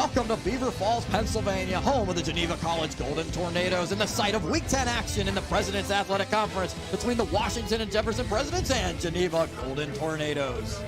welcome to Beaver Falls, Pennsylvania, home of the Geneva College Golden Tornadoes and the site of Week 10 action in the President's Athletic Conference between the Washington and Jefferson Presidents and Geneva Golden Tornadoes.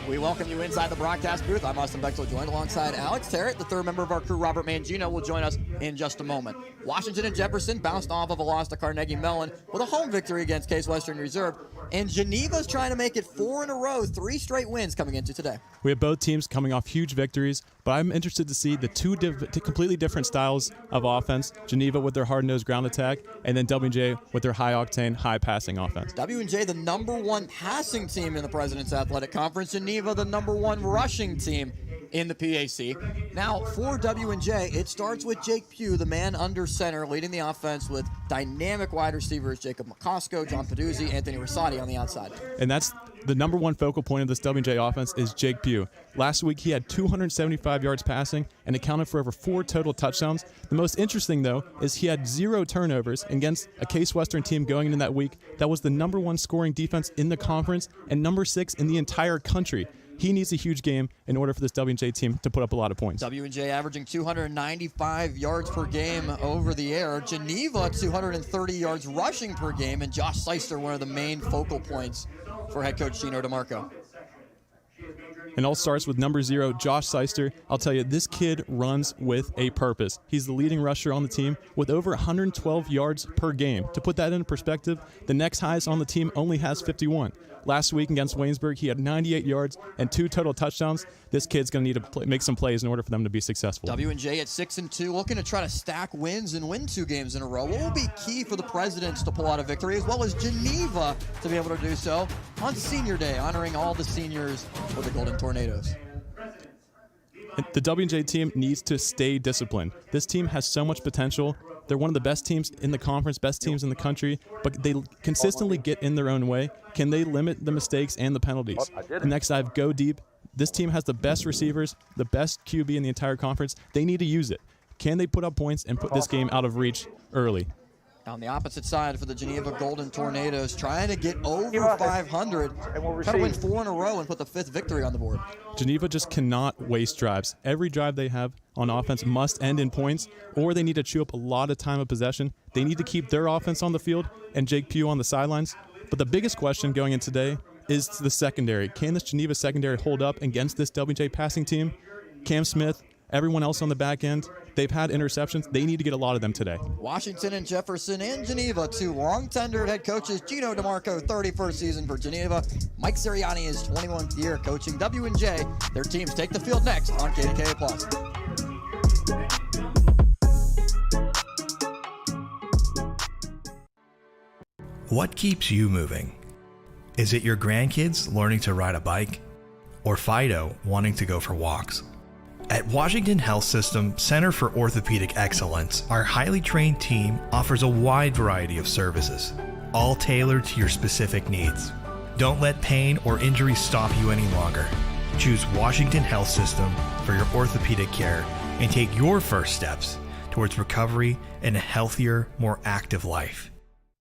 We welcome you inside the broadcast booth. I'm Austin Bechtel, joined alongside Alex Terrett. The third member of our crew, Robert Mangino, will join us in just a moment. Washington and Jefferson bounced off of a loss to Carnegie Mellon with a home victory against Case Western Reserve. And Geneva's trying to make it 4 in a row, 3 straight wins coming into today. We have both teams coming off huge victories, but I'm interested to see the two completely different styles of offense. Geneva with their hard-nosed ground attack, and then W&J with their high-octane, high-passing offense. W&J, the number 1 passing team in the President's Athletic Conference. Geneva, the number 1 rushing team in the PAC. Now, for W&J, it starts with Jake Pugh, the man under center, leading the offense with dynamic wide receivers Jacob McCosco, John Peduzzi, Anthony Rosati on the outside. And that's the number 1 focal point of this W&J offense is Jake Pugh. Last week, he had 275 yards passing and accounted for over 4 total touchdowns. The most interesting, though, is he had 0 turnovers against a Case Western team going into that week that was the number 1 scoring defense in the conference and number 6 in the entire country. He needs a huge game in order for this W&J team to put up a lot of points. W&J averaging 295 yards per game over the air. Geneva, 230 yards rushing per game. And Josh Seister, one of the main focal points for head coach Gino DeMarco. And all starts with number 0, Josh Seister. I'll tell you, this kid runs with a purpose. He's the leading rusher on the team with over 112 yards per game. To put that into perspective, the next highest on the team only has 51. Last week against Waynesburg, he had 98 yards and 2 total touchdowns. This kid's going to need to make some plays in order for them to be successful. W&J at 6-2, looking to try to stack wins and win 2 games in a row. What will be key for the Presidents to pull out a victory, as well as Geneva to be able to do so on Senior Day, honoring all the seniors for the Golden Tornadoes? The W&J team needs to stay disciplined. This team has so much potential. They're one of the best teams in the conference, best teams in the country, but they consistently get in their own way. Can they limit the mistakes and the penalties? The next I have go deep. This team has the best receivers, the best QB in the entire conference. They need to use it. Can they put up points and put this game out of reach early? On the opposite side for the Geneva Golden Tornadoes, trying to get over 500, trying to win 4 in a row and put the 5th victory on the board. Geneva just cannot waste drives. Every drive they have on offense must end in points, or they need to chew up a lot of time of possession. They need to keep their offense on the field and Jake Pugh on the sidelines. But the biggest question going in today is the secondary. Can this Geneva secondary hold up against this W&J passing team? Cam Smith, everyone else on the back end, they've had interceptions. They need to get a lot of them today. Washington and Jefferson and Geneva, 2 long-tenured head coaches. Gino DeMarco, 31st season for Geneva. Mike Sirianni is 21st year coaching W&J. Their teams take the field next on KDKA+. What keeps you moving? Is it your grandkids learning to ride a bike? Or Fido wanting to go for walks? At Washington Health System Center for Orthopedic Excellence, our highly trained team offers a wide variety of services, all tailored to your specific needs. Don't let pain or injury stop you any longer. Choose Washington Health System for your orthopedic care and take your first steps towards recovery and a healthier, more active life.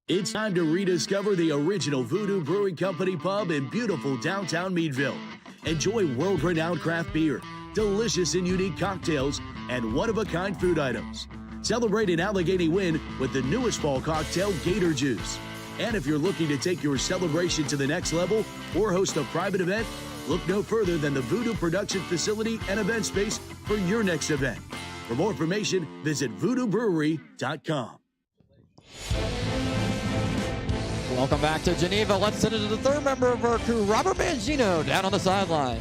It's time to rediscover the original Voodoo Brewing Company pub in beautiful downtown Meadville. Enjoy world-renowned craft beer, delicious and unique cocktails, and one-of-a-kind food items. Celebrate an Allegheny win with the newest fall cocktail, Gator Juice. And if you're looking to take your celebration to the next level or host a private event, look no further than the Voodoo Production Facility and Event Space for your next event. For more information, visit VoodooBrewery.com. Welcome back to Geneva. Let's send it to the third member of our crew, Robert Mangino, down on the sideline.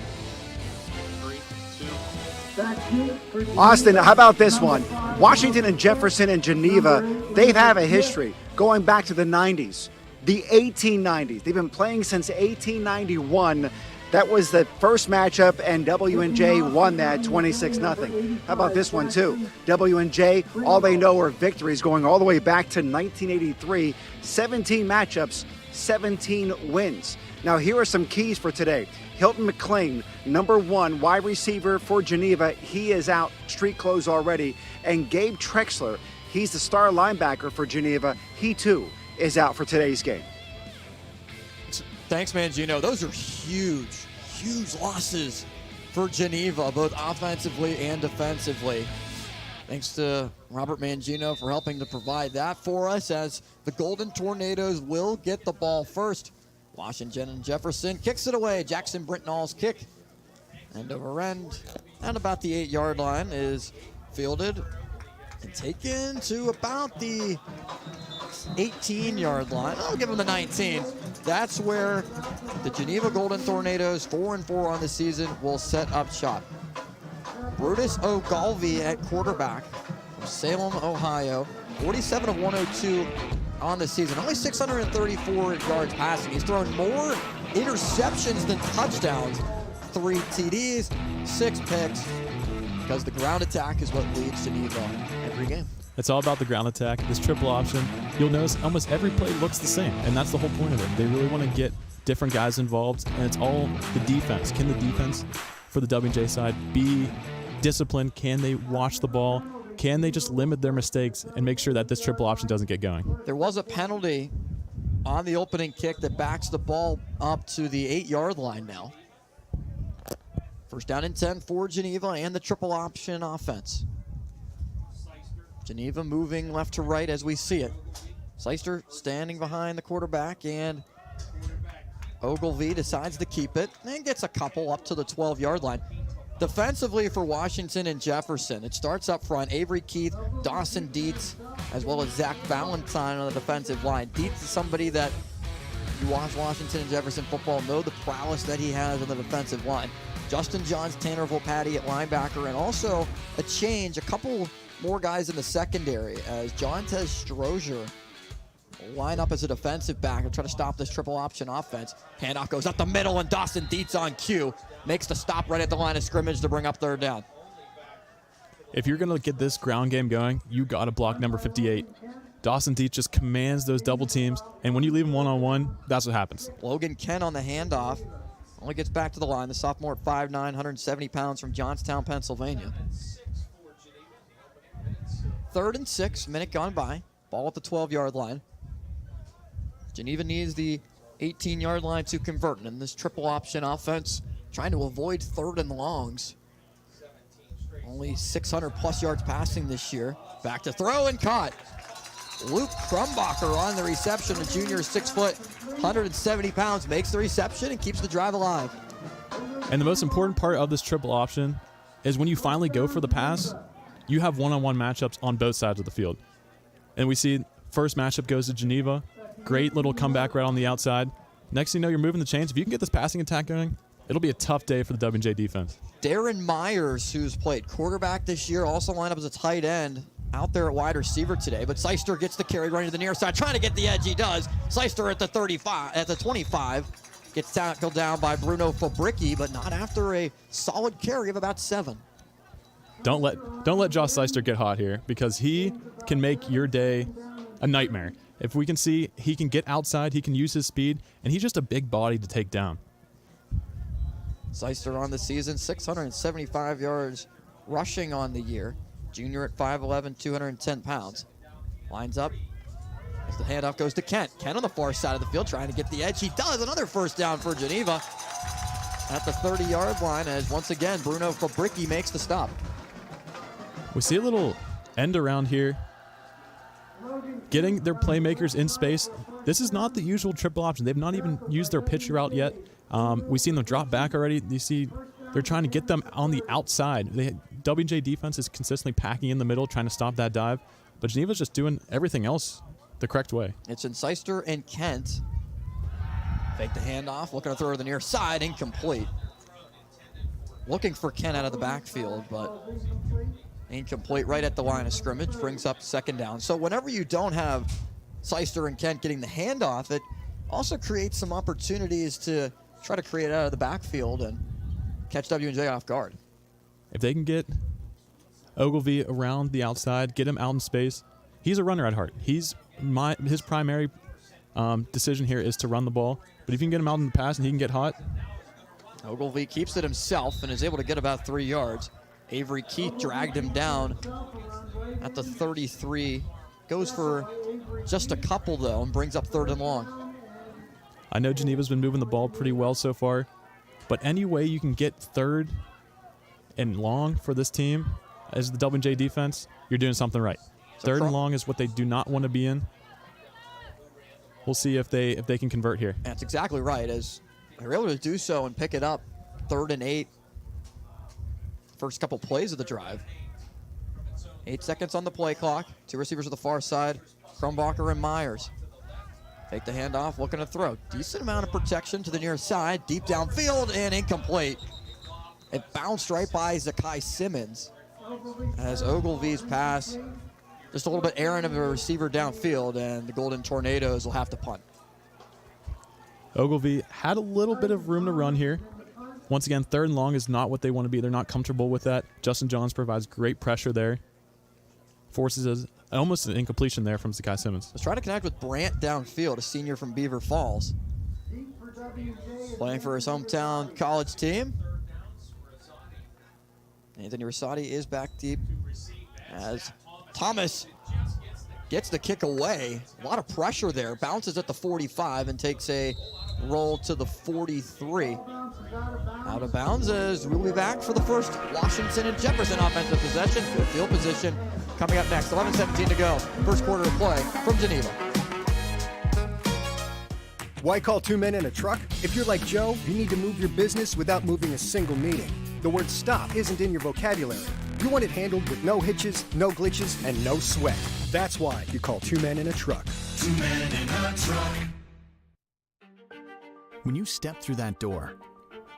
Austin, how about this one? Washington and Jefferson and Geneva, they have a history going back to the 90s, the 1890s. They've been playing since 1891. That was the first matchup, and W&J won that 26-0. How about this one, too? W&J, all they know are victories going all the way back to 1983. 17 matchups, 17 wins. Now, here are some keys for today. Hilton McClain, number 1 wide receiver for Geneva. He is out, street clothes already. And Gabe Trexler, he's the star linebacker for Geneva. He, too, is out for today's game. Thanks, Mangino. Those are huge losses for Geneva, both offensively and defensively. Thanks to Robert Mangino for helping to provide that for us, as the Golden Tornadoes will get the ball first. Washington and Jefferson kicks it away. Jackson Britnall's kick, end over end, and about the 8-yard line, is fielded and taken to about the 18-yard line. I'll give him the 19. That's where the Geneva Golden Tornadoes, 4-4 on the season, will set up shop. Brutus O'Galvey at quarterback from Salem, Ohio. 47 of 102 on the season. Only 634 yards passing. He's thrown more interceptions than touchdowns. 3 TDs, 6 picks, because the ground attack is what leads Geneva every game. It's all about the ground attack. This triple option, you'll notice almost every play looks the same, and that's the whole point of it. They really want to get different guys involved, and it's all the defense. Can the defense for the W&J side be disciplined? Can they watch the ball? Can they just limit their mistakes and make sure that this triple option doesn't get going? There was a penalty on the opening kick that backs the ball up to the 8-yard line now. First down and 10 for Geneva and the triple option offense. Geneva moving left to right as we see it. Seister standing behind the quarterback, and Ogilvie decides to keep it and gets a couple up to the 12-yard line. Defensively for Washington and Jefferson, it starts up front. Avery Keith, Dawson Dietz, as well as Zach Valentine on the defensive line. Dietz is somebody that you watch Washington and Jefferson football, know the prowess that he has on the defensive line. Justin Johns, Tanner Volpatti at linebacker, and also a change, a couple more guys in the secondary, as Jontez Strozier will line up as a defensive back and try to stop this triple option offense. Handoff goes up the middle, and Dawson Dietz on cue makes the stop right at the line of scrimmage to bring up third down. If you're going to get this ground game going, you got to block number 58. Dawson Dietz just commands those double teams, and when you leave him one-on-one, that's what happens. Logan Kent on the handoff. Only gets back to the line. The sophomore at 5'9", 170 pounds from Johnstown, Pennsylvania. 3rd and 6, minute gone by. Ball at the 12-yard line. Geneva needs the 18-yard line to convert. And in this triple option offense, trying to avoid 3rd and longs. Only 600-plus yards passing this year. Back to throw and caught. Luke Crumbacher on the reception. The junior is 6 foot, 170 pounds, makes the reception and keeps the drive alive. And the most important part of this triple option is when you finally go for the pass, you have one-on-one matchups on both sides of the field. And we see first matchup goes to Geneva. Great little comeback right on the outside. Next thing you know, you're moving the chains. If you can get this passing attack going, it'll be a tough day for the W&J defense. Darren Myers, who's played quarterback this year, also lined up as a tight end, out there at wide receiver today. But Seister gets the carry running to the near side, trying to get the edge. He does. Seister at the 35, at the 25, gets tackled down by Bruno Fabricki, but not after a solid carry of about 7. Don't let Josh Seister get hot here, because he can make your day a nightmare. If we can see he can get outside, he can use his speed, and he's just a big body to take down. Seister on the season, 675 yards rushing on the year. Junior at 5'11", 210 pounds. Lines up as the handoff goes to Kent. Kent on the far side of the field trying to get the edge. He does. Another first down for Geneva at the 30-yard line, as once again Bruno Fabricki makes the stop. We see a little end around here, getting their playmakers in space. This is not the usual triple option. They've not even used their pitch route yet. We've seen them drop back already. You see they're trying to get them on the outside. W&J defense is consistently packing in the middle, trying to stop that dive. But Geneva's just doing everything else the correct way. It's in Seister and Kent. Fake the handoff, looking to throw to the near side, incomplete. Looking for Kent out of the backfield, but incomplete right at the line of scrimmage, brings up 2nd down. So whenever you don't have Seister and Kent getting the handoff, it also creates some opportunities to try to create out of the backfield and catch W&J off guard. If they can get Ogilvie around the outside, get him out in space, he's a runner at heart. His primary decision here is to run the ball. But if you can get him out in the pass and he can get hot. Ogilvie keeps it himself and is able to get about 3 yards. Avery Keith dragged him down at the 33. Goes for just a couple, though, and brings up 3rd and long. I know Geneva's been moving the ball pretty well so far, but any way you can get 3rd and long for this team as the W&J defense, you're doing something right. Third and long is what they do not want to be in. We'll see if they can convert here. That's exactly right, as they're able to do so and pick it up. 3rd and 8. First couple plays of the drive. 8 seconds on the play clock. 2 receivers to the far side, Krumbacher and Myers. Take the handoff, looking to throw. Decent amount of protection to the near side, deep downfield, and incomplete. It bounced right by Zakai Simmons as Ogilvy's pass just a little bit errant of a receiver downfield, and the Golden Tornadoes will have to punt. Ogilvy had a little bit of room to run here. Once again, 3rd and long is not what they want to be. They're not comfortable with that. Justin Johns provides great pressure there. Forces almost an incompletion there from Zakai Simmons. Let's try to connect with Brandt downfield, a senior from Beaver Falls. Playing for his hometown college team. Anthony Rosati is back deep as Thomas gets the kick away. A lot of pressure there. Bounces at the 45 and takes a roll to the 43. Out of bounds as we'll be back for the first Washington and Jefferson offensive possession. Good field position coming up next. 11:17 to go. First quarter of play from Geneva. Why call 2 men in a truck? If you're like Joe, you need to move your business without moving a single meeting. The word stop isn't in your vocabulary. You want it handled with no hitches, no glitches, and no sweat. That's why you call 2 men in a truck. 2 men in a truck. When you step through that door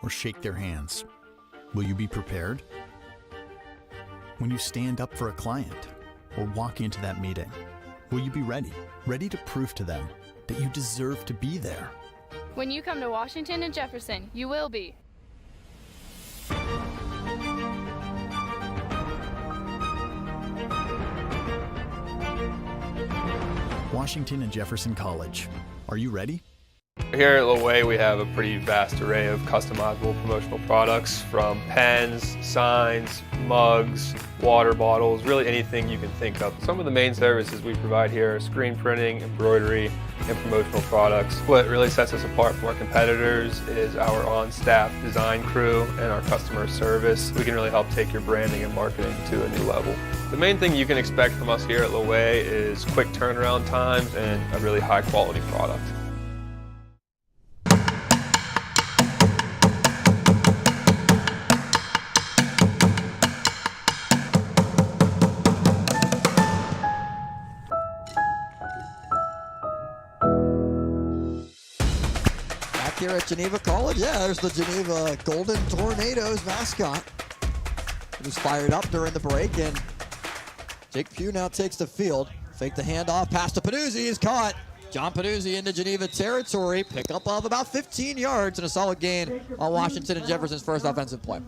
or shake their hands, will you be prepared? When you stand up for a client or walk into that meeting, will you be ready? Ready to prove to them that you deserve to be there? When you come to Washington and Jefferson, you will be. Washington and Jefferson College. Are you ready? Here at Loway, we have a pretty vast array of customizable promotional products, from pens, signs, mugs, water bottles, really anything you can think of. Some of the main services we provide here are screen printing, embroidery, and promotional products. What really sets us apart from our competitors is our on-staff design crew and our customer service. We can really help take your branding and marketing to a new level. The main thing you can expect from us here at Loway is quick turnaround times and a really high quality product. Here at Geneva College, yeah, there's the Geneva Golden Tornadoes mascot. It was fired up during the break, and Jake Pugh now takes the field. Fake the handoff, pass to Panuzzi is caught. John Panuzzi into Geneva territory. Pickup of about 15 yards and a solid gain on Washington and Jefferson's first offensive play.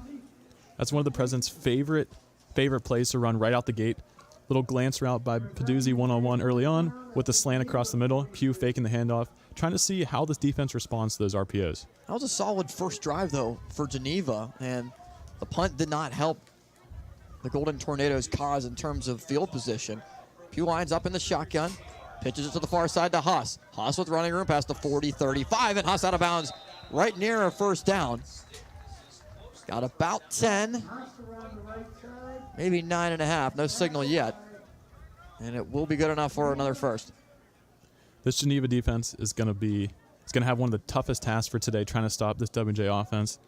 That's one of the president's favorite plays to run right out the gate. Little glance route by Panuzzi one-on-one early on with the slant across the middle. Pugh faking the handoff, trying to see how this defense responds to those RPOs. That was a solid first drive, though, for Geneva, and the punt did not help the Golden Tornadoes' cause in terms of field position. Pugh lines up in the shotgun, pitches it to the far side to Haas. Haas with running room past the 40, 35, and Haas out of bounds right near a first down. Got about 10, maybe 9.5, no signal yet, and it will be good enough for another first. This Geneva defense is going to have one of the toughest tasks for today, trying to stop this W&J offense.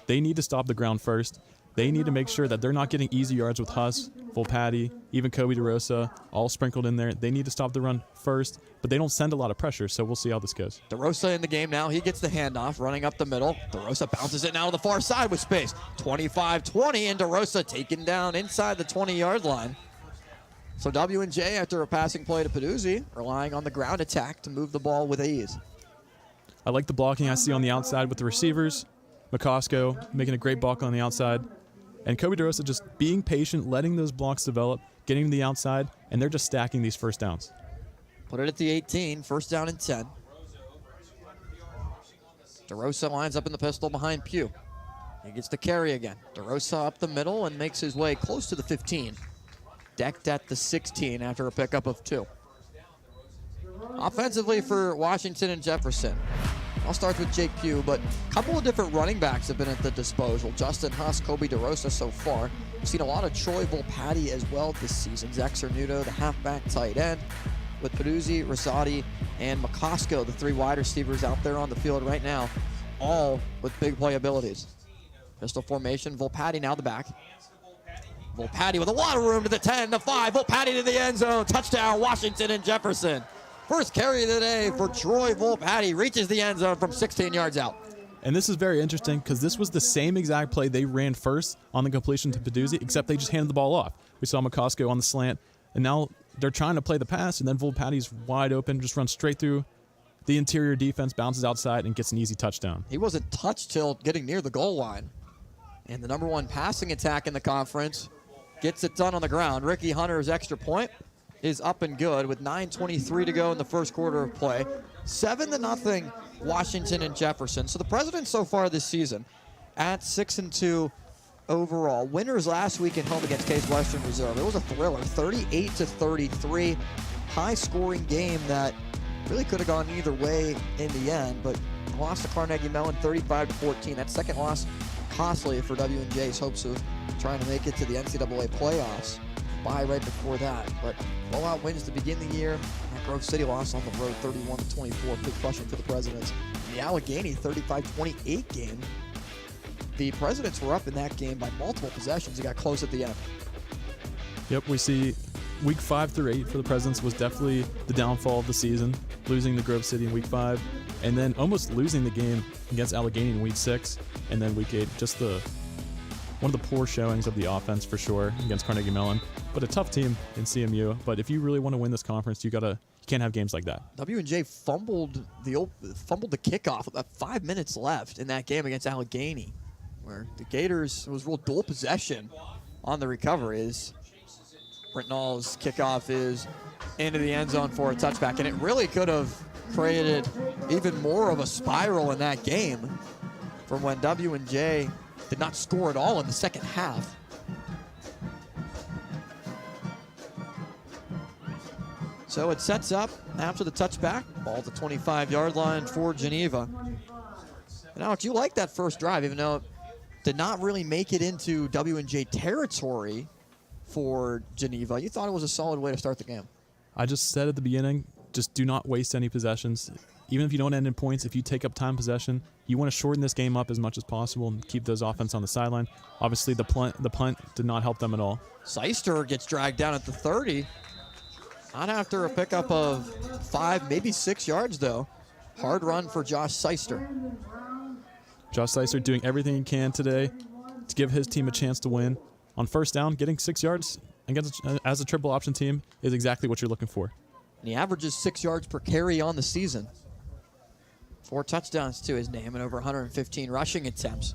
They need to stop the ground first. They need to make sure that they're not getting easy yards with Huss, Volpatti, even Kobe DeRosa, all sprinkled in there. They need to stop the run first, but they don't send a lot of pressure, so we'll see how this goes. DeRosa in the game now. He gets the handoff, running up the middle. DeRosa bounces it now to the far side with space. 25-20, and DeRosa taken down inside the 20-yard line. So W&J, after a passing play to Peduzzi, relying on the ground attack to move the ball with ease. I like the blocking I see on the outside with the receivers. McCosco making a great block on the outside. And Kobe DeRosa just being patient, letting those blocks develop, getting to the outside, and they're just stacking these first downs. Put it at the 18, first down and 10. DeRosa lines up in the pistol behind Pugh. He gets the carry again. DeRosa up the middle and makes his way close to the 15. Decked at the 16 after a pickup of 2. Offensively for Washington and Jefferson, I'll start with Jake Pugh, but a couple of different running backs have been at the disposal. Justin Huss, Kobe DeRosa so far. We've seen a lot of Troy Volpatti as well this season. Zach Cernuto, the halfback tight end, with Peduzzi, Rosati, and McCosco, the 3 wide receivers out there on the field right now, all with big play abilities. Pistol formation, Volpatti now the back. Volpatti with a lot of room to the 10, the 5, Volpatti to the end zone. Touchdown, Washington and Jefferson. First carry of the day for Troy Volpatti, reaches the end zone from 16 yards out. And this is very interesting because this was the same exact play they ran first on the completion to Peduzzi, except they just handed the ball off. We saw McCosco on the slant, and now they're trying to play the pass, and then Volpatti's wide open, just runs straight through the interior defense, bounces outside, and gets an easy touchdown. He wasn't touched till getting near the goal line. And the number 1 passing attack in the conference gets it done on the ground. Ricky Hunter's extra point is up and good with 9:23 to go in the first quarter of play. 7-0 Washington and Jefferson. So the Presidents so far this season at 6-2 overall. Winners last week at home against Case Western Reserve. It was a thriller, 38-33. High-scoring game that really could have gone either way in the end, but lost to Carnegie Mellon 35-14. That second loss costly for W&J's hopes of trying to make it to the NCAA playoffs. Bye right before that, but blowout wins to begin the year. That Grove City loss on the road 31-24, big crushing for the Presidents. The Allegheny 35-28 game. The Presidents were up in that game by multiple possessions. It got close at the end. Yep, we see week 5 through 8 for the Presidents was definitely the downfall of the season, losing to Grove City in week 5, and then almost losing the game against Allegheny in week 6, and then week 8, just one of the poor showings of the offense for sure against Carnegie Mellon, but a tough team in CMU. But if you really want to win this conference, you can't have games like that. W&J fumbled the kickoff with about 5 minutes left in that game against Allegheny, where the Gators, it was real dual possession on the recovery. Britnall's kickoff is into the end zone for a touchback, and it really could have created even more of a spiral in that game from when W&J did not score at all in the second half. So it sets up after the touchback, ball at the 25-yard line for Geneva. And Alex, you like that first drive, even though it did not really make it into W&J territory for Geneva. You thought it was a solid way to start the game. I just said at the beginning, just do not waste any possessions. Even if you don't end in points, if you take up time possession, you want to shorten this game up as much as possible and keep those offense on the sideline. Obviously, the punt did not help them at all. Seister gets dragged down at the 30. Not after a pickup of 5, maybe 6 yards, though. Hard run for Josh Seister. Josh Seister doing everything he can today to give his team a chance to win. On first down, getting 6 yards against as a triple option team is exactly what you're looking for. And he averages 6 yards per carry on the season. 4 touchdowns to his name and over 115 rushing attempts.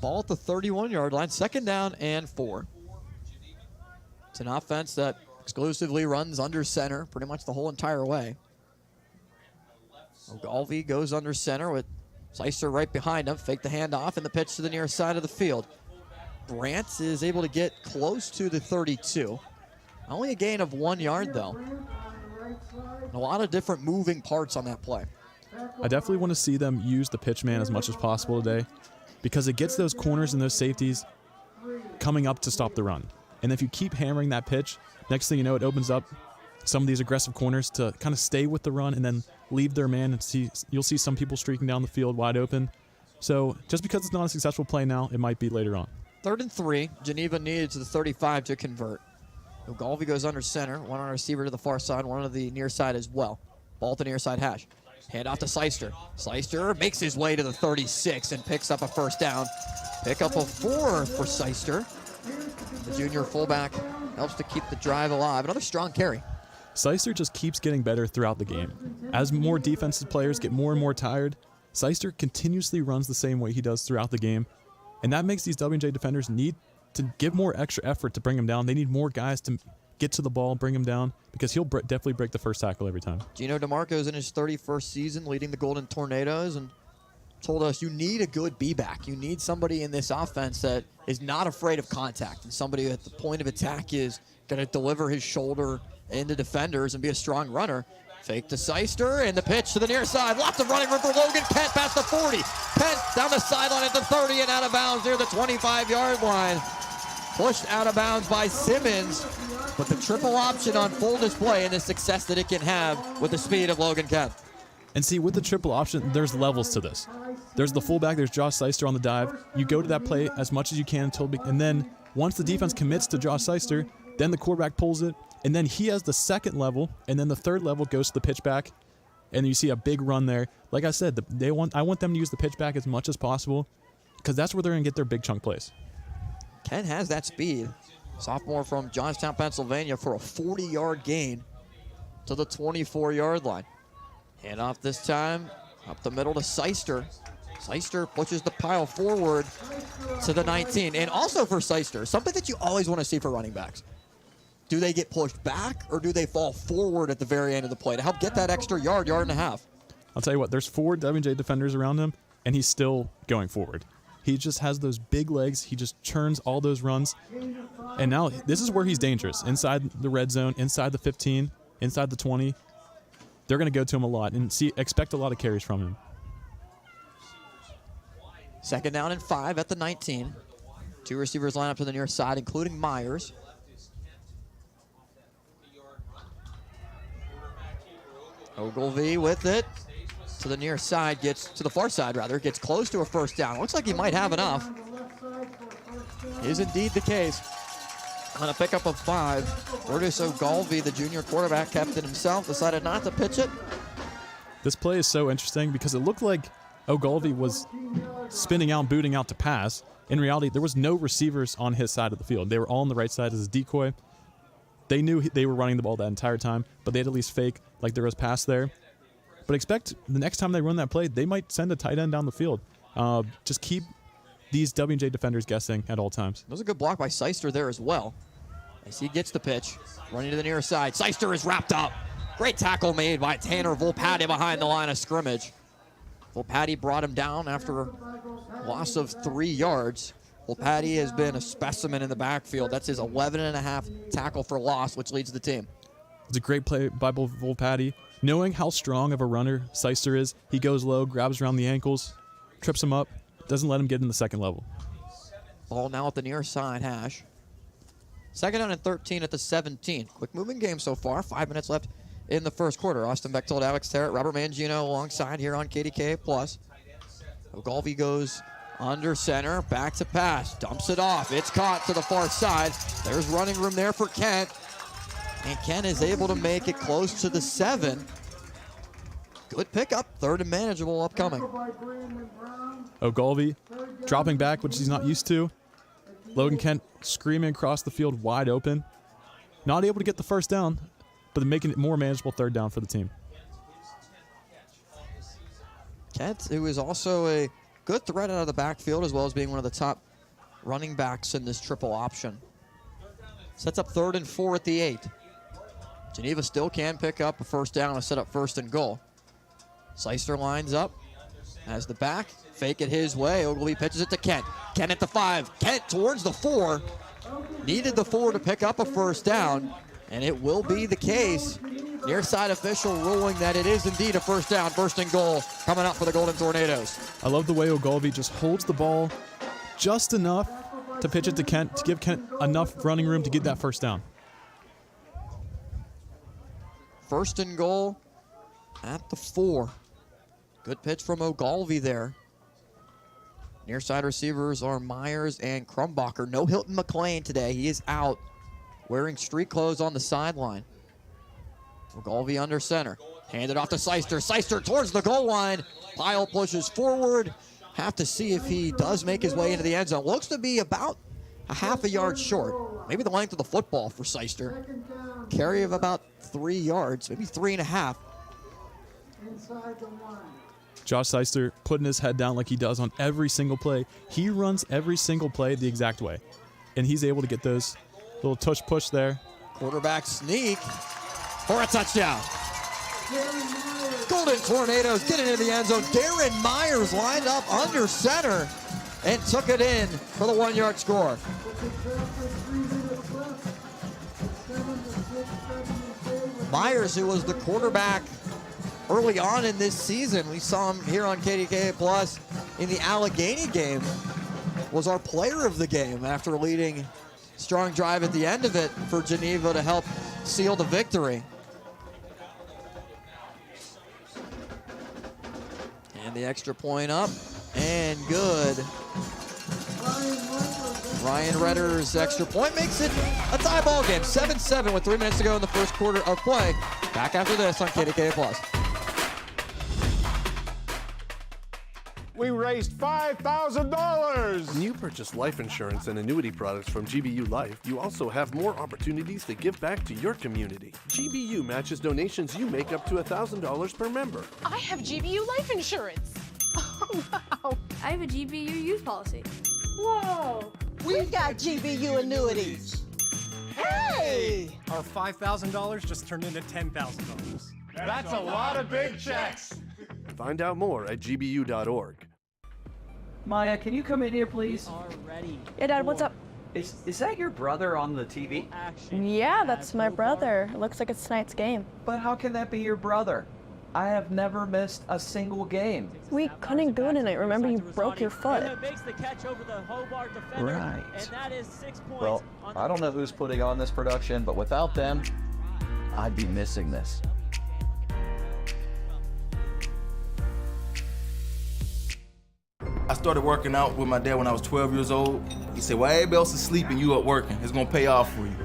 Ball at the 31-yard line, 2nd down and 4. It's an offense that exclusively runs under center pretty much the whole entire way. Ogilvie goes under center with Seister right behind him. Fake the handoff and the pitch to the near side of the field. Brandt is able to get close to the 32. Only a gain of 1 yard, though. And a lot of different moving parts on that play. I definitely want to see them use the pitch man as much as possible today because it gets those corners and those safeties coming up to stop the run. And if you keep hammering that pitch, next thing you know, it opens up some of these aggressive corners to kind of stay with the run and then leave their man, and you'll see some people streaking down the field wide open. So just because it's not a successful play now, it might be later on. 3rd and 3. Geneva needs the 35 to convert. Ogilvie goes under center. One on receiver to the far side, one on the near side as well. Ball to the near side hash. Hand off to Seister. Seister makes his way to the 36 and picks up a first down. Pick up a 4 for Seister. The junior fullback helps to keep the drive alive. Another strong carry. Seister just keeps getting better throughout the game. As more defensive players get more and more tired, Seister continuously runs the same way he does throughout the game. And that makes these W&J defenders need to give more extra effort to bring him down. They need more guys to get to the ball, bring him down, because he'll definitely break the first tackle every time. Gino DeMarco's in his 31st season leading the Golden Tornadoes and told us you need a good B-back. You need somebody in this offense that is not afraid of contact and somebody at the point of attack is going to deliver his shoulder into defenders and be a strong runner. Fake to Seister, and the pitch to the near side. Lots of running room for Logan Kent past the 40. Kent down the sideline at the 30 and out of bounds near the 25-yard line. Pushed out of bounds by Simmons, but the triple option on full display and the success that it can have with the speed of Logan Kent. And see, with the triple option, there's levels to this. There's the fullback, there's Josh Seister on the dive. You go to that play as much as you can and then once the defense commits to Josh Seister, then the quarterback pulls it, and then he has the second level, and then the third level goes to the pitchback, and you see a big run there. Like I said, I want them to use the pitchback as much as possible because that's where they're going to get their big chunk plays. Kent has that speed. Sophomore from Johnstown, Pennsylvania for a 40-yard gain to the 24-yard line. Hand off this time, up the middle to Seister. Seister pushes the pile forward to the 19. And also for Seister, something that you always want to see for running backs. Do they get pushed back or do they fall forward at the very end of the play to help get that extra yard and a half? I'll tell you what, there's 4 W&J defenders around him, and he's still going forward. He just has those big legs. He just churns all those runs. And now this is where he's dangerous. Inside the red zone, inside the 15, inside the 20. They're going to go to him a lot and expect a lot of carries from him. 2nd down and 5 at the 19. 2 receivers line up to the near side, including Myers. Ogilvy with it to the near side, gets to the far side rather, gets close to a first down. Looks like he might have enough. Is indeed the case. On a pickup of 5, Curtis Ogilvy, the junior quarterback, kept it himself, decided not to pitch it. This play is so interesting because it looked like Ogilvy was spinning out, booting out to pass. In reality, there was no receivers on his side of the field. They were all on the right side as a decoy. They knew they were running the ball that entire time, but they'd at least fake like there was pass there. But expect the next time they run that play, they might send a tight end down the field. Just keep these W&J defenders guessing at all times. That was a good block by Seister there as well. As he gets the pitch, running to the near side. Seister is wrapped up. Great tackle made by Tanner Volpatti behind the line of scrimmage. Volpatti brought him down after a loss of 3 yards. Volpatti has been a specimen in the backfield. That's his 11.5 tackle for loss, which leads the team. It's a great play by Volpatti. Knowing how strong of a runner Seister is, he goes low, grabs around the ankles, trips him up, doesn't let him get in the second level. Ball now at the near side hash. 2nd down and 13 at the 17. Quick moving game so far. 5 minutes left in the first quarter. Austin Bechtold, Alex Terrett, Robert Mangino alongside here on KDKA+. Ogilvy goes under center, back to pass, dumps it off. It's caught to the far side. There's running room there for Kent. And Kent is able to make it close to the 7. Good pickup, 3rd and manageable upcoming. Ogilvy dropping back, which he's not used to. Logan Kent screaming across the field wide open. Not able to get the first down, but making it more manageable 3rd down for the team. Kent, who is also a good threat out of the backfield as well as being one of the top running backs in this triple option. Sets up 3rd and 4 at the 8. Geneva still can pick up a first down and set up 1st and goal. Seister lines up, has the back, fake it his way. Ogilvy pitches it to Kent. Kent at the 5, Kent towards the 4. Needed the 4 to pick up a first down, and it will be the case. Near side official ruling that it is indeed a first down, 1st and goal coming up for the Golden Tornadoes. I love the way Ogilvy just holds the ball just enough to pitch it to Kent, to give Kent enough running room to get that first down. 1st and goal at the 4. Good pitch from Ogilvy there. Near side receivers are Myers and Krumbacher. No Hilton McLean today. He is out wearing street clothes on the sideline. Ogilvy under center. Handed off to Seister. Seister towards the goal line. Pyle pushes forward. Have to see if he does make his way into the end zone. Looks to be about a half a yard short. Maybe the length of the football for Seister. Carry of about 3 yards, maybe 3.5. Josh Seister putting his head down like he does on every single play. He runs every single play the exact way. And he's able to get those little tush push there. Quarterback sneak for a touchdown. Golden Tornadoes get into the end zone. Darren Myers lined up under center and took it in for the 1-yard score. Myers, who was the quarterback early on in this season, we saw him here on KDKA Plus in the Allegheny game, was our player of the game after leading strong drive at the end of it for Geneva to help seal the victory. And the extra point up and good. Ryan Redder's extra point makes it a tie ball game. 7-7 with 3 minutes to go in the first quarter of play. Back after this on KDKA Plus. We raised $5,000! When you purchase life insurance and annuity products from GBU Life, you also have more opportunities to give back to your community. GBU matches donations you make up to $1,000 per member. I have GBU Life Insurance. Oh, wow. I have a GBU youth policy. Whoa. We've got GBU annuities. Hey! Our $5,000 just turned into $10,000. That's a lot of big checks. Find out more at gbu.org. Maya, can you come in here, please? Already. Yeah, Dad, what's up? Is that your brother on the TV? Yeah, that's my brother. It looks like it's tonight's game. But how can that be your brother? I have never missed a single game. We couldn't go tonight. Remember, you broke your foot. Right. Well, I don't know who's putting on this production, but without them, I'd be missing this. I started working out with my dad when I was 12 years old. He said, well, everybody else is sleeping, you up working. It's gonna pay off for you.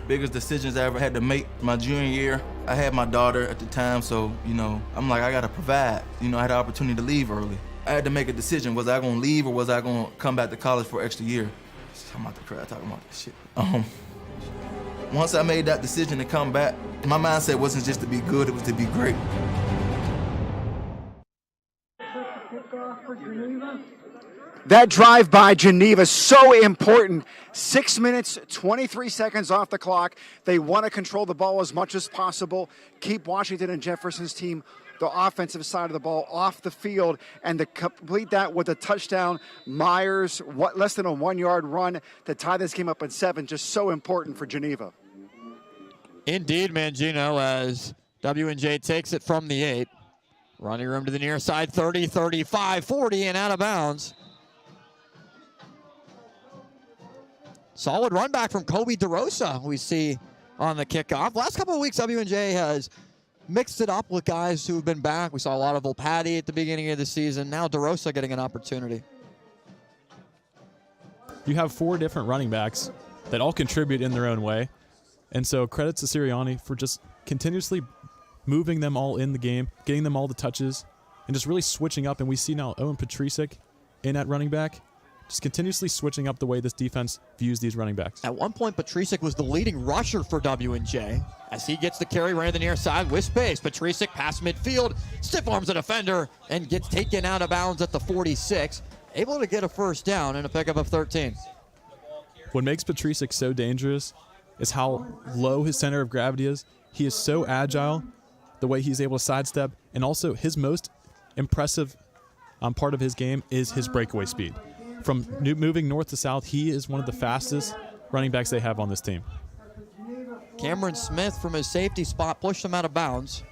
Biggest decisions I ever had to make my junior year. I had my daughter at the time, so, I'm like, I gotta provide. I had the opportunity to leave early. I had to make a decision. Was I gonna leave or was I gonna come back to college for an extra year? I'm about to cry talking about this shit. Once I made that decision to come back, my mindset wasn't just to be good, it was to be great. That drive by Geneva, so important. 6 minutes, 23 seconds off the clock. They want to control the ball as much as possible, keep Washington and Jefferson's team, the offensive side of the ball, off the field, and to complete that with a touchdown. Myers, less than a 1 yard run to tie this game up at 7, just so important for Geneva. Indeed, Mangino, as W&J takes it from the 8. Running room to the near side, 30, 35, 40, and out of bounds. Solid run back from Kobe DeRosa we see on the kickoff. Last couple of weeks, W&J has mixed it up with guys who have been back. We saw a lot of Volpatti at the beginning of the season. Now DeRosa getting an opportunity. You have 4 different running backs that all contribute in their own way. And so credit to Sirianni for just continuously moving them all in the game, getting them all the touches, and just really switching up. And we see now Owen Patricic in at running back, just continuously switching up the way this defense views these running backs. At one point, Patricic was the leading rusher for W&J as he gets the carry right to the near side with space. Patricic past midfield, stiff arms a defender, and gets taken out of bounds at the 46. Able to get a first down and a pickup of 13. What makes Patricic so dangerous is how low his center of gravity is. He is so agile, the way he's able to sidestep, and also his most impressive part of his game is his breakaway speed. From moving north to south, he is one of the fastest running backs they have on this team. Cameron Smith from his safety spot pushed him out of bounds.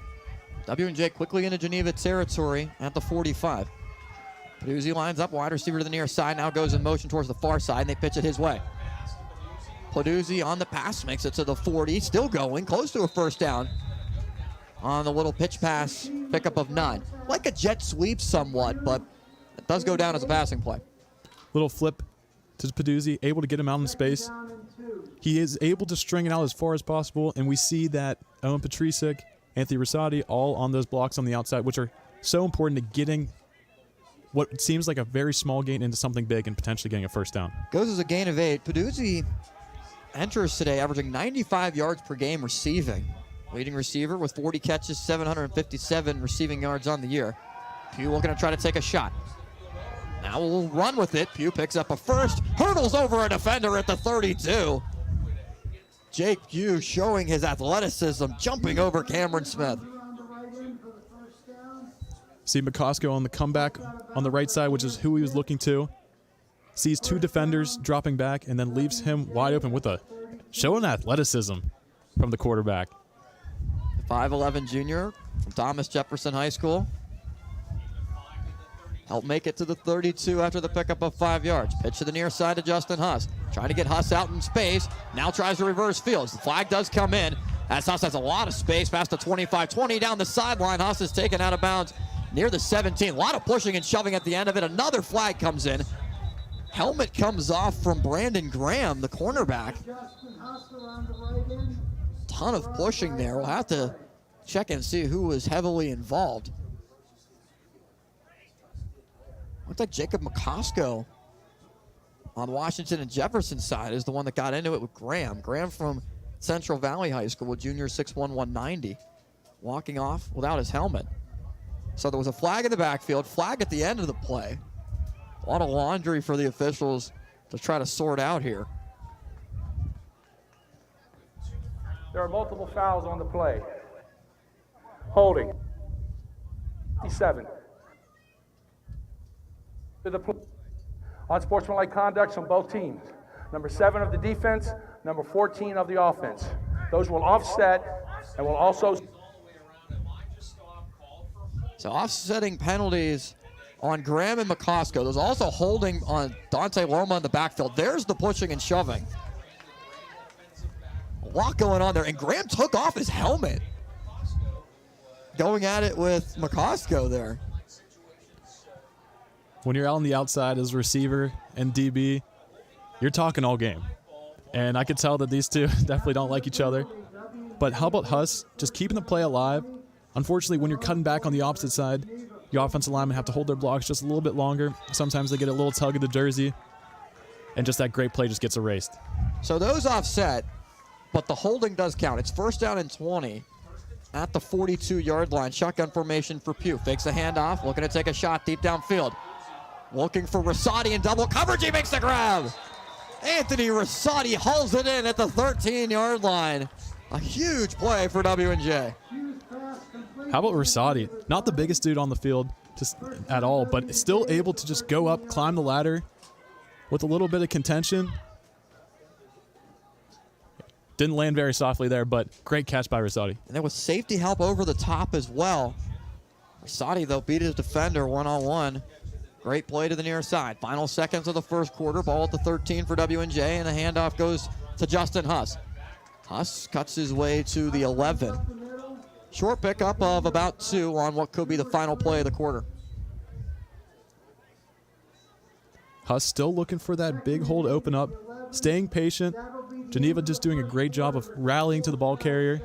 W&J quickly into Geneva territory at the 45. Peduzzi lines up, wide receiver to the near side, now goes in motion towards the far side, and they pitch it his way. Peduzzi on the pass, makes it to the 40, still going, close to a first down on the little pitch pass, pickup of 9. Like a jet sweep somewhat, but it does go down as a passing play. Little flip to Peduzzi, able to get him out in space. He is able to string it out as far as possible, and we see that Owen Patricic, Anthony Rosati, all on those blocks on the outside, which are so important to getting what seems like a very small gain into something big and potentially getting a first down. Goes as a gain of 8. Peduzzi enters today averaging 95 yards per game receiving. Leading receiver with 40 catches, 757 receiving yards on the year. Pugh looking to try to take a shot. Now we'll run with it. Pugh picks up a first, hurdles over a defender at the 32. Jake Pugh showing his athleticism, jumping over Cameron Smith. See McCosco on the comeback on the right side, which is who he was looking to. Sees 2 defenders dropping back and then leaves him wide open with a showing athleticism from the quarterback. 5'11 junior from Thomas Jefferson High School. Helped make it to the 32 after the pickup of 5 yards. Pitch to the near side to Justin Huss. Trying to get Huss out in space. Now tries to reverse fields. The flag does come in as Huss has a lot of space past the 25-20 down the sideline. Huss is taken out of bounds near the 17. A lot of pushing and shoving at the end of it. Another flag comes in. Helmet comes off from Brandon Graham, the cornerback. Ton of pushing there. We'll have to check and see who was heavily involved. Looks like Jacob McCosco on Washington and Jefferson side is the one that got into it with Graham. Graham from Central Valley High School, junior 6'1", 190, walking off without his helmet. So there was a flag in the backfield, flag at the end of the play. A lot of laundry for the officials to try to sort out here. There are multiple fouls on the play. Holding. 57. To the unsportsmanlike conducts on both teams. Number 7 of the defense, number 14 of the offense. Those will offset and will also. So offsetting penalties on Graham and McCosco. There's also holding on Dante Loma in the backfield. There's the pushing and shoving. A lot going on there, and Graham took off his helmet. Going at it with McCosco there. When you're out on the outside as receiver and DB, you're talking all game. And I could tell that these two definitely don't like each other. But how about Huss just keeping the play alive? Unfortunately, when you're cutting back on the opposite side, your offensive linemen have to hold their blocks just a little bit longer. Sometimes they get a little tug of the jersey, and just that great play just gets erased. So those offset, but the holding does count. It's 1st down and 20 at the 42-yard line. Shotgun formation for Pugh. Fakes a handoff, looking to take a shot deep downfield. Looking for Rosati in double coverage. He makes the grab. Anthony Rosati hauls it in at the 13-yard line. A huge play for W&J. How about Rosati? Not the biggest dude on the field just at all, but still able to just go up, climb the ladder with a little bit of contention. Didn't land very softly there, but great catch by Rosati. And there was safety help over the top as well. Rosati, though, beat his defender one-on-one. Great play to the near side. Final seconds of the first quarter. Ball at the 13 for W&J, and the handoff goes to Justin Huss. Huss cuts his way to the 11. Short pickup of about 2 on what could be the final play of the quarter. Huss still looking for that big hole to open up, staying patient. Geneva just doing a great job of rallying to the ball carrier,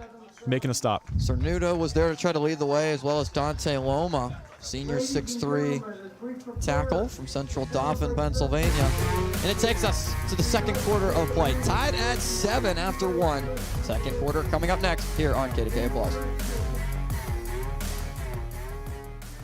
making a stop. Cernuda was there to try to lead the way, as well as Dante Loma, senior 6'3" tackle from Central Dauphin, Pennsylvania. And it takes us to the second quarter of play. Tied at 7 after 1. Second quarter coming up next here on KDKA+.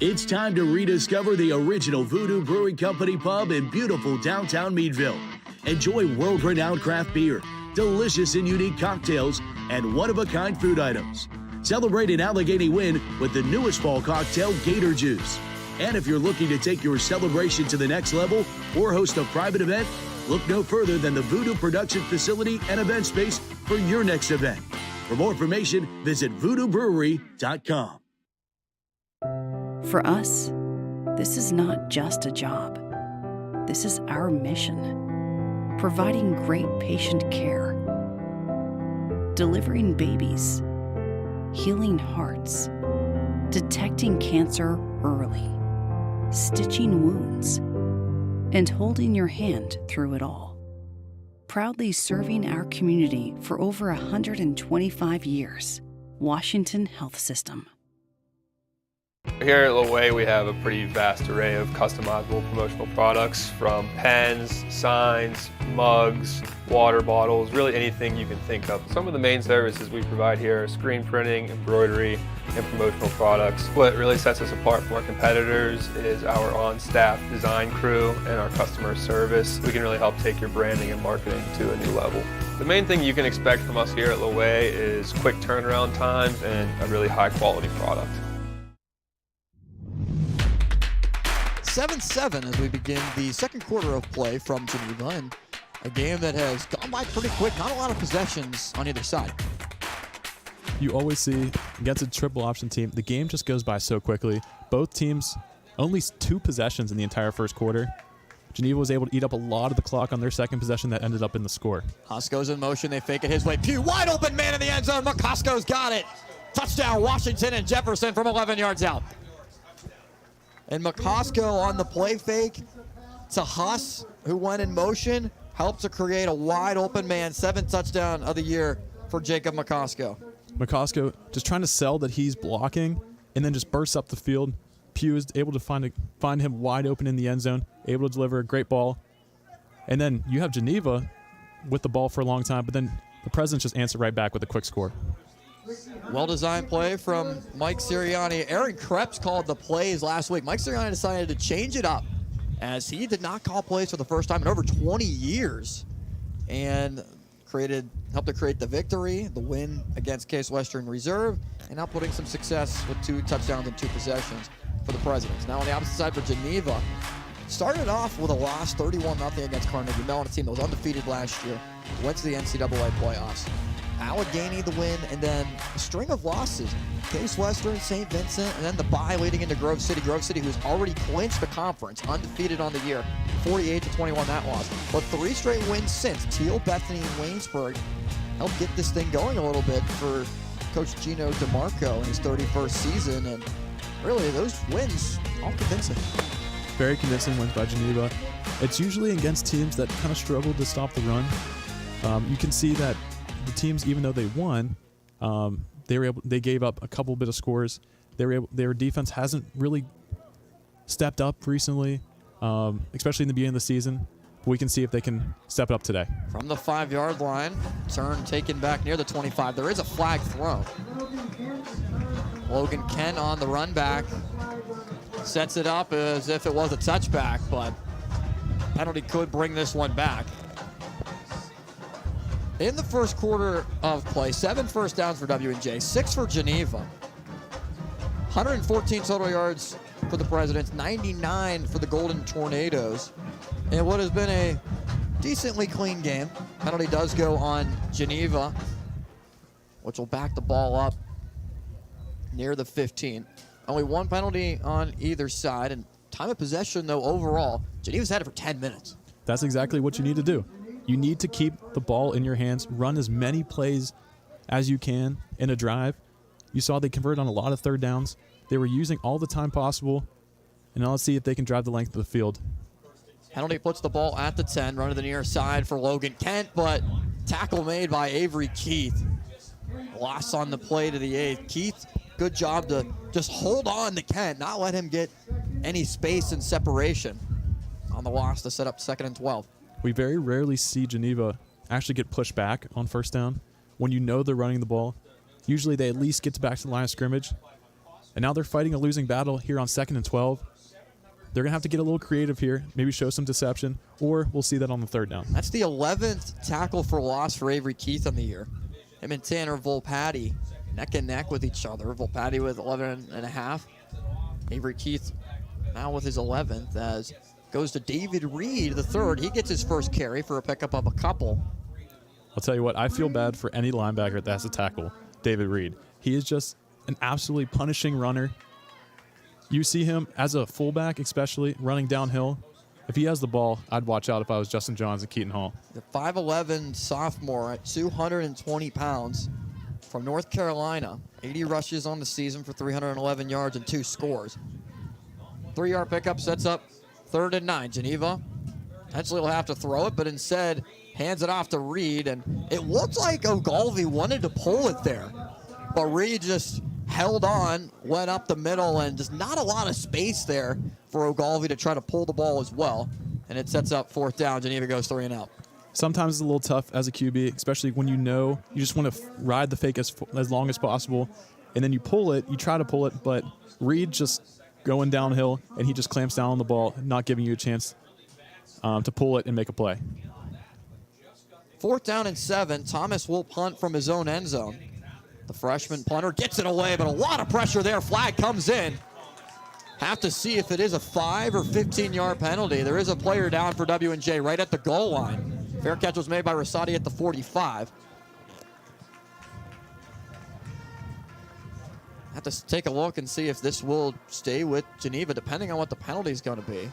It's time to rediscover the original Voodoo Brewing Company pub in beautiful downtown Meadville. Enjoy world-renowned craft beer, delicious and unique cocktails, and one-of-a-kind food items. Celebrate an Allegheny win with the newest fall cocktail, Gator Juice. And if you're looking to take your celebration to the next level or host a private event, look no further than the Voodoo Production Facility and Event Space for your next event. For more information, visit VoodooBrewery.com. For us, this is not just a job. This is our mission. Providing great patient care. Delivering babies. Healing hearts. Detecting cancer early. Stitching wounds. And holding your hand through it all. Proudly serving our community for over 125 years. Washington Health System. Here at Loway, we have a pretty vast array of customizable promotional products, from pens, signs, mugs, water bottles, really anything you can think of. Some of the main services we provide here are screen printing, embroidery, and promotional products. What really sets us apart from our competitors is our on-staff design crew and our customer service. We can really help take your branding and marketing to a new level. The main thing you can expect from us here at Loway is quick turnaround times and a really high-quality product. 7-7 as we begin the second quarter of play from Geneva. And A game that has gone by pretty quick. Not a lot of possessions on either side. You always see against a triple option team, the game just goes by so quickly. Both teams, only 2 possessions in the entire first quarter. Geneva was able to eat up a lot of the clock on their second possession that ended up in the score. Husko's in motion. They fake it his way. Pugh, wide open man in the end zone. McCosco's got it. Touchdown, Washington and Jefferson from 11 yards out. And McCosco on the play fake to Huss, who went in motion, helped to create a wide open man. 7th touchdown of the year for Jacob McCosco. McCosco just trying to sell that he's blocking and then just bursts up the field. Pugh is able to find him wide open in the end zone, able to deliver a great ball. And then you have Geneva with the ball for a long time, but then the Presidents just answer right back with a quick score. Well-designed play from Mike Sirianni. Aaron Krebs called the plays last week. Mike Sirianni decided to change it up as he did not call plays for the first time in over 20 years and helped to create the victory, the win against Case Western Reserve, and now putting some success with 2 touchdowns and 2 possessions for the Presidents. Now on the opposite side for Geneva, started off with a loss 31-0 against Carnegie Mellon, a team that was undefeated last year, went to the NCAA playoffs. Allegheny the win, and then a string of losses. Case Western, St. Vincent, and then the bye leading into Grove City. Grove City, who's already clinched the conference, undefeated on the year, 48-21 that loss. But 3 straight wins since. Teal, Bethany, and Waynesburg helped get this thing going a little bit for Coach Gino DeMarco in his 31st season, and really those wins all convincing. Very convincing wins by Geneva. It's usually against teams that kind of struggle to stop the run. You can see that the teams, even though they won, they gave up a couple bit of scores. Their defense hasn't really stepped up recently, especially in the beginning of the season. But we can see if they can step it up today. From the 5-yard line, turn taken back near the 25. There is a flag thrown. Logan Kent on the run back. Sets it up as if it was a touchback, but penalty could bring this one back. In the first quarter of play, 7 first downs for W&J, 6 for Geneva. 114 total yards for the Presidents, 99 for the Golden Tornadoes. And what has been a decently clean game. Penalty does go on Geneva, which will back the ball up near the 15. Only 1 penalty on either side, and time of possession, though, overall, Geneva's had it for 10 minutes. That's exactly what you need to do. You need to keep the ball in your hands, run as many plays as you can in a drive. You saw they converted on a lot of 3rd downs. They were using all the time possible, and now let's see if they can drive the length of the field. Penalty puts the ball at the 10, run to the near side for Logan Kent, but tackle made by Avery Keith. Loss on the play to the 8th. Keith, good job to just hold on to Kent, not let him get any space and separation on the loss to set up 2nd and 12. We very rarely see Geneva actually get pushed back on 1st down. When you know they're running the ball, usually they at least get back to the line of scrimmage. And now they're fighting a losing battle here on 2nd and 12. They're going to have to get a little creative here, maybe show some deception, or we'll see that on the 3rd down. That's the 11th tackle for loss for Avery Keith on the year. Him and Tanner Volpatti neck and neck with each other. Volpatti with 11.5. Avery Keith now with his 11th as goes to David Reed, the 3rd. He gets his first carry for a pickup of a couple. I'll tell you what, I feel bad for any linebacker that has to tackle David Reed. He is just an absolutely punishing runner. You see him as a fullback, especially running downhill. If he has the ball, I'd watch out if I was Justin Johns and Keaton Hall. The 5'11 sophomore at 220 pounds from North Carolina. 80 rushes on the season for 311 yards and 2 scores. 3-yard pickup sets up 3rd and 9. Geneva actually will have to throw it, but instead hands it off to Reed. And it looked like Ogilvie wanted to pull it there, but Reed just held on, went up the middle, and just not a lot of space there for Ogilvie to try to pull the ball as well. And it sets up 4th down. Geneva goes 3 and out. Sometimes it's a little tough as a QB, especially when you know you just want to ride the fake as long as possible, and then you pull it, you try to pull it, but Reed just going downhill, and he just clamps down on the ball, not giving you a chance to pull it and make a play. 4th down and 7. Thomas will punt from his own end zone. The freshman punter gets it away, but a lot of pressure there. Flag comes in. Have to see if it is a 5 or 15-yard penalty. There is a player down for W&J right at the goal line. Fair catch was made by Rosati at the 45. Have to take a look and see if this will stay with Geneva, depending on what the penalty is going to be.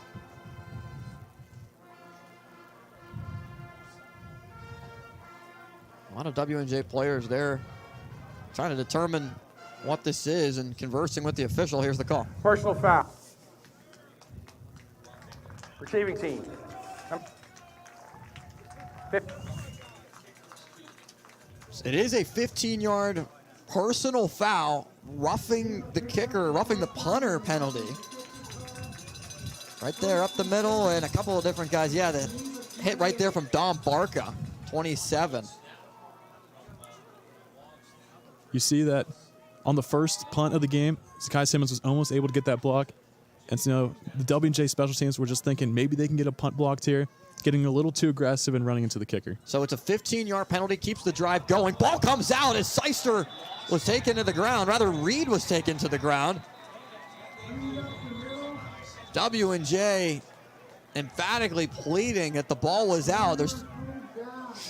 A lot of W&J players there trying to determine what this is and conversing with the official. Here's the call. Personal foul. Receiving team. It is a 15-yard personal foul, roughing the kicker, roughing the punter penalty. Right there up the middle, and a couple of different guys. Yeah, the hit right there from Dom Barca, 27. You see that on the first punt of the game, Zakai Simmons was almost able to get that block. And so the W&J special teams were just thinking maybe they can get a punt blocked here, getting a little too aggressive and running into the kicker. So it's a 15-yard penalty, keeps the drive going. Ball comes out as Seister was taken to the ground. Rather, Reed was taken to the ground. W&J emphatically pleading that the ball was out. There's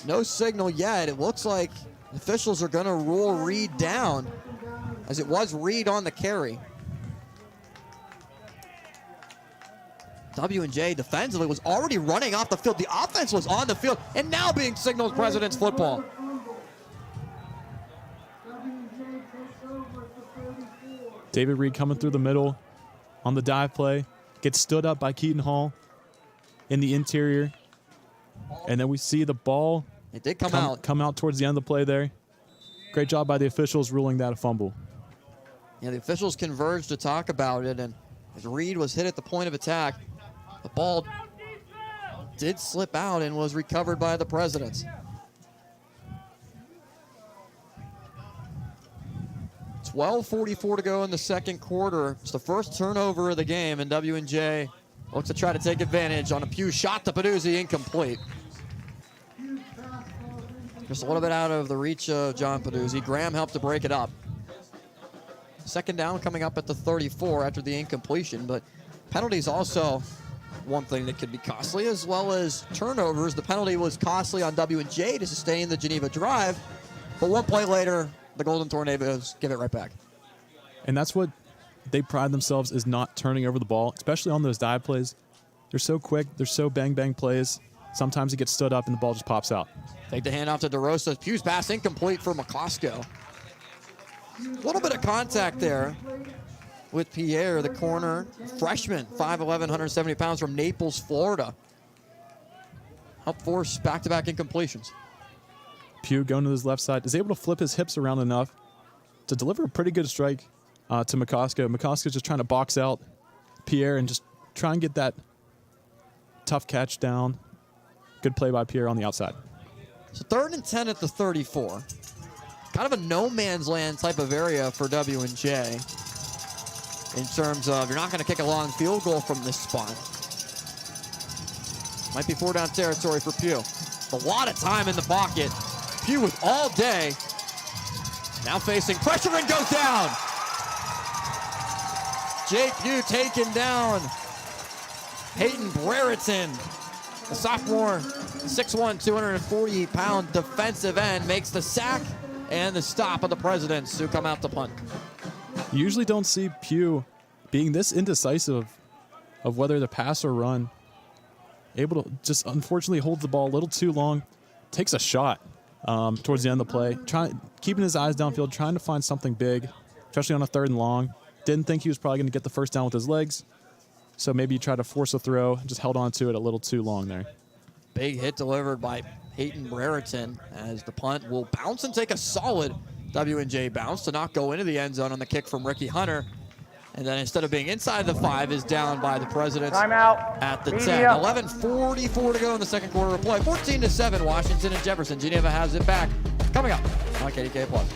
no signal yet. It looks like officials are going to rule Reed down, as it was Reed on the carry. W&J defensively was already running off the field. The offense was on the field and now being signaled President's football. David Reed coming through the middle on the dive play. Gets stood up by Keaton Hall in the interior. And then we see the ball It did come out towards the end of the play there. Great job by the officials ruling that a fumble. Yeah, the officials converged to talk about it, and as Reed was hit at the point of attack, the ball did slip out and was recovered by the Presidents. 12:44 to go in the second quarter. It's the first turnover of the game, and W&J looks to try to take advantage on a Pugh shot to Peduzzi, incomplete. Just a little bit out of the reach of John Peduzzi. Graham helped to break it up. Second down coming up at the 34 after the incompletion, but penalties also one thing that could be costly, as well as turnovers. The penalty was costly on W&J to sustain the Geneva drive, but one play later, the Golden Tornadoes give it right back. And that's what they pride themselves, is not turning over the ball, especially on those dive plays. They're so quick. They're so bang-bang plays. Sometimes it gets stood up and the ball just pops out. Take the handoff to DeRosa. Pugh's pass incomplete for McCosco. A little bit of contact there with Pierre, the corner freshman, 5'11", 170 pounds from Naples, Florida. Helped force back-to-back incompletions. Pugh going to his left side is able to flip his hips around enough to deliver a pretty good strike to McCosco. McCosco's just trying to box out Pierre and just try and get that tough catch down. Good play by Pierre on the outside. So 3rd and 10 at the 34. Kind of a no man's land type of area for W&J in terms of you're not going to kick a long field goal from this spot. Might be 4 down territory for Pugh. A lot of time in the pocket. Pugh with all day. Now facing pressure and goes down. Jake Pugh taken down. Peyton Brereton, the sophomore, 6'1", 240-pound defensive end, makes the sack and the stop of the Presidents, who come out to punt. You usually don't see Pugh being this indecisive of whether to pass or run. Able to just unfortunately hold the ball a little too long. Takes a shot towards the end of the play. Keeping his eyes downfield, trying to find something big, especially on a 3rd and long. Didn't think he was probably going to get the first down with his legs. So maybe he tried to force a throw, just held on to it a little too long there. Big hit delivered by Peyton Brereton as the punt will bounce and take a solid W&J bounce to not go into the end zone on the kick from Ricky Hunter. And then instead of being inside the 5, is down by the Presidents at the 10. 11:44 to go in the second quarter of play. 14-7, Washington and Jefferson. Geneva has it back. Coming up on KDKA Plus.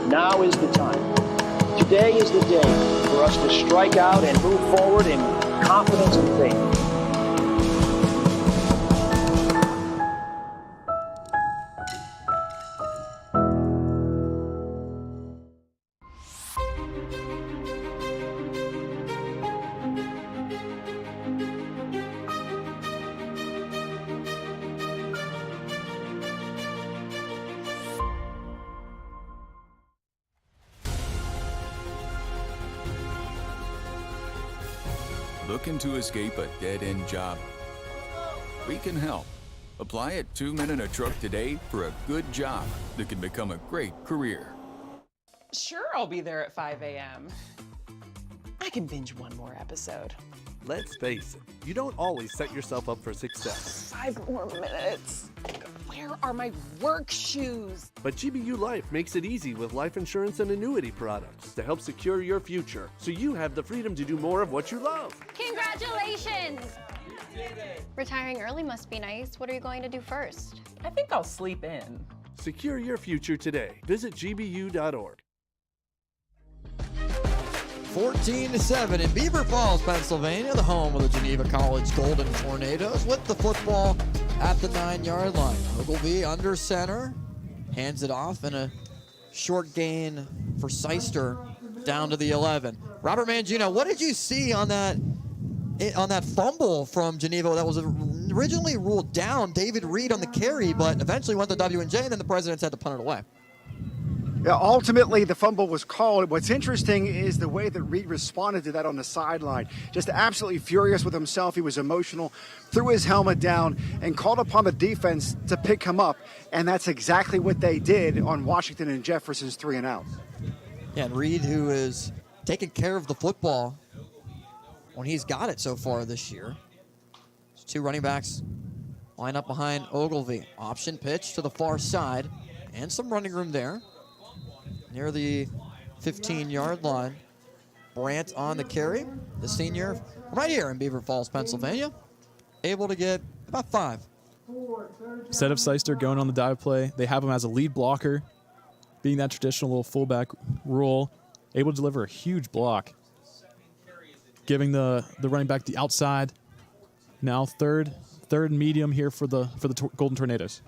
Now is the time. Today is the day for us to strike out and move forward in confidence and faith. Looking to escape a dead-end job? We can help. Apply at 2 Men in a Truck today for a good job that can become a great career. Sure, I'll be there at 5 a.m. I can binge one more episode. Let's face it, you don't always set yourself up for success. 5 more minutes. Where are my work shoes? But GBU Life makes it easy with life insurance and annuity products to help secure your future, so you have the freedom to do more of what you love. Congratulations! Retiring early must be nice. What are you going to do first? I think I'll sleep in. Secure your future today. Visit gbu.org. 14-7 in Beaver Falls, Pennsylvania, the home of the Geneva College Golden Tornadoes, with the football at the 9-yard line. Ogilvie under center, hands it off, and a short gain for Seister down to the 11. Robert Mangino, what did you see on that fumble from Geneva that was originally ruled down? David Reed on the carry, but eventually went to W&J, and then the Presidents had to punt it away. Yeah, ultimately, the fumble was called. What's interesting is the way that Reed responded to that on the sideline. Just absolutely furious with himself. He was emotional, threw his helmet down, and called upon the defense to pick him up. And that's exactly what they did on Washington and Jefferson's 3-and-out. Yeah, and Reed, who is taking care of the football when he's got it so far this year. Two running backs line up behind Ogilvie. Option pitch to the far side, and some running room there. Near the 15-yard line. Brandt on the carry, the senior, right here in Beaver Falls, Pennsylvania, able to get about 5. Instead of Seister going on the dive play, they have him as a lead blocker, being that traditional little fullback role, able to deliver a huge block, giving the running back the outside. Now third and medium here for the Golden Tornadoes.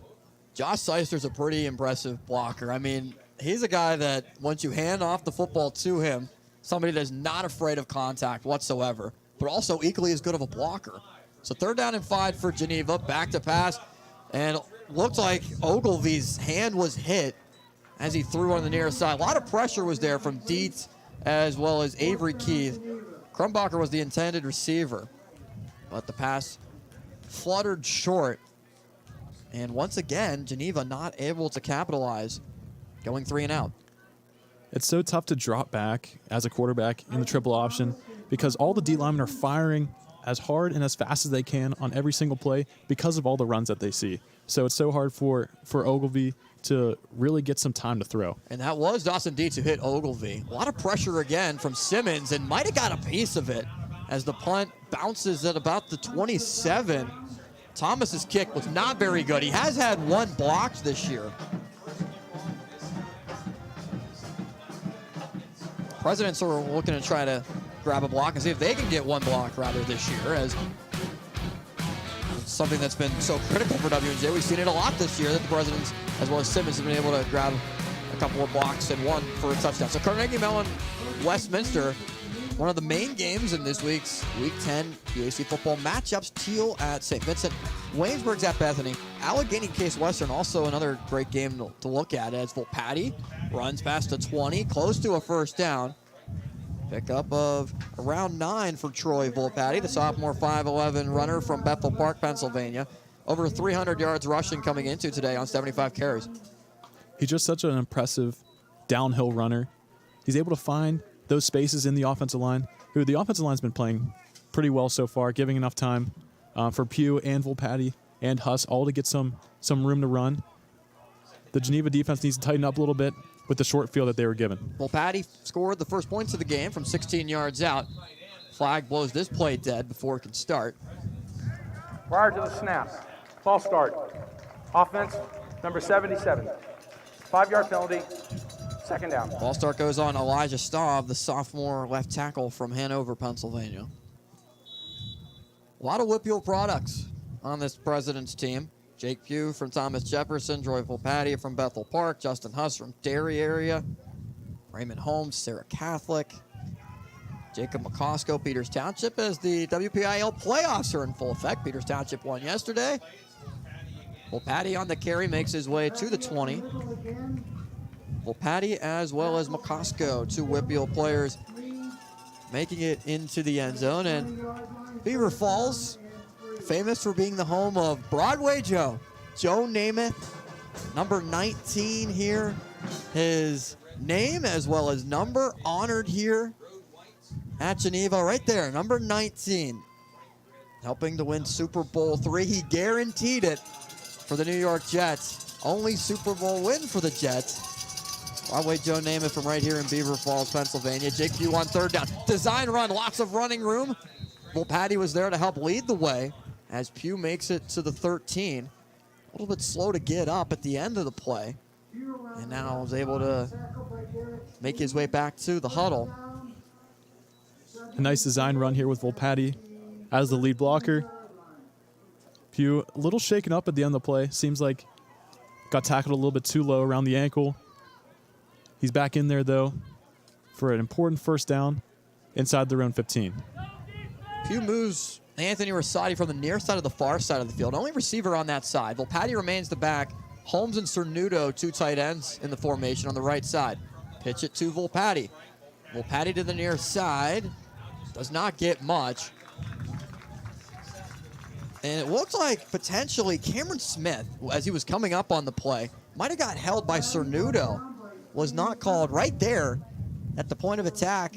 Josh Seister's a pretty impressive blocker. I mean, he's a guy that once you hand off the football to him, somebody that's not afraid of contact whatsoever, but also equally as good of a blocker. So 3rd down and 5 for Geneva, back to pass, and looked like Ogilvie's hand was hit as he threw on the near side. A lot of pressure was there from Dietz as well as Avery Keith. Krumbacher was the intended receiver, but the pass fluttered short. And once again, Geneva not able to capitalize, going 3-and-out. It's so tough to drop back as a quarterback in the triple option because all the D linemen are firing as hard and as fast as they can on every single play because of all the runs that they see. So it's so hard for Ogilvie to really get some time to throw. And that was Dawson Dietz who hit Ogilvie. A lot of pressure again from Simmons, and might have got a piece of it as the punt bounces at about the 27. Thomas's kick was not very good. He has had 1 block this year. Presidents are looking to try to grab a block and see if they can get 1 block rather this year, as it's something that's been so critical for W&J. We've seen it a lot this year that the Presidents, as well as Simmons, have been able to grab a couple of blocks and 1 for a touchdown. So Carnegie Mellon, Westminster, one of the main games in this week's Week 10 PAC football matchups. Teal at St. Vincent, Waynesburg's at Bethany. Allegheny Case Western, also another great game to look at, as Volpatti runs past the 20, close to a 1st down. Pickup of around 9 for Troy Volpatti, the sophomore 5'11" runner from Bethel Park, Pennsylvania. Over 300 yards rushing coming into today on 75 carries. He's just such an impressive downhill runner. He's able to find those spaces in the offensive line, who the offensive line's been playing pretty well so far, giving enough time for Pugh and Volpatti and Huss all to get some room to run. The Geneva defense needs to tighten up a little bit with the short field that they were given. Volpatti scored the first points of the game from 16 yards out. Flag blows this play dead before it can start. Prior to the snap, false start. Offense, number 77. 5-yard penalty, 2nd down. Ball start goes on Elijah Staub, the sophomore left tackle from Hanover, Pennsylvania. A lot of Whippeal products on this President's team. Jake Pugh from Thomas Jefferson, Troy Volpatti from Bethel Park, Justin Huss from Derry area, Raymond Holmes, Sarah Catholic, Jacob McCosco, Peters Township, as the WPIL playoffs are in full effect. Peters Township won yesterday. Volpatti on the carry makes his way to the 20. Volpatti as well as McCosco, two Whippeal players making it into the end zone. And Beaver Falls, famous for being the home of Broadway Joe. Joe Namath, number 19 here. His name as well as number honored here at Geneva, right there, number 19. Helping to win Super Bowl III. He guaranteed it for the New York Jets. Only Super Bowl win for the Jets. Broadway Joe Namath from right here in Beaver Falls, Pennsylvania. Jake Pugh on third down. Design run, lots of running room. Volpatti was there to help lead the way as Pugh makes it to the 13. A little bit slow to get up at the end of the play. And now is able to make his way back to the huddle. A nice design run here with Volpatti as the lead blocker. Pugh a little shaken up at the end of the play. Seems like got tackled a little bit too low around the ankle. He's back in there, though, for an important first down inside their own 15. Pugh moves Anthony Rosati from the near side of the far side of the field. Only receiver on that side. Volpatti remains the back. Holmes and Cernuto, two tight ends in the formation on the right side. Pitch it to Volpatti. Volpatti to the near side. Does not get much. And it looked like potentially Cameron Smith, as he was coming up on the play, might have got held by Cernuto. Was not called right there at the point of attack,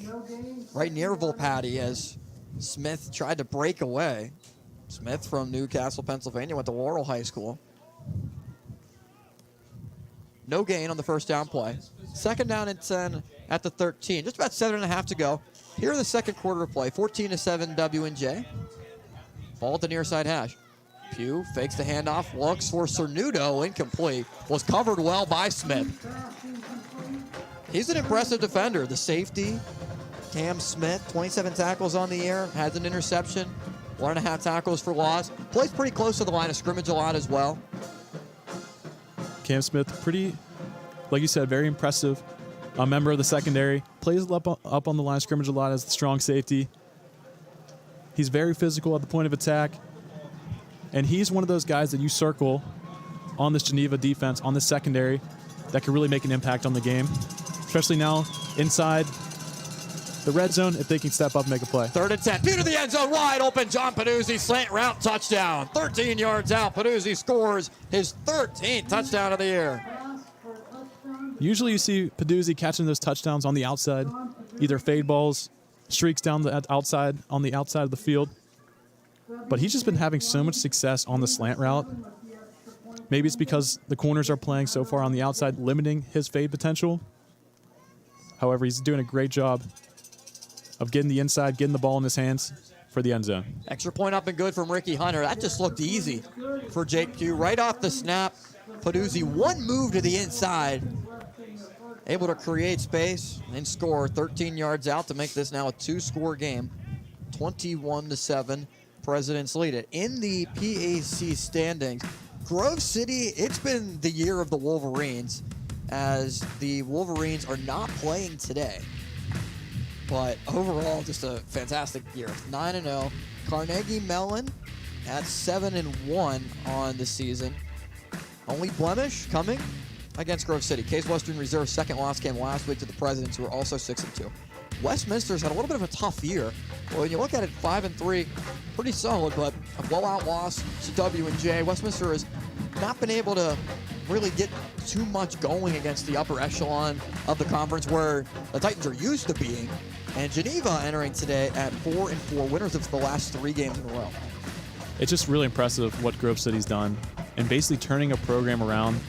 right near Volpatti, as Smith tried to break away. Smith from Newcastle, Pennsylvania, went to Laurel High School. No gain on the first down play. Second down and 10 at the 13. Just about 7.5 to go. Here in the second quarter of play, 14-7 W&J. Ball at the near side hash. Pugh fakes the handoff, looks for Cernuto, incomplete. Was covered well by Smith. He's an impressive defender. The safety, Cam Smith, 27 tackles on the year, has an interception, 1.5 tackles for loss. Plays pretty close to the line of scrimmage a lot as well. Cam Smith, pretty, like you said, very impressive. A member of the secondary. Plays up on the line of scrimmage a lot as the strong safety. He's very physical at the point of attack. And he's one of those guys that you circle on this Geneva defense, on the secondary, that can really make an impact on the game. Especially now inside the red zone, if they can step up and make a play. 3rd and 10. Pugh to the end zone, wide open. John Peduzzi, slant route, touchdown. 13 yards out. Peduzzi scores his 13th touchdown of the year. Usually you see Peduzzi catching those touchdowns on the outside, either fade balls, streaks down the outside, on the outside of the field. But he's just been having so much success on the slant route. Maybe it's because the corners are playing so far on the outside, limiting his fade potential. However, he's doing a great job of getting the inside, getting the ball in his hands for the end zone. Extra point up and good from Ricky Hunter. That just looked easy for Jake Pugh. Right off the snap, Peduzzi, one move to the inside, able to create space and score 13 yards out to make this now a 2-score game. 21-7, Presidents lead it. In the PAC standings, Grove City, it's been the year of the Wolverines, as the Wolverines are not playing today. But overall, just a fantastic year. 9-0. Carnegie Mellon at 7-1 on the season. Only blemish coming against Grove City. Case Western Reserve second loss came last week to the Presidents, who are also 6-2. Westminster's had a little bit of a tough year. Well, when you look at it, 5-3, pretty solid, but a blowout loss to W&J. Westminster has not been able to really get too much going against the upper echelon of the conference, where the Titans are used to being. And Geneva entering today at 4-4, winners of the last 3 games in a row. It's just really impressive what Grove City's done and basically turning a program around.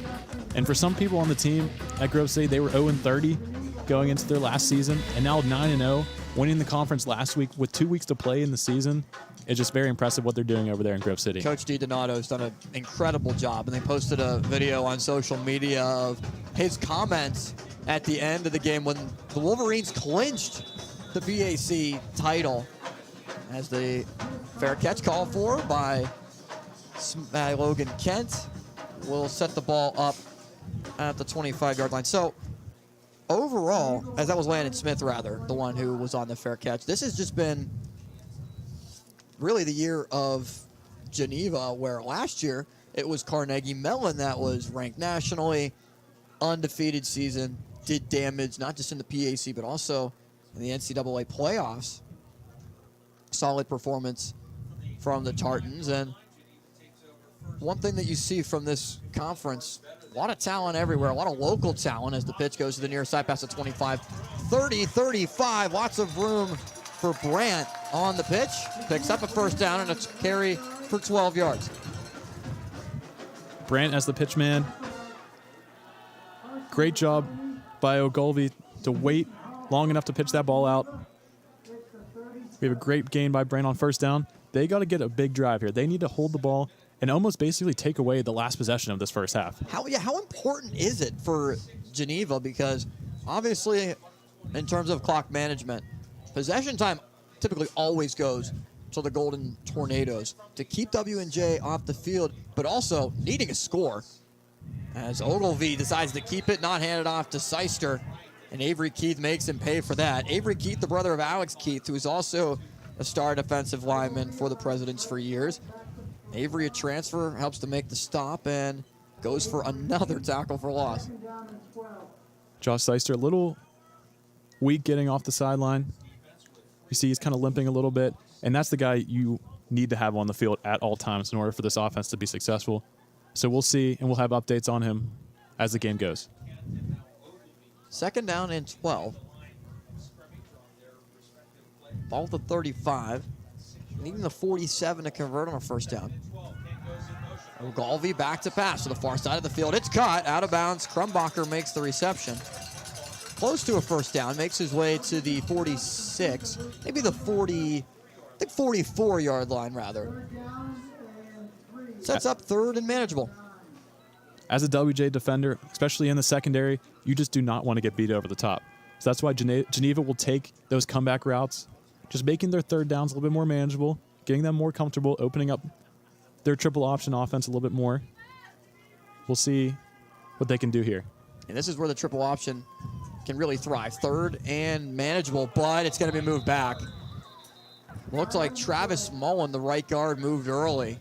And for some people on the team at Grove City, they were 0-30 going into their last season, and now 9-0, winning the conference last week with 2 weeks to play in the season. It's just very impressive what they're doing over there in Grove City. Coach DiDonato's done an incredible job, and they posted a video on social media of his comments at the end of the game when the Wolverines clinched the BAC title. as the fair catch called for by Logan Kent will set the ball up at the 25-yard line. So overall, as that was Landon Smith, rather, the one who was on the fair catch, this has just been really the year of Geneva, where last year it was Carnegie Mellon that was ranked nationally, undefeated season, did damage not just in the PAC but also in the NCAA playoffs. Solid performance from the Tartans. And one thing that you see from this conference, a lot of talent everywhere, a lot of local talent as the pitch goes to the near side past the 25, 30, 35, lots of room for Brandt on the pitch. Picks up a first down and a carry for 12 yards. Brandt as the pitch man. Great job by Ogilvy to wait long enough to pitch that ball out. We have a great gain by Brandt on first down. They got to get a big drive here. They need to hold the ball and almost basically take away the last possession of this first half. How important is it for Geneva? Because obviously, in terms of clock management, possession time typically always goes to the Golden Tornadoes to keep W&J off the field, but also needing a score as Ogilvy decides to keep it, not hand it off to Seister, and Avery Keith makes him pay for that. Avery Keith, the brother of Alex Keith, who is also a star defensive lineman for the Presidents for years. Avery, a transfer, helps to make the stop and goes for another tackle for loss. Josh Seister, a little weak getting off the sideline. You see he's kind of limping a little bit, and that's the guy you need to have on the field at all times in order for this offense to be successful. So we'll see, and we'll have updates on him as the game goes. Second down and 12. Ball to 35. Needing the 47 to convert on a first down. Ogilvy back to pass to the far side of the field. It's caught, out of bounds. Krumbacher makes the reception. Close to a first down, makes his way to the 46, maybe the 40, I think 44-yard line, rather. Sets up third and manageable. As a WJ defender, especially in the secondary, you just do not want to get beat over the top. So that's why Geneva will take those comeback routes, just making their third downs a little bit more manageable, getting them more comfortable, opening up their triple option offense a little bit more. We'll see what they can do here. And this is where the triple option can really thrive. Third and manageable, but it's going to be moved back. Looks like Travis Mullen, the right guard, moved early.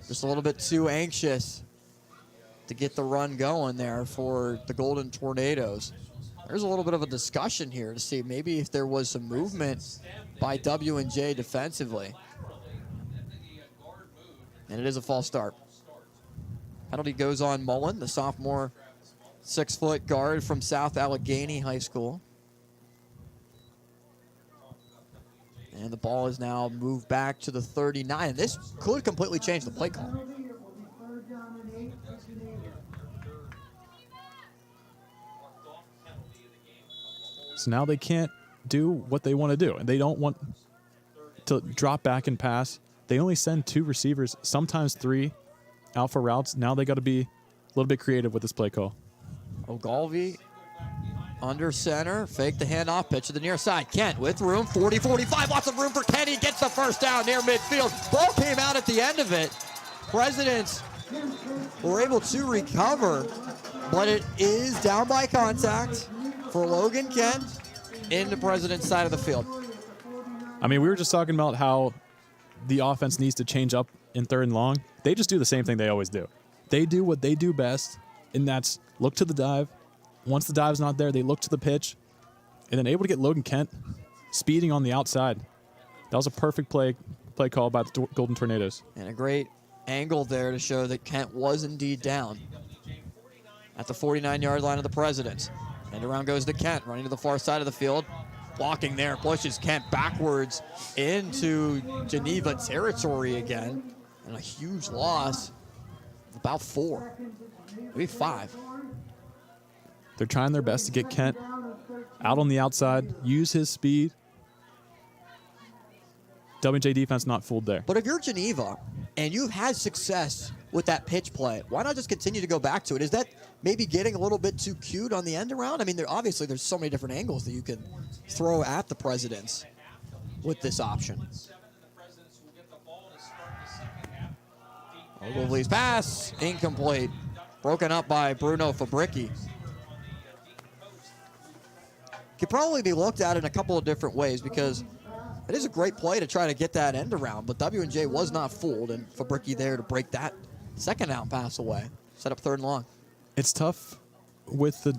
Just a little bit too anxious to get the run going there for the Golden Tornadoes. There's a little bit of a discussion here to see maybe if there was some movement by W&J defensively. And it is a false start. Penalty goes on Mullen, the sophomore 6-foot guard from South Allegheny High School. And the ball is now moved back to the 39. And this could completely change the play call. So now they can't do what they want to do. And they don't want to drop back and pass. They only send 2 receivers, sometimes 3, out for routes. Now they got to be a little bit creative with this play call. Ogilvy under center, fake the handoff, pitch to the near side. Kent with room, 40-45, lots of room for Kent. He gets the first down near midfield. Ball came out at the end of it. Presidents were able to recover, but it is down by contact for Logan Kent in the President's side of the field. I mean, we were just talking about how the offense needs to change up in third and long. They just do the same thing they always do. They do what they do best, and that's look to the dive. Once the dive's not there, they look to the pitch, and then able to get Logan Kent speeding on the outside. That was a perfect play call by the Golden Tornadoes. And a great angle there to show that Kent was indeed down at the 49-yard line of the Presidents. And around goes to Kent, running to the far side of the field. Blocking there, pushes Kent backwards into Geneva territory again. And a huge loss, about 4, maybe 5. They're trying their best to get Kent out on the outside, use his speed. WJ defense not fooled there. But if you're Geneva and you've had success with that pitch play, why not just continue to go back to it? Is that maybe getting a little bit too cute on the end around? I mean, obviously there's so many different angles that you can throw at the Presidents with this option. Ogilvy's pass, incomplete. Broken up by Bruno Fabricki. Could probably be looked at in a couple of different ways because it is a great play to try to get that end around, but W&J was not fooled, and Fabricki there to break that second down pass away. Set up 3rd and long. It's tough with the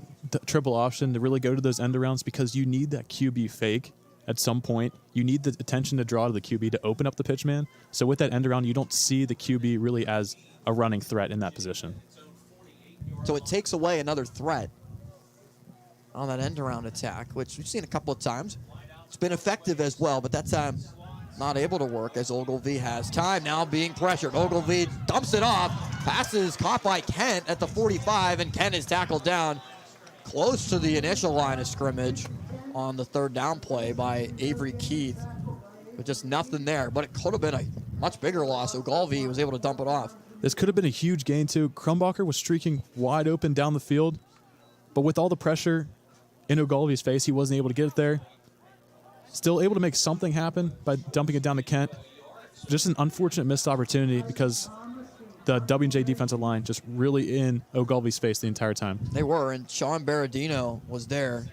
triple option to really go to those end arounds because you need that QB fake at some point. You need the attention to draw to the QB to open up the pitch man. So with that end around, you don't see the QB really as a running threat in that position. So it takes away another threat on that end around attack, which we've seen a couple of times. It's been effective as well, but that time not able to work as Ogilvy has time now being pressured. Ogilvy dumps it off. Passes caught by Kent at the 45, and Kent is tackled down close to the initial line of scrimmage on the 3rd down play by Avery Keith. But just nothing there, but it could have been a much bigger loss. Ogilvy was able to dump it off. This could have been a huge gain too. Crumbacher was streaking wide open down the field, but with all the pressure in Ogilvy's face, he wasn't able to get it there. Still able to make something happen by dumping it down to Kent. Just an unfortunate missed opportunity because the W&J defensive line just really in Ogilvy's face the entire time. They were, and Sean Berardino was there,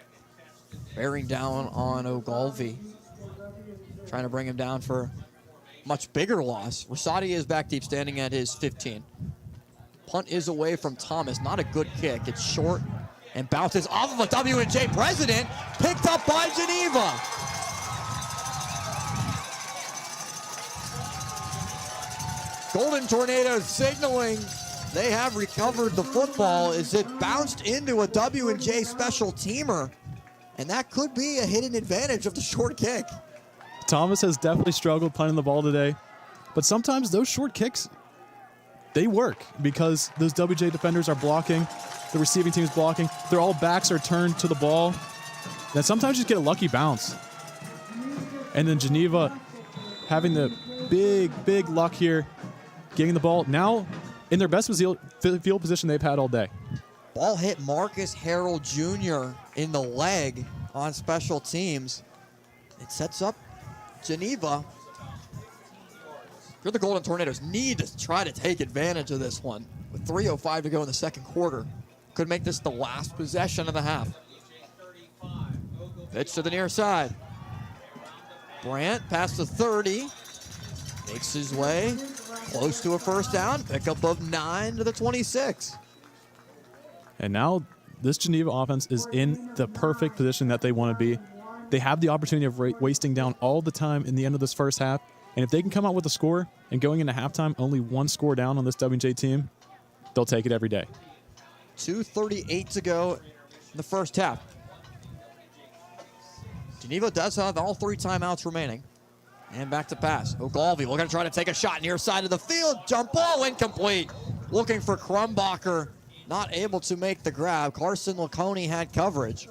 bearing down on Ogilvy, trying to bring him down for a much bigger loss. Rosati is back deep, standing at his 15. Punt is away from Thomas. Not a good kick. It's short and bounces off of a W&J president, picked up by Geneva. Golden Tornadoes signaling they have recovered the football as it bounced into a W&J special teamer, and that could be a hidden advantage of the short kick. Thomas has definitely struggled punting the ball today, but sometimes those short kicks, they work because those WJ defenders are blocking, the receiving team is blocking, all backs are turned to the ball. Then sometimes you just get a lucky bounce. And then Geneva having the big luck here, getting the ball now in their best field position they've had all day. Ball hit Marcus Harrell Jr. in the leg on special teams. It sets up Geneva. You're the Golden Tornadoes need to try to take advantage of this one. With 3:05 to go in the second quarter. Could make this the last possession of the half. Pitch to the near side. Brandt past the 30. Makes his way close to a first down. Pickup of 9 to the 26. And now this Geneva offense is in the perfect position that they want to be. They have the opportunity of wasting down all the time in the end of this first half. And if they can come out with a score and going into halftime, only 1 score down on this W&J team, they'll take it every day. 2:38 to go in the first half. Geneva does have all 3 timeouts remaining. And back to pass. Ogilvy looking to try to take a shot near side of the field. Jump ball incomplete. Looking for Crumbacher. Not able to make the grab. Carson Laconey had coverage.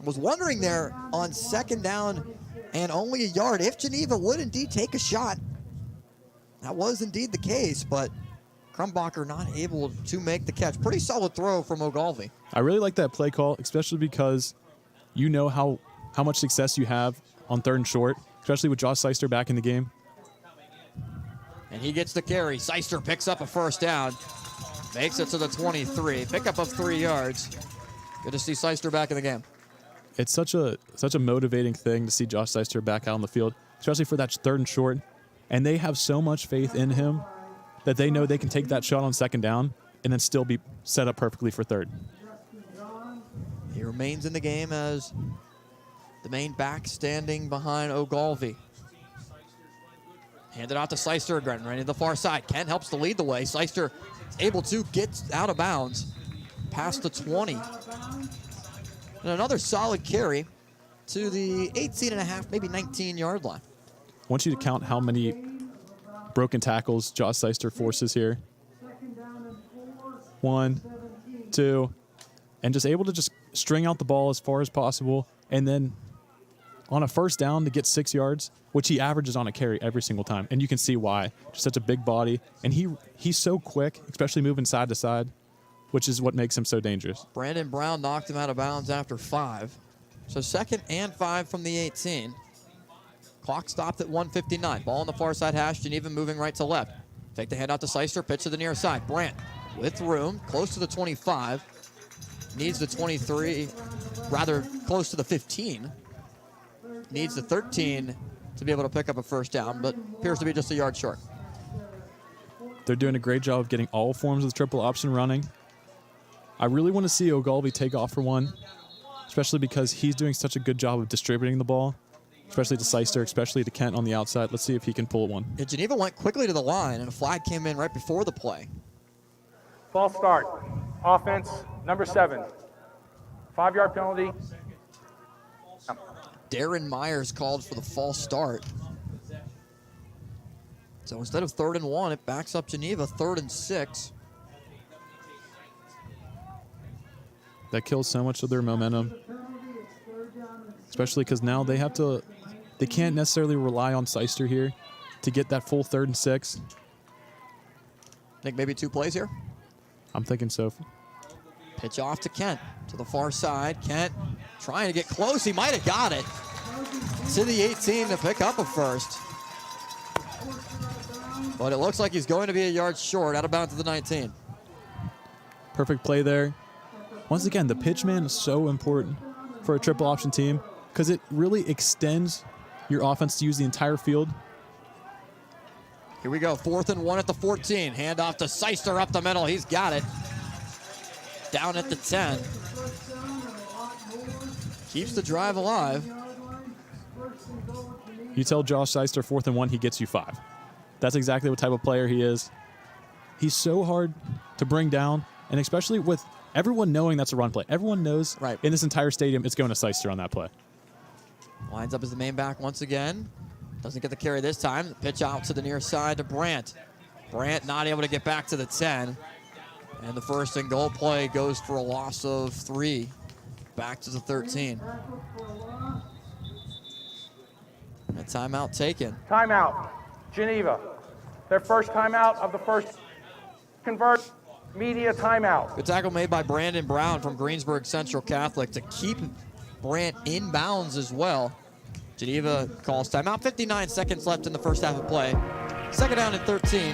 Was wondering there on second down and only a yard if Geneva would indeed take a shot. That was indeed the case, but Crumbacher not able to make the catch. Pretty solid throw from Ogilvy. I really like that play call, especially because you know how much success you have on 3rd and short, especially with Josh Seister back in the game. And he gets the carry. Seister picks up a first down. Makes it to the 23. Pickup of 3 yards. Good to see Seister back in the game. It's such a motivating thing to see Josh Seister back out on the field, especially for that 3rd and short. And they have so much faith in him that they know they can take that shot on second down and then still be set up perfectly for 3rd. He remains in the game as the main back standing behind Ogilvy. Handed out to Seister again, right to the far side. Kent helps to lead the way. Seister is able to get out of bounds past the 20. And another solid carry to the 18.5, maybe 19-yard line. I want you to count how many broken tackles Josh Seister forces here. 1, 2, and just able to just string out the ball as far as possible. And then on a first down to get 6 yards, which he averages on a carry every single time. And you can see why. Just such a big body. And he's so quick, especially moving side to side, which is what makes him so dangerous. Brandon Brown knocked him out of bounds after 5. So 2nd and 5 from the 18. Clock stopped at 1:59. Ball on the far side hash. Geneva moving right to left. Take the handout to Seister. Pitch to the near side. Brandt with room. Close to the 25. Needs the 23. Rather close to the 15. Needs the 13 to be able to pick up a first down, but appears to be just a yard short. They're doing a great job of getting all forms of the triple option running. I really want to see Ogilvy take off for one, especially because he's doing such a good job of distributing the ball, especially to Seister, especially to Kent on the outside. Let's see if he can pull one. Yeah, Geneva went quickly to the line, and a flag came in right before the play. False start. Offense, number 7. 5-yard penalty. Darren Myers called for the false start. So instead of 3rd and 1, it backs up Geneva 3rd and 6. That kills so much of their momentum, especially because now they can't necessarily rely on Seister here to get that full 3rd and 6. Think maybe 2 plays here? I'm thinking so. Pitch off to Kent to the far side. Kent trying to get close. He might have got it. To the 18 to pick up a first. But it looks like he's going to be a yard short, out of bounds to the 19. Perfect play there. Once again, the pitch man is so important for a triple option team because it really extends your offense to use the entire field. Here we go, 4th and 1 at the 14. Hand off to Seister up the middle. He's got it. Down at the 10. Keeps the drive alive. You tell Josh Seister 4th and 1, he gets you 5. That's exactly what type of player he is. He's so hard to bring down, and especially with everyone knowing that's a run play. Everyone knows in this entire stadium it's going to Seister on that play. Lines up as the main back once again. Doesn't get the carry this time. The pitch out to the near side to Brandt. Brandt not able to get back to the 10. And the 1st and goal play goes for a loss of 3. Back to the 13. And a timeout taken. Timeout. Geneva. Their first timeout of the first convert. Media timeout. Good tackle made by Brandon Brown from Greensburg Central Catholic to keep Brandt in bounds as well. Geneva calls timeout. 59 seconds left in the first half of play. 2nd down and 13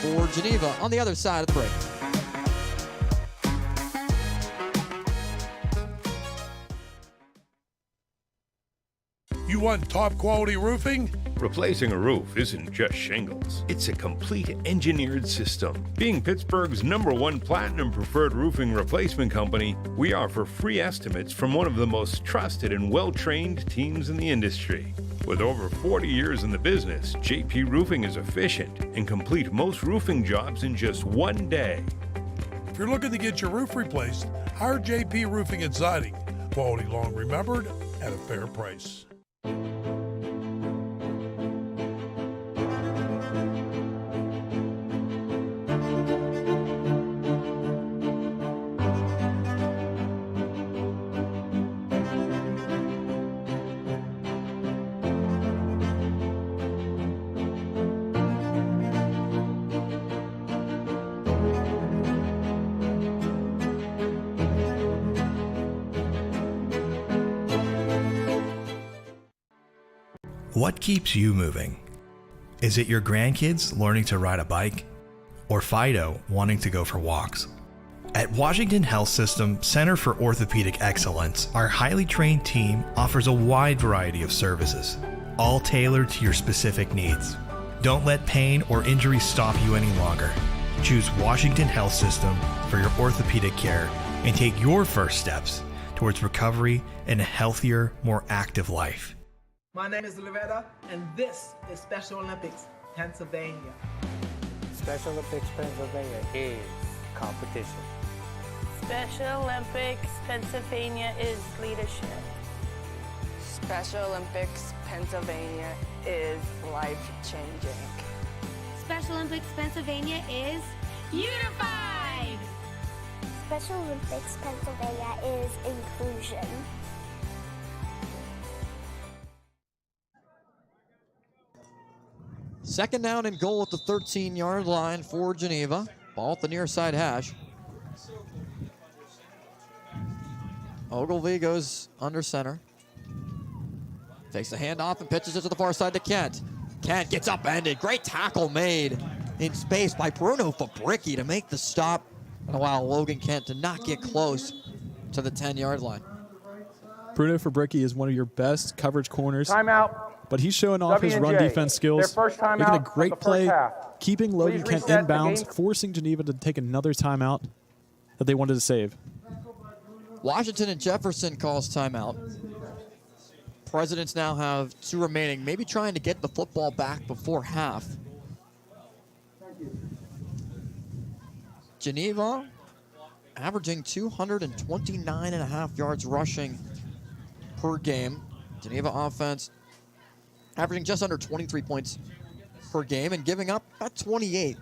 for Geneva on the other side of the break. You want top quality roofing? Replacing a roof isn't just shingles. It's a complete engineered system. Being Pittsburgh's #1 platinum preferred roofing replacement company, we offer free estimates from one of the most trusted and well-trained teams in the industry. With over 40 years in the business, JP Roofing is efficient and complete most roofing jobs in just 1 day. If you're looking to get your roof replaced, hire JP Roofing and Siding. Quality long remembered at a fair price. What keeps you moving? Is it your grandkids learning to ride a bike? Or Fido wanting to go for walks? At Washington Health System Center for Orthopedic Excellence, our highly trained team offers a wide variety of services, all tailored to your specific needs. Don't let pain or injury stop you any longer. Choose Washington Health System for your orthopedic care and take your first steps towards recovery and a healthier, more active life. My name is Loretta, and this is Special Olympics Pennsylvania. Special Olympics Pennsylvania is competition. Special Olympics Pennsylvania is leadership. Special Olympics Pennsylvania is life-changing. Special Olympics Pennsylvania is unified. Special Olympics Pennsylvania is inclusion. Second down and goal at the 13-yard line for Geneva. Ball at the near side hash. Ogilvy goes under center. Takes the handoff and pitches it to the far side to Kent. Kent gets upended. Great tackle made in space by Bruno Fabricki to make the stop and allow Logan Kent to not get close to the 10-yard line. Bruno Fabricki is one of your best coverage corners. Timeout. But he's showing off his run defense skills, Their first timeout making a of great the first play, half. keeping Logan Kent reset the inbounds, game. forcing Geneva to take another timeout that they wanted to save. Washington and Jefferson calls timeout. Presidents now have 2 remaining, maybe trying to get the football back before half. Geneva averaging 229.5 yards rushing per game. Geneva offense averaging just under 23 points per game and giving up about 28. How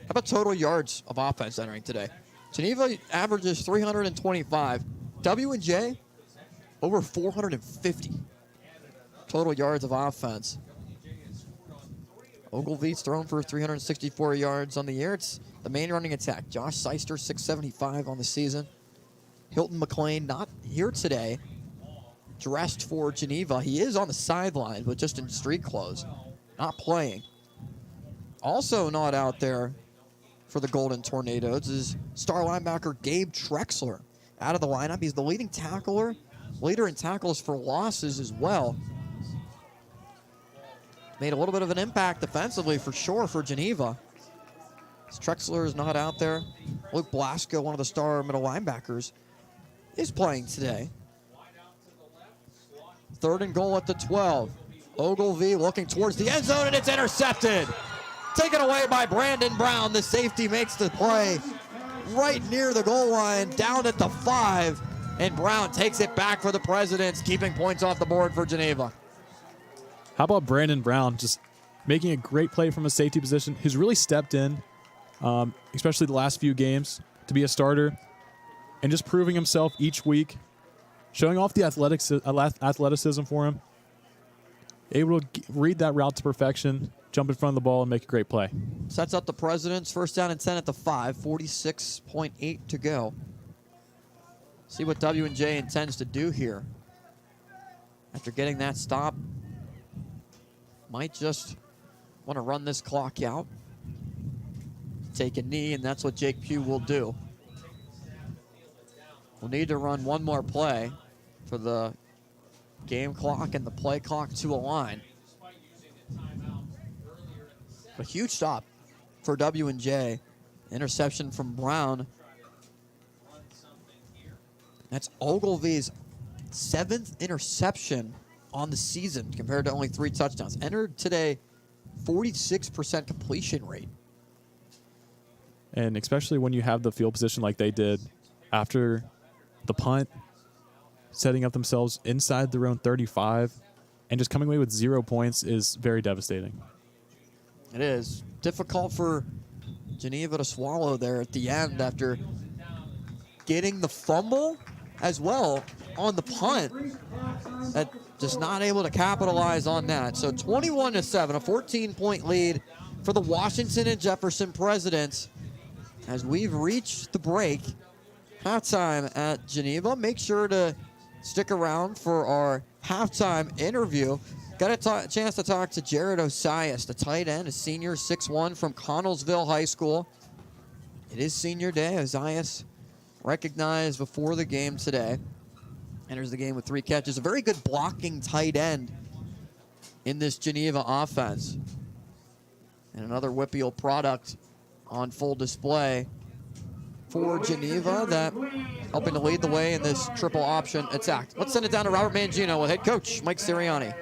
about total yards of offense entering today? Geneva averages 325. W&J over 450 total yards of offense. Ogilvy's thrown for 364 yards on the year. It's the main running attack. Josh Seister, 675 on the season. Hilton McLean not here today. Dressed for Geneva. He is on the sideline, but just in street clothes. Not playing. Also not out there for the Golden Tornadoes is star linebacker Gabe Trexler. Out of the lineup. He's the leading tackler. Leader in tackles for losses as well. Made a little bit of an impact defensively for sure for Geneva. Trexler is not out there. Luke Blasco, one of the star middle linebackers, is playing today. 3rd and goal at the 12. Ogilvy looking towards the end zone, and it's intercepted. Taken away by Brandon Brown. The safety makes the play right near the goal line, down at the 5. And Brown takes it back for the Presidents, keeping points off the board for Geneva. How about Brandon Brown just making a great play from a safety position, who's really stepped in, especially the last few games, to be a starter, and just proving himself each week, showing off the athleticism for him, able to read that route to perfection, jump in front of the ball, and make a great play. Sets up the Presidents, 1st down and 10 at the 5, 46.8 to go. See what W&J intends to do here. After getting that stop, might just want to run this clock out. Take a knee, and that's what Jake Pugh will do. We'll need to run one more play for the game clock and the play clock to align. A huge stop for W&J. Interception from Brown. That's Ogilvy's 7th interception on the season compared to only 3 touchdowns. Entered today, 46% completion rate. And especially when you have the field position like they did after the punt, setting up themselves inside their own 35, and just coming away with 0 points is very devastating. It is difficult for Geneva to swallow there at the end after getting the fumble as well on the punt. That just not able to capitalize on that. So 21-7, a 14-point lead for the Washington and Jefferson Presidents as we've reached the break. Halftime at Geneva. Make sure to stick around for our halftime interview. Got a chance to talk to Jared Osias, the tight end, a senior, 6'1", from Connellsville High School. It is senior day. Osias recognized before the game today. Enters the game with 3 catches. A very good blocking tight end in this Geneva offense. And another Whippeal product on full display for Geneva, that helping to lead the way in this triple option attack. Let's send it down to Robert Mangino with head coach Mike Sirianni.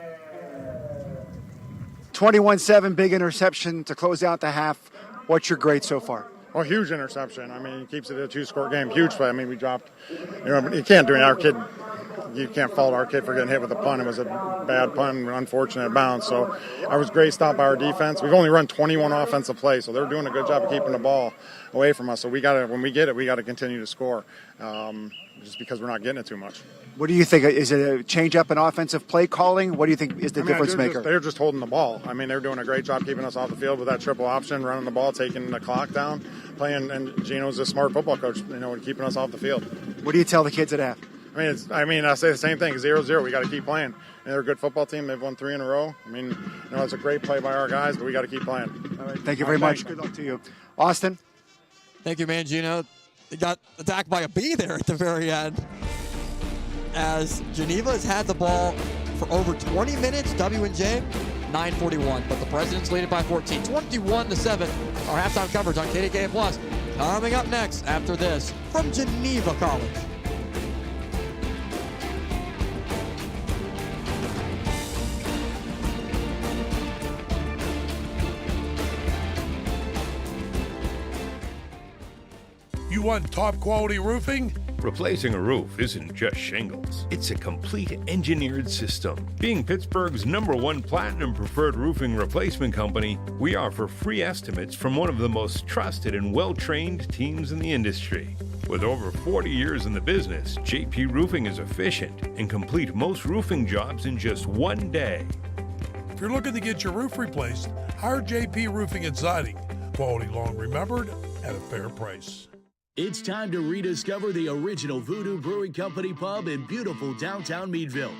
21-7, big interception to close out the half. What's your grade so far? Well, huge interception. I mean, he keeps it a 2-score game. Huge play. I mean, we dropped, you can't do it. Our kid, you can't fault our kid for getting hit with a punt. It was a bad punt, unfortunate bounce. So I was great stop by our defense. We've only run 21 offensive plays, so they're doing a good job of keeping the ball away from us. So when we get it, we got to continue to score, just because we're not getting it too much. What do you think? Is it a change up in offensive play calling? What do you think is the difference maker? They're just holding the ball. I mean, they're doing a great job keeping us off the field with that triple option, running the ball, taking the clock down, playing. And Gino's a smart football coach, keeping us off the field. What do you tell the kids at half? I say the same thing. 0-0. We got to keep playing. And they're a good football team. They've won 3 in a row. It's a great play by our guys, but we got to keep playing. All right. Thank you very much. Good luck to you. Austin? Thank you, Mangino. They got attacked by a bee there at the very end. As Geneva has had the ball for over 20 minutes, W&J 9:41, but the Presidents lead it by 14, 21-7. Our halftime coverage on KDKA Plus coming up next after this from Geneva College. You want top quality roofing? Replacing a roof isn't just shingles. It's a complete engineered system. Being Pittsburgh's #1 platinum preferred roofing replacement company, we offer free estimates from one of the most trusted and well-trained teams in the industry. With over 40 years in the business, JP Roofing is efficient and complete most roofing jobs in just one day. If you're looking to get your roof replaced, hire JP Roofing and Siding. Quality long remembered at a fair price. It's time to rediscover the original Voodoo Brewing Company pub in beautiful downtown Meadville.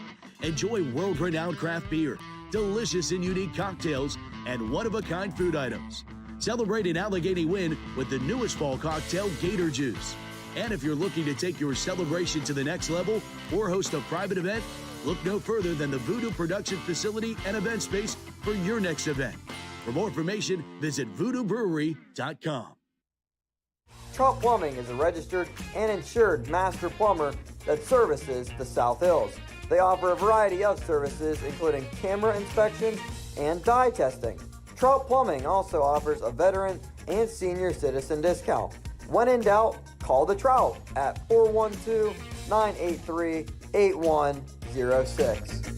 Enjoy world-renowned craft beer, delicious and unique cocktails, and one-of-a-kind food items. Celebrate an Allegheny win with the newest fall cocktail, Gator Juice. And if you're looking to take your celebration to the next level or host a private event, look no further than the Voodoo Production Facility and Event Space for your next event. For more information, visit VoodooBrewery.com. Trout Plumbing is a registered and insured master plumber that services the South Hills. They offer a variety of services, including camera inspection and dye testing. Trout Plumbing also offers a veteran and senior citizen discount. When in doubt, call the Trout at 412-983-8106.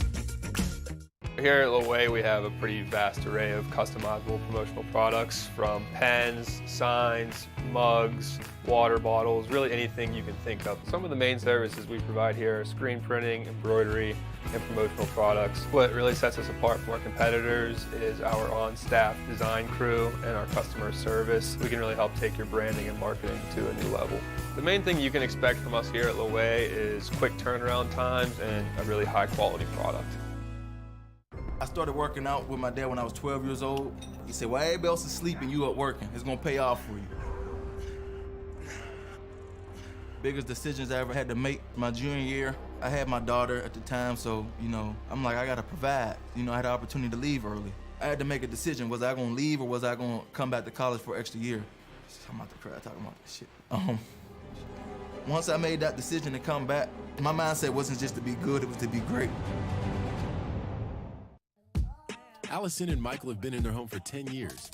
Here at Loway, we have a pretty vast array of customizable promotional products, from pens, signs, mugs, water bottles, really anything you can think of. Some of the main services we provide here are screen printing, embroidery, and promotional products. What really sets us apart from our competitors is our on-staff design crew and our customer service. We can really help take your branding and marketing to a new level. The main thing you can expect from us here at Loway is quick turnaround times and a really high-quality product. I started working out with my dad when I was 12 years old. He said, "While everybody else is sleeping, you up working. It's gonna pay off for you." Biggest decisions I ever had to make my junior year. I had my daughter at the time, so, I'm like, I gotta provide. I had the opportunity to leave early. I had to make a decision. Was I gonna leave or was I gonna come back to college for an extra year? I'm about to cry talking about this shit. Once I made that decision to come back, my mindset wasn't just to be good, it was to be great. Allison and Michael have been in their home for 10 years,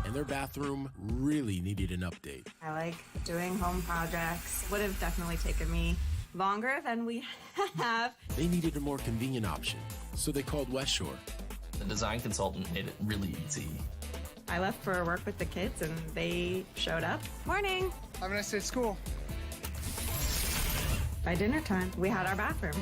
and their bathroom really needed an update. I like doing home projects. Would have definitely taken me longer than we have. They needed a more convenient option, so they called West Shore. The design consultant made it really easy. I left for work with the kids, and they showed up. Morning. Have a nice day at school. By dinner time, we had our bathroom.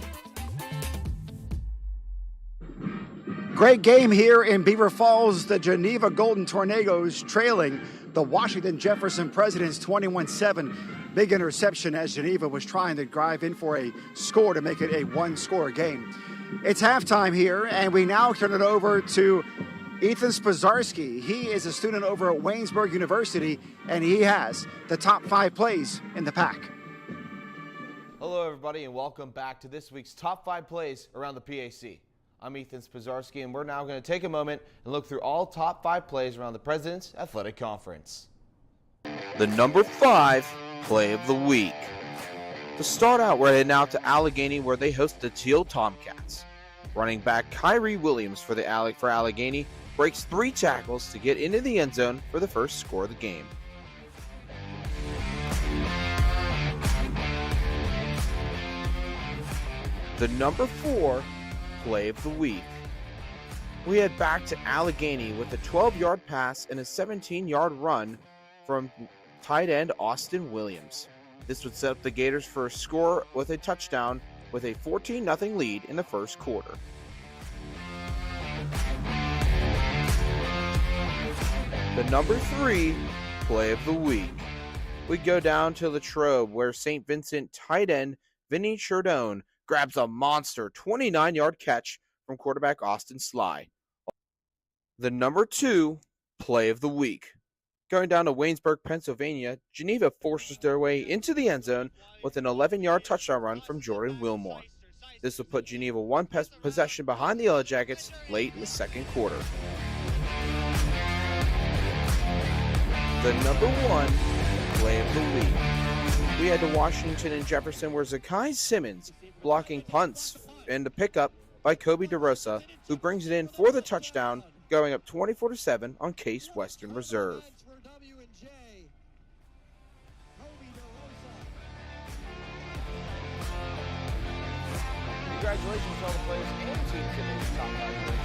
Great game here in Beaver Falls. The Geneva Golden Tornadoes trailing the Washington Jefferson Presidents 21-7. Big interception as Geneva was trying to drive in for a score to make it a one-score game. It's halftime here, and we now turn it over to Ethan Spazarski. He is a student over at Waynesburg University, and he has the top 5 plays in the pack. Hello, everybody, and welcome back to this week's top 5 plays around the PAC. I'm Ethan Spazarski, and we're now going to take a moment and look through all top 5 plays around the President's Athletic Conference. The number 5 play of the week. To start out, we're heading out to Allegheny, where they host the Teal Tomcats. Running back Kyrie Williams for Allegheny breaks 3 tackles to get into the end zone for the first score of the game. The number 4 play of the week. We head back to Allegheny with a 12-yard pass and a 17-yard run from tight end Austin Williams. This would set up the Gators for a score with a touchdown with a 14-0 lead in the first quarter. The number 3 play of the week. We go down to Latrobe, where St. Vincent tight end Vinny Chardone grabs a monster 29-yard catch from quarterback Austin Sly. The number 2 play of the week. Going down to Waynesburg, Pennsylvania, Geneva forces their way into the end zone with an 11-yard touchdown run from Jordan Wilmore. This will put Geneva one possession behind the Yellow Jackets late in the second quarter. The number 1 play of the week. We head to Washington and Jefferson, where Zakai Simmons blocking punts and the pickup by Kobe DeRosa, who brings it in for the touchdown, going up 24-7 on Case Western Reserve. Congratulations to all the players and teams in the top 5 places.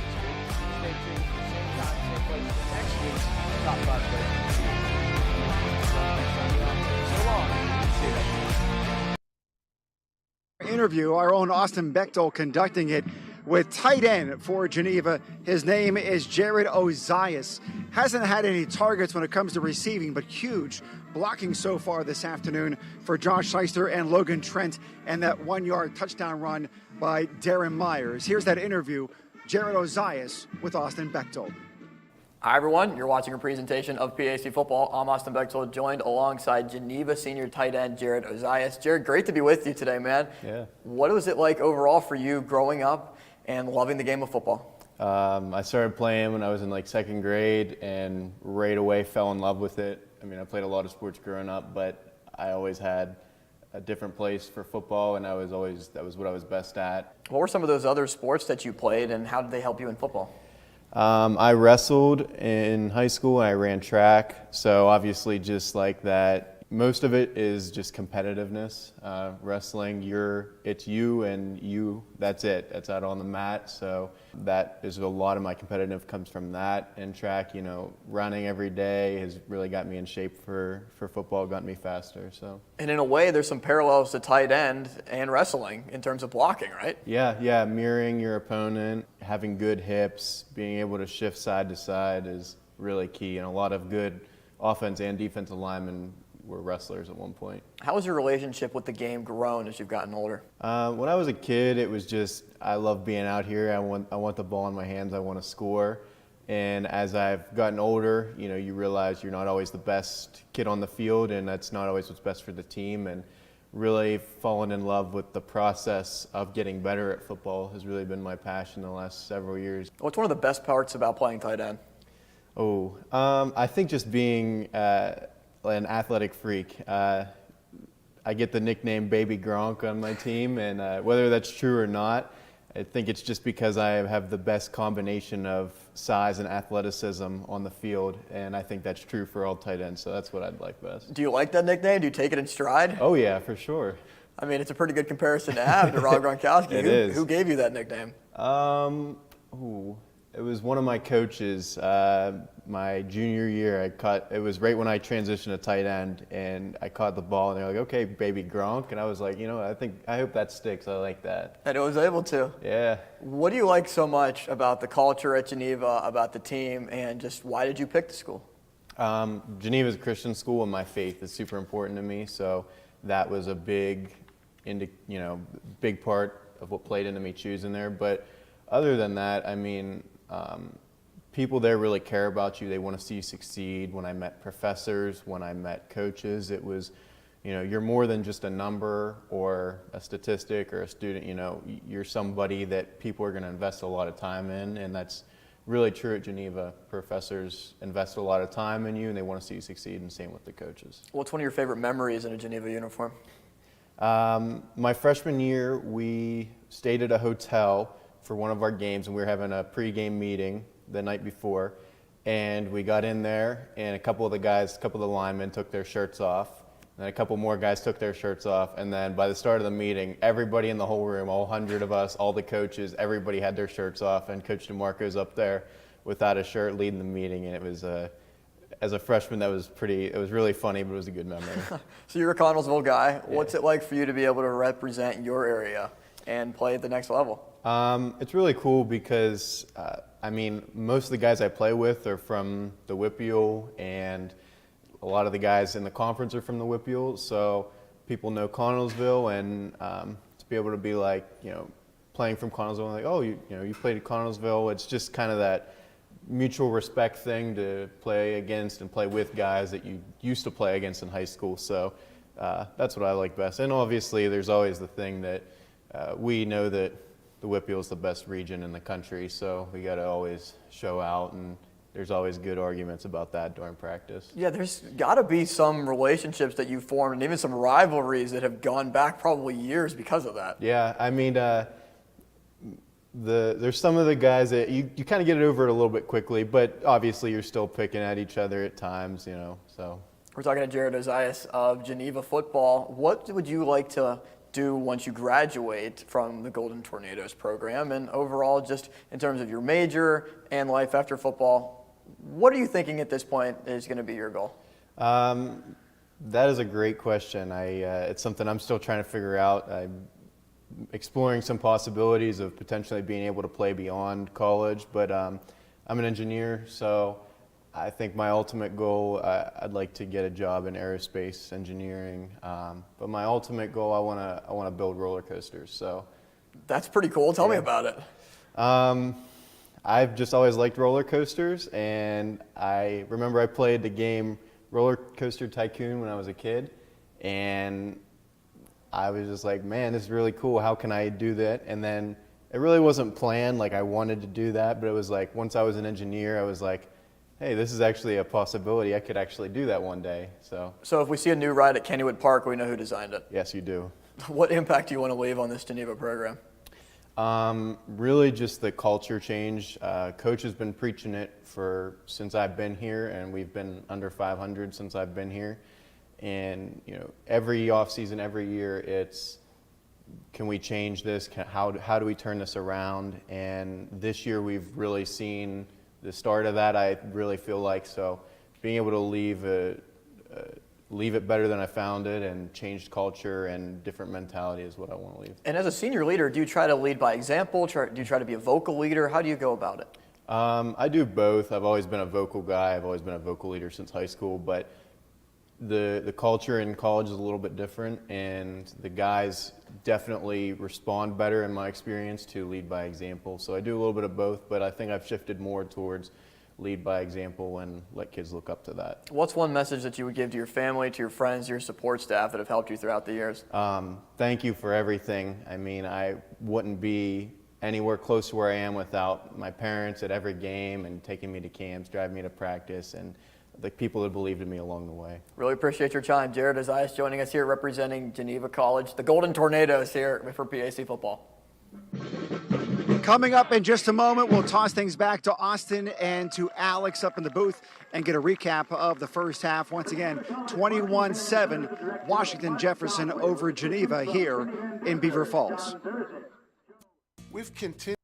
Stay tuned for the same time, same place for next week's top 5 places. So long. See you next week. Interview, our own Austin Bechtel conducting it with tight end for Geneva. His name is Jared Ozias. Hasn't had any targets when it comes to receiving, but huge blocking so far this afternoon for Josh Shyster and Logan Trent, and that 1-yard touchdown run by Darren Myers. Here's that interview, Jared Ozias with Austin Bechtel. Hi everyone, you're watching a presentation of PAC Football. I'm Austin Bechtel, joined alongside Geneva senior tight end Jared Ozias. Jared, great to be with you today, man. Yeah. What was it like overall for you growing up and loving the game of football? I started playing when I was in like second grade and right away fell in love with it. I mean, I played a lot of sports growing up, but I always had a different place for football, and that was what I was best at. What were some of those other sports that you played, and how did they help you in football? I wrestled in high school and I ran track, so obviously just like that, most of it is just competitiveness. Wrestling, it's you and you, that's it. That's out on the mat, so that is a lot of my competitive comes from that. And track, running every day has really got me in shape for football, got me faster. So. And in a way, there's some parallels to tight end and wrestling in terms of blocking, right? Yeah, mirroring your opponent, having good hips, being able to shift side to side is really key, and a lot of good offense and defensive linemen were wrestlers at one point. How has your relationship with the game grown as you've gotten older? When I was a kid, it was just, I love being out here. I want the ball in my hands. I want to score. And as I've gotten older, you realize you're not always the best kid on the field, and that's not always what's best for the team. And really fallen in love with the process of getting better at football has really been my passion the last several years. What's one of the best parts about playing tight end? I think just being an athletic freak. I get the nickname Baby Gronk on my team, and whether that's true or not, I think it's just because I have the best combination of size and athleticism on the field, and I think that's true for all tight ends, so that's what I'd like best. Do you like that nickname? Do you take it in stride? Oh yeah, for sure. I mean, it's a pretty good comparison to have to Rob Gronkowski. It is. Who gave you that nickname? It was one of my coaches. My junior year, it was right when I transitioned to tight end, and I caught the ball, and they're like, "Okay, Baby Gronk," and I was like, I hope that sticks. I like that. And it was able to. Yeah. What do you like so much about the culture at Geneva, about the team, and just why did you pick the school? Geneva is a Christian school, and my faith is super important to me, so that was a big part of what played into me choosing there. But other than that, I mean, people there really care about you. They want to see you succeed. When I met professors, when I met coaches, it was, you're more than just a number or a statistic or a student. You're somebody that people are going to invest a lot of time in, and that's really true at Geneva. Professors invest a lot of time in you, and they want to see you succeed, and same with the coaches. What's one of your favorite memories in a Geneva uniform? My freshman year, we stayed at a hotel for one of our games, and we were having a pregame meeting the night before, and we got in there, and a couple of the linemen took their shirts off, and then a couple more guys took their shirts off, and then by the start of the meeting, everybody in the whole room, all 100 of us, all the coaches, everybody had their shirts off, and Coach DeMarco's up there without a shirt leading the meeting, and it was as a freshman, it was really funny, but it was a good memory. So you're a Connellsville guy. Yeah. What's it like for you to be able to represent your area and play at the next level? It's really cool because, most of the guys I play with are from the WPIAL, and a lot of the guys in the conference are from the WPIAL. So people know Connellsville, and to be able to be like, playing from Connellsville, like, oh, you played at Connellsville. It's just kind of that mutual respect thing to play against and play with guys that you used to play against in high school. So that's what I like best. And obviously there's always the thing that we know that the Whitfield is the best region in the country, so we got to always show out, and there's always good arguments about that during practice. Yeah, there's got to be some relationships that you formed and even some rivalries that have gone back probably years because of that. Yeah, I mean, there's some of the guys that you kind of get it over it a little bit quickly, but obviously you're still picking at each other at times, so. We're talking to Jared Ozias of Geneva football. What would you like to do once you graduate from the Golden Tornadoes program, and overall just in terms of your major and life after football, what are you thinking at this point is going to be your goal? That is a great question. It's something I'm still trying to figure out. I'm exploring some possibilities of potentially being able to play beyond college, but I'm an engineer, so I think my ultimate goal, I'd like to get a job in aerospace engineering, but my ultimate goal, I want to build roller coasters. So that's pretty cool. Tell me about it. I've just always liked roller coasters, and I remember I played the game Roller Coaster Tycoon when I was a kid, and I was just like, man, this is really cool. How can I do that? And then it really wasn't planned, like I wanted to do that, but it was like once I was an engineer, I was like, hey, this is actually a possibility. I could actually do that one day. So if we see a new ride at Kennywood Park, we know who designed it. Yes, you do. What impact do you want to leave on this Geneva program? Really just the culture change. Coach has been preaching it since I've been here, and we've been under 500 since I've been here. And every offseason, every year, it's can we change this? How do we turn this around? And this year we've really seen the start of that, I really feel like. So being able to leave it better than I found it, and changed culture and different mentality is what I want to leave. And as a senior leader, do you try to lead by example? Do you try to be a vocal leader? How do you go about it? I do both. I've always been a vocal guy. I've always been a vocal leader since high school, but the culture in college is a little bit different, and the guys definitely respond better in my experience to lead by example. So I do a little bit of both, but I think I've shifted more towards lead by example and let kids look up to that. What's one message that you would give to your family, to your friends, your support staff that have helped you throughout the years? Thank you for everything. I mean, I wouldn't be anywhere close to where I am without my parents at every game and taking me to camps, driving me to practice, and the people that believed in me along the way. Really appreciate your time. Jared Ozias joining us here representing Geneva College, the Golden Tornadoes here for PAC football. Coming up in just a moment, we'll toss things back to Austin and to Alex up in the booth and get a recap of the first half. Once again, 21-7, Washington Jefferson over Geneva here in Beaver Falls. We've continually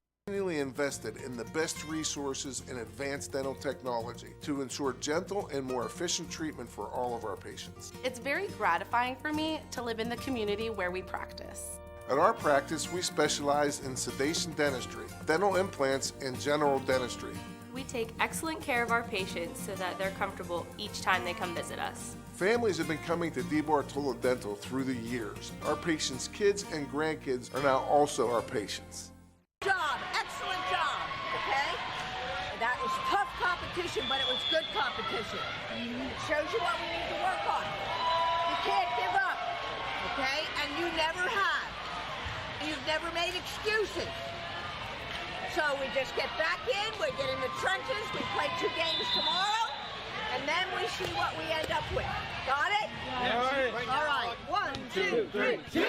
invested in the best resources in advanced dental technology to ensure gentle and more efficient treatment for all of our patients. It's very gratifying for me to live in the community where we practice. At our practice, we specialize in sedation dentistry, dental implants, and general dentistry. We take excellent care of our patients so that they're comfortable each time they come visit us. Families have been coming to DeBartolo Dental through the years. Our patients' kids and grandkids are now also our patients. Excellent job, okay? That was tough competition, but it was good competition. It shows you what we need to work on. You can't give up, okay? And you never have. You've never made excuses. So we just get back in, we get in the trenches, we play 2 games tomorrow, and then we see what we end up with. Got it? Yes. All right. 1, 2, 3.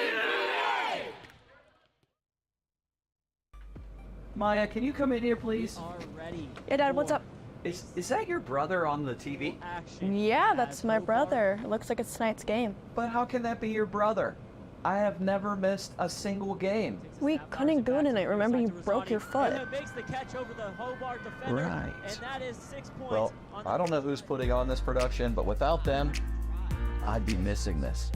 Maya, can you come in here, please? Already. Yeah, Dad, what's up? Is that your brother on the TV? Yeah, that's my brother. It looks like it's tonight's game. But how can that be your brother? I have never missed a single game. We couldn't go tonight. Remember, you broke your foot. Right. Well, I don't know who's putting on this production, but without them, I'd be missing this.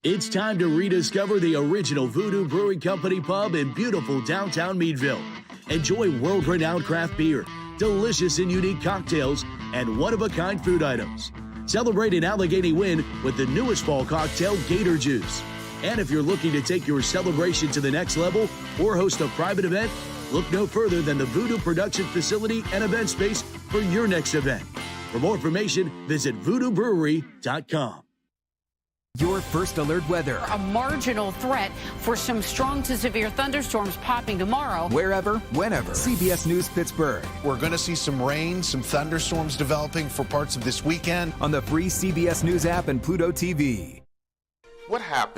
It's time to rediscover the original Voodoo Brewing Company pub in beautiful downtown Meadville. Enjoy world-renowned craft beer, delicious and unique cocktails, and one-of-a-kind food items. Celebrate an Allegheny win with the newest fall cocktail, Gator Juice. And if you're looking to take your celebration to the next level or host a private event, look no further than the Voodoo Production Facility and Event Space for your next event. For more information, visit VoodooBrewery.com. Your first alert weather. A marginal threat for some strong to severe thunderstorms popping tomorrow. Wherever, whenever. CBS News Pittsburgh. We're going to see some rain, some thunderstorms developing for parts of this weekend. On the free CBS News app and Pluto TV. What happens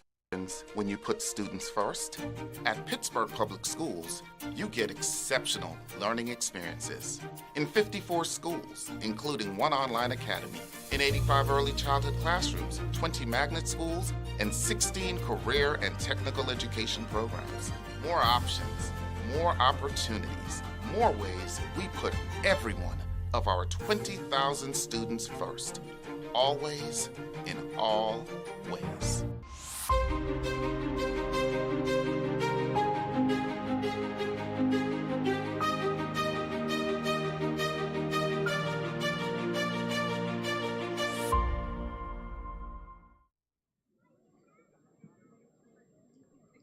when you put students first? At Pittsburgh Public Schools, you get exceptional learning experiences in 54 schools, including one online academy, in 85 early childhood classrooms, 20 magnet schools, and 16 career and technical education programs. More options, more opportunities, more ways we put every one of our 20,000 students first. Always, in all ways.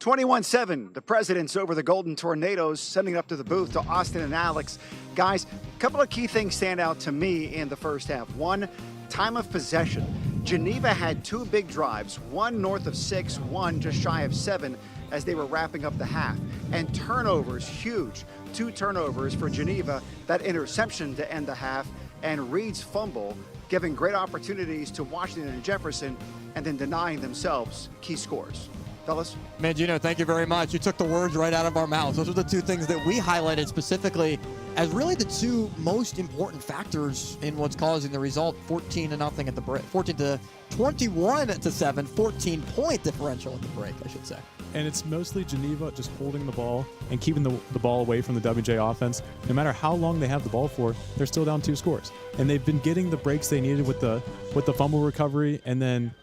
"21-7, the Presidents over the Golden Tornadoes, sending it up to the booth to Austin and Alex. Guys, a couple of key things stand out to me in the first half. One, time of possession. Geneva had two big drives, one north of 6, one just shy of 7, as they were wrapping up the half. And turnovers, huge. 2 turnovers for Geneva, that interception to end the half, and Reed's fumble, giving great opportunities to Washington and Jefferson, and then denying themselves key scores. Fellas? Mangino, thank you very much. You took the words right out of our mouths. Those are the two things that we highlighted specifically as really the two most important factors in what's causing the result. 14-0 at the break. 21-7, 14-point differential at the break, I should say. And it's mostly Geneva just holding the ball and keeping the ball away from the WJ offense. No matter how long they have the ball for, they're still down 2 scores. And they've been getting the breaks they needed with the fumble recovery and then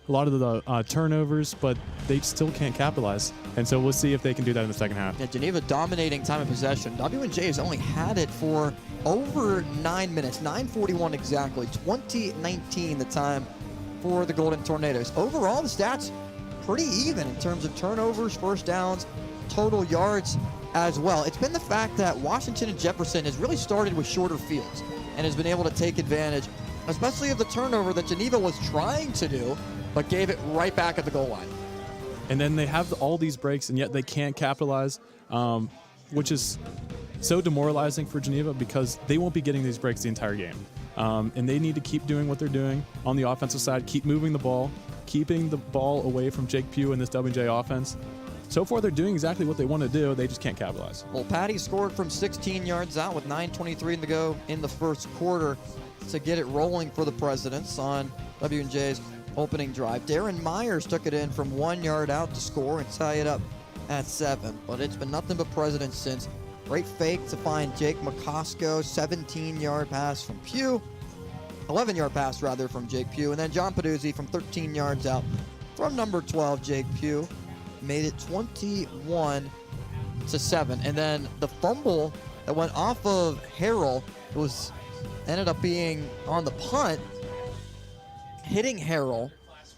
a lot of the turnovers, but they still can't capitalize. And so we'll see if they can do that in the second half. Yeah, Geneva dominating time of possession. W&J has only had it for over 9 minutes, 9:41 exactly, 20:19 the time for the Golden Tornadoes. Overall, the stats pretty even in terms of turnovers, first downs, total yards as well. It's been the fact that Washington and Jefferson has really started with shorter fields and has been able to take advantage, especially of the turnover that Geneva was trying to do, but gave it right back at the goal line. And then they have all these breaks, and yet they can't capitalize, which is so demoralizing for Geneva because they won't be getting these breaks the entire game. And they need to keep doing what they're doing on the offensive side, keep moving the ball, keeping the ball away from Jake Pugh and this W&J offense. So far, they're doing exactly what they want to do. They just can't capitalize. Well, Patty scored from 16 yards out with 9:23 to go in the first quarter to get it rolling for the Presidents on W&J's opening drive. Darren Myers took it in from 1 yard out to score and tie it up at 7. But it's been nothing but Presidents since. Great fake to find Jake McCosco, 17-yard pass from Pugh. 11-yard pass, rather, from Jake Pugh. And then John Peduzzi from 13 yards out from number 12, Jake Pugh. Made it 21-7. And then the fumble that went off of Harrell ended up being on the punt, hitting Harrell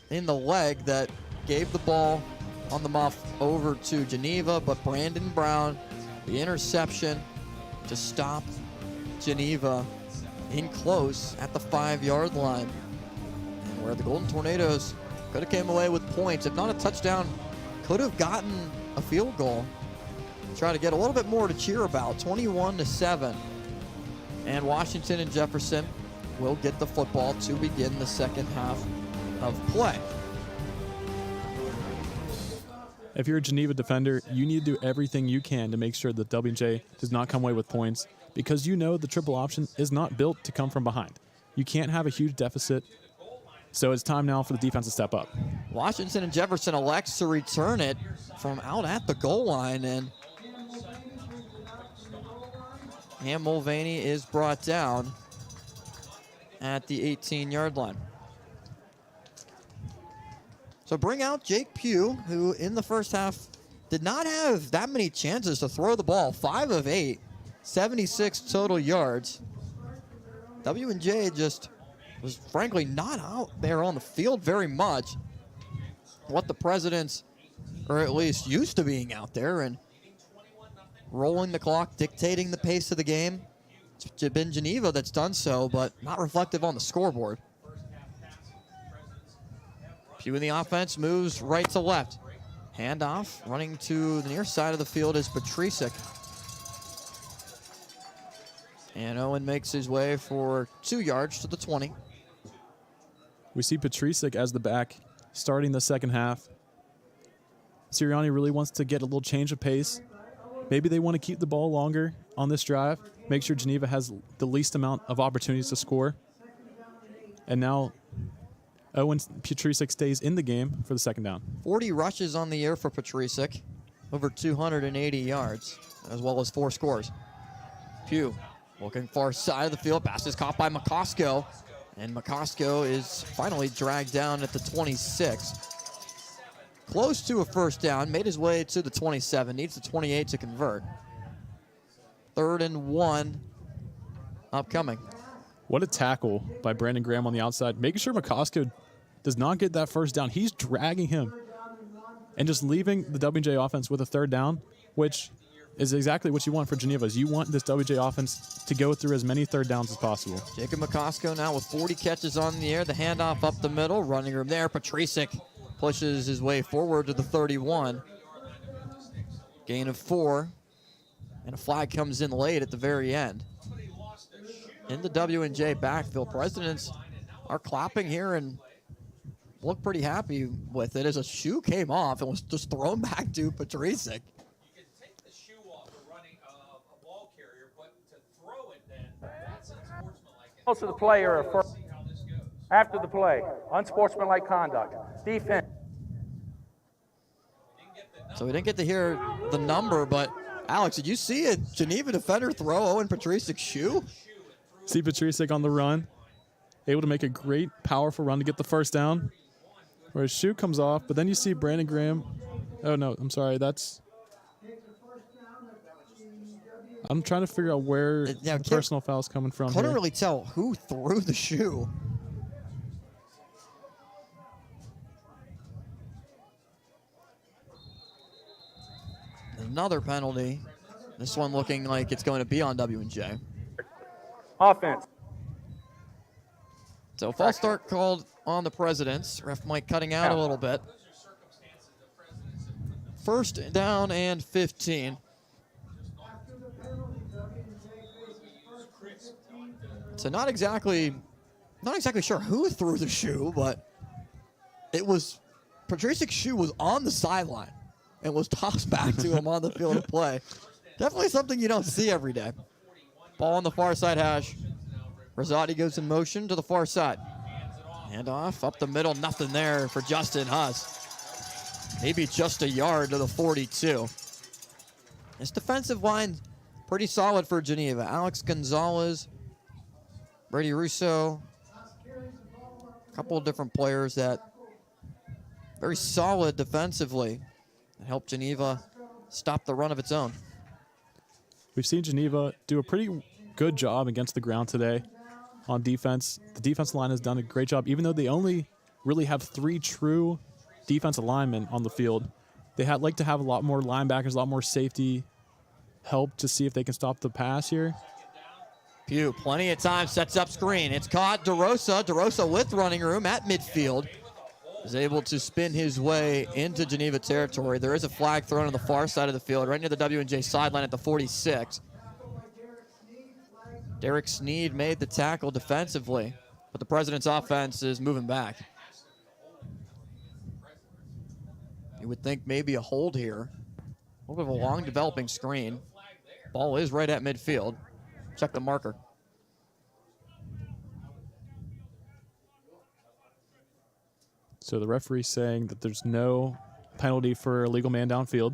in the leg that gave the ball on the muff over to Geneva, but Brandon Brown, the interception to stop Geneva in close at the 5-yard line, and where the Golden Tornadoes could have came away with points. If not a touchdown, could have gotten a field goal. Try to get a little bit more to cheer about. 21-7, and Washington and Jefferson will get the football to begin the second half of play. If you're a Geneva defender, you need to do everything you can to make sure that W&J does not come away with points, because you know the triple option is not built to come from behind. You can't have a huge deficit, so it's time now for the defense to step up. Washington and Jefferson elects to return it from out at the goal line, and Ham Mulvaney is brought down at the 18-yard line. So bring out Jake Pugh, who in the first half did not have that many chances to throw the ball. 5 of 8 76 total yards. W&J just was frankly not out there on the field very much. What the Presidents are at least used to being out there and rolling the clock, dictating the pace of the game. It's been Geneva that's done so, but not reflective on the scoreboard. Pugh in the offense moves right to left. Handoff, running to the near side of the field is Patricic. And Owen makes his way for 2 yards to the 20. We see Patricic as the back starting the second half. Sirianni really wants to get a little change of pace. Maybe they want to keep the ball longer on this drive, make sure Geneva has the least amount of opportunities to score. And now Owen Patricic stays in the game for the second down. 40 rushes on the year for Patricic, over 280 yards, as well as 4 scores. Pugh looking far side of the field, pass is caught by McCosco, and McCosco is finally dragged down at the 26. Close to a first down, made his way to the 27, needs the 28 to convert. 3rd and 1 upcoming. What a tackle by Brandon Graham on the outside, making sure McCosco does not get that first down. He's dragging him and just leaving the W&J offense with a 3rd down, which is exactly what you want for Geneva. Is you want this W&J offense to go through as many 3rd downs as possible. Jacob McCosco now with 40 catches on the air. The handoff up the middle, running room there. Patricic pushes his way forward to the 31. Gain of 4. And a flag comes in late at the very end. In the W&J backfield, Presidents are clapping here and look pretty happy with it as a shoe came off and was just thrown back to Patricic. Most of the play or after the play, unsportsmanlike conduct, defense. So we didn't get to hear the number, but Alex, did you see a Geneva defender throw Owen Patricic's shoe? See Patricic on the run, able to make a great, powerful run to get the first down, where his shoe comes off, but then you see Brandon Graham. Oh, no, I'm sorry. I'm trying to figure out where the personal foul is coming from. Couldn't really tell who threw the shoe. Another penalty. This one looking like it's going to be on W&J. Offense. So false start called on the Presidents. Ref Mike cutting out a little bit. 1st down and 15. So not exactly sure who threw the shoe, but it was Patricic's shoe was on the sideline and was tossed back to him on the field of play. Definitely something you don't see every day. Ball on the far side hash. Rosati goes in motion to the far side. Handoff up the middle, nothing there for Justin Huss. Maybe just a yard to the 42. This defensive line pretty solid for Geneva. Alex Gonzalez, Brady Russo, a couple of different players that very solid defensively and help Geneva stop the run of its own. We've seen Geneva do a pretty good job against the ground today on defense. The defensive line has done a great job, even though they only really have 3 true defensive linemen on the field. They like to have a lot more linebackers, a lot more safety help to see if they can stop the pass here. Pugh, plenty of time, sets up screen. It's caught. DeRosa. DeRosa with running room at midfield is able to spin his way into Geneva territory. There is a flag thrown on the far side of the field, right near the W&J sideline at the 46. Derek Sneed made the tackle defensively, but the President's offense is moving back. You would think maybe a hold here. A little bit of a long developing screen. Ball is right at midfield. Check the marker. So the referee saying that there's no penalty for illegal man downfield.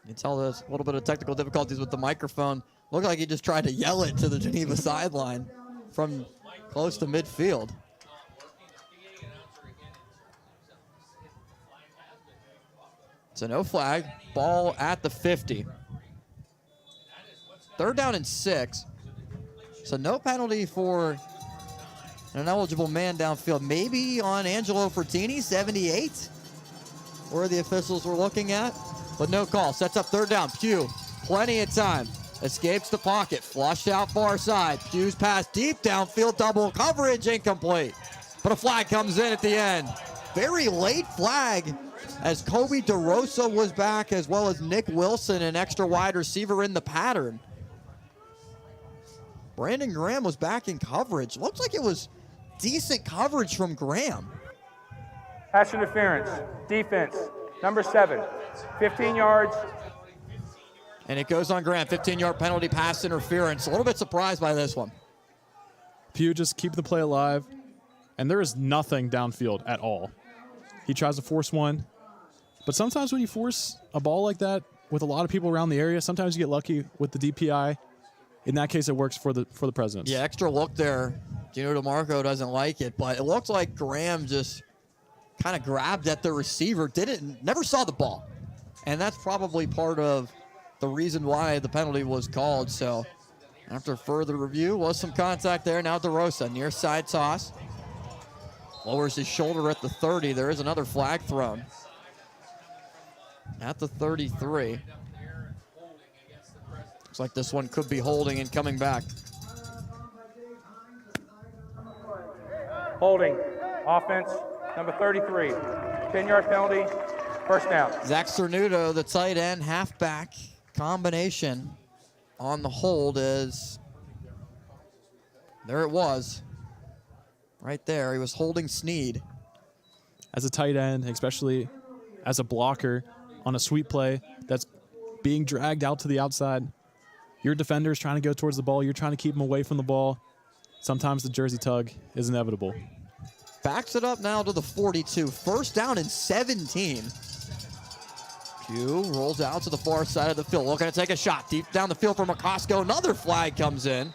You can tell there's a little bit of technical difficulties with the microphone. Looked like he just tried to yell it to the Geneva sideline from close to midfield. So no flag. Ball at the 50. 3rd down and 6. So no penalty for an eligible man downfield. Maybe on Angelo Frattini, 78, where the officials were looking at, but no call. Sets up 3rd down. Pugh, plenty of time. Escapes the pocket, flushed out far side. Pugh's pass deep downfield, double coverage, incomplete. But a flag comes in at the end. Very late flag as Kobe DeRosa was back, as well as Nick Wilson, an extra wide receiver in the pattern. Brandon Graham was back in coverage. Looks like it was decent coverage from Graham. Pass interference, defense, number 7, 15 yards. And it goes on Graham, 15-yard penalty, pass interference. A little bit surprised by this one. Pugh just keep the play alive, and there is nothing downfield at all. He tries to force one, but sometimes when you force a ball like that with a lot of people around the area, sometimes you get lucky with the DPI. In that case, it works for the Presidents. Yeah, extra look there. Gino DeMarco doesn't like it, but it looks like Graham just kind of grabbed at the receiver, never saw the ball. And that's probably part of the reason why the penalty was called. So after further review, was some contact there. Now DeRosa, near side toss. Lowers his shoulder at the 30. There is another flag thrown at the 33. Looks like this one could be holding and coming back. Holding, offense, number 33. 10-yard penalty, 1st down. Zach Cernuto, the tight end, halfback combination on the hold is, there it was. Right there, he was holding Sneed. As a tight end, especially as a blocker on a sweep play that's being dragged out to the outside, your defender's trying to go towards the ball. You're trying to keep him away from the ball. Sometimes the jersey tug is inevitable. Backs it up now to the 42. 1st down and 17. Pugh rolls out to the far side of the field. Looking to take a shot deep down the field for McCosco. Another flag comes in.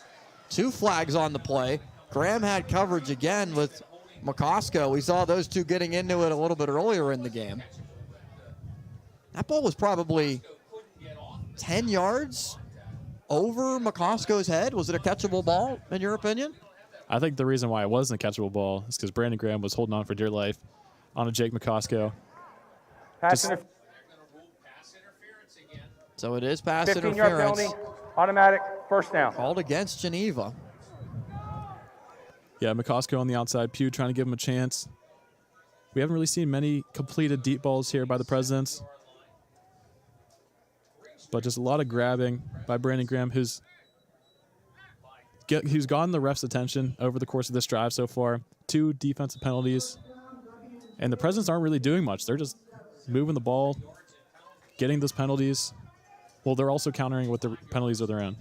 2 flags on the play. Graham had coverage again with McCosco. We saw those two getting into it a little bit earlier in the game. That ball was probably 10 yards over McCosco's head. Was it a catchable ball, in your opinion? I think the reason why it wasn't a catchable ball is because Brandon Graham was holding on for dear life on a Jake McCosco. So it is pass 15-yard interference. penalty, automatic, 1st down. Called against Geneva. Yeah, McCosco on the outside, Pugh trying to give him a chance. We haven't really seen many completed deep balls here by the Presidents, but just a lot of grabbing by Brandon Graham, who's gotten the ref's attention over the course of this drive so far. 2 defensive penalties, and the Presidents aren't really doing much. They're just moving the ball, getting those penalties. Well, they're also countering with the penalties of their own.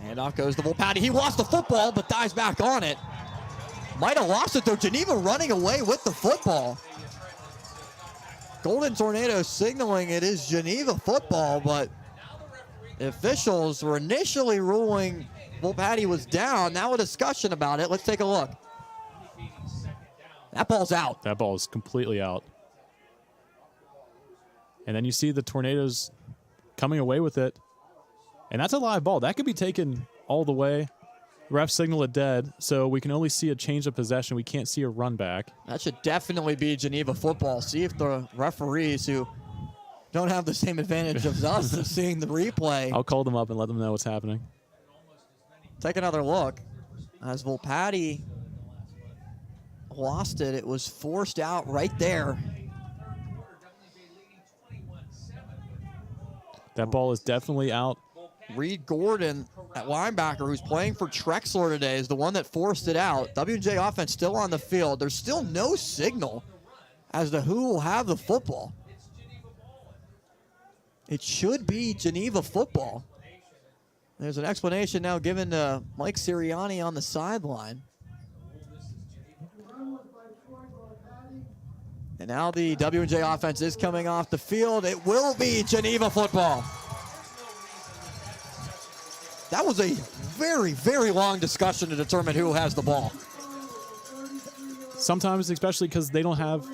And off goes the Volpatti. He lost the football, but dives back on it. Might have lost it, though. Geneva running away with the football. Golden Tornado signaling it is Geneva football, but the officials were initially ruling Volpatti was down. Now a discussion about it. Let's take a look. That ball's out. That ball is completely out. And then you see the Tornadoes coming away with it. And that's a live ball. That could be taken all the way. Ref signal it dead, so we can only see a change of possession. We can't see a run back. That should definitely be Geneva football. See if the referees, who don't have the same advantage as us of seeing the replay. I'll call them up and let them know what's happening. Take another look. As Volpatti lost it, it was forced out right there. That ball is definitely out. Reed Gordon, at linebacker, who's playing for Trexler today, is the one that forced it out. W&J offense still on the field. There's still no signal as to who will have the football. It should be Geneva football. There's an explanation now given to Mike Sirianni on the sideline. And now the W&J offense is coming off the field. It will be Geneva football. That was a very, very long discussion to determine who has the ball. Sometimes, especially because they don't have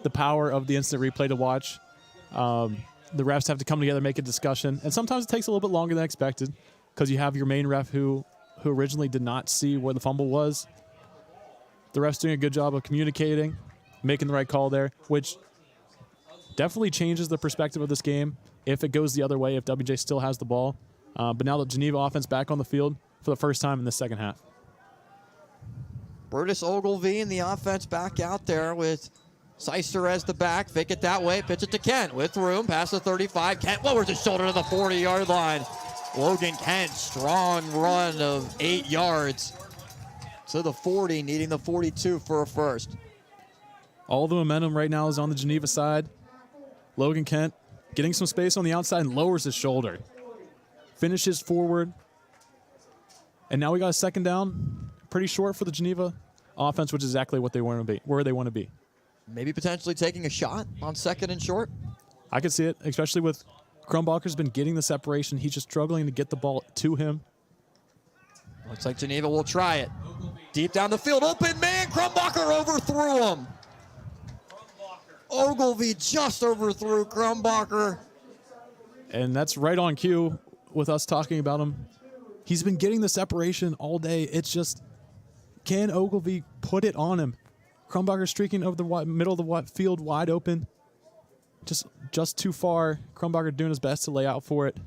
the power of the instant replay to watch. the refs have to come together, make a discussion, and sometimes it takes a little bit longer than expected because you have your main ref who originally did not see where the fumble was. The ref's doing a good job of communicating, making the right call there, which definitely changes the perspective of this game if it goes the other way, if WJ still has the ball. But now the Geneva offense back on the field for the first time in the second half. Brutus Ogilvie in the offense back out there with Seister as the back. Fake it that way. Pitch it to Kent with room. Pass the 35. Kent lowers his shoulder to the 40-yard line. Logan Kent, strong run of 8 yards to the 40, needing the 42 for a first. All the momentum right now is on the Geneva side. Logan Kent getting some space on the outside and lowers his shoulder. Finishes forward. And now we got a second down. Pretty short for the Geneva offense, which is exactly what they want to be, where they want to be. Maybe potentially taking a shot on second and short. I could see it, especially with Krumbacher's been getting the separation. He's just struggling to get the ball to him. Looks like Geneva will try it. Deep down the field, open man, Krumbacher overthrew him. Ogilvie just overthrew Krumbacher. And that's right on cue with us talking about him. He's been getting the separation all day. It's just, can Ogilvie put it on him? Krumbacher streaking over the middle of the field wide open. Just too far. Krumbacher doing his best to lay out for it.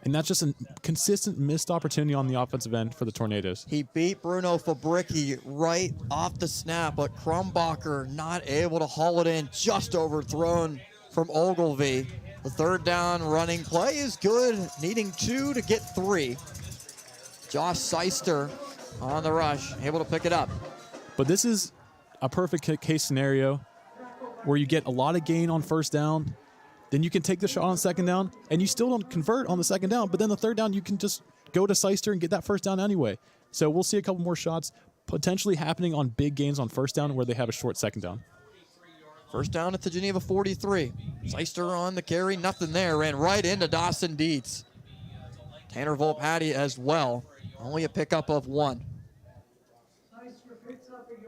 And that's just a consistent missed opportunity on the offensive end for the Tornadoes. He beat Bruno Fabricki right off the snap, but Krumbacher not able to haul it in, just overthrown from Ogilvie. The third down running play is good, needing 2 to get 3. Josh Seister on the rush, able to pick it up. But this is a perfect case scenario where you get a lot of gain on first down, then you can take the shot on second down, and you still don't convert on the second down, but then the third down, you can just go to Seister and get that first down anyway. So we'll see a couple more shots potentially happening on big gains on first down where they have a short second down. First down at the Geneva 43. Seister on the carry, nothing there. Ran right into Dawson Dietz. Tanner Volpatti as well. Only a pickup of 1.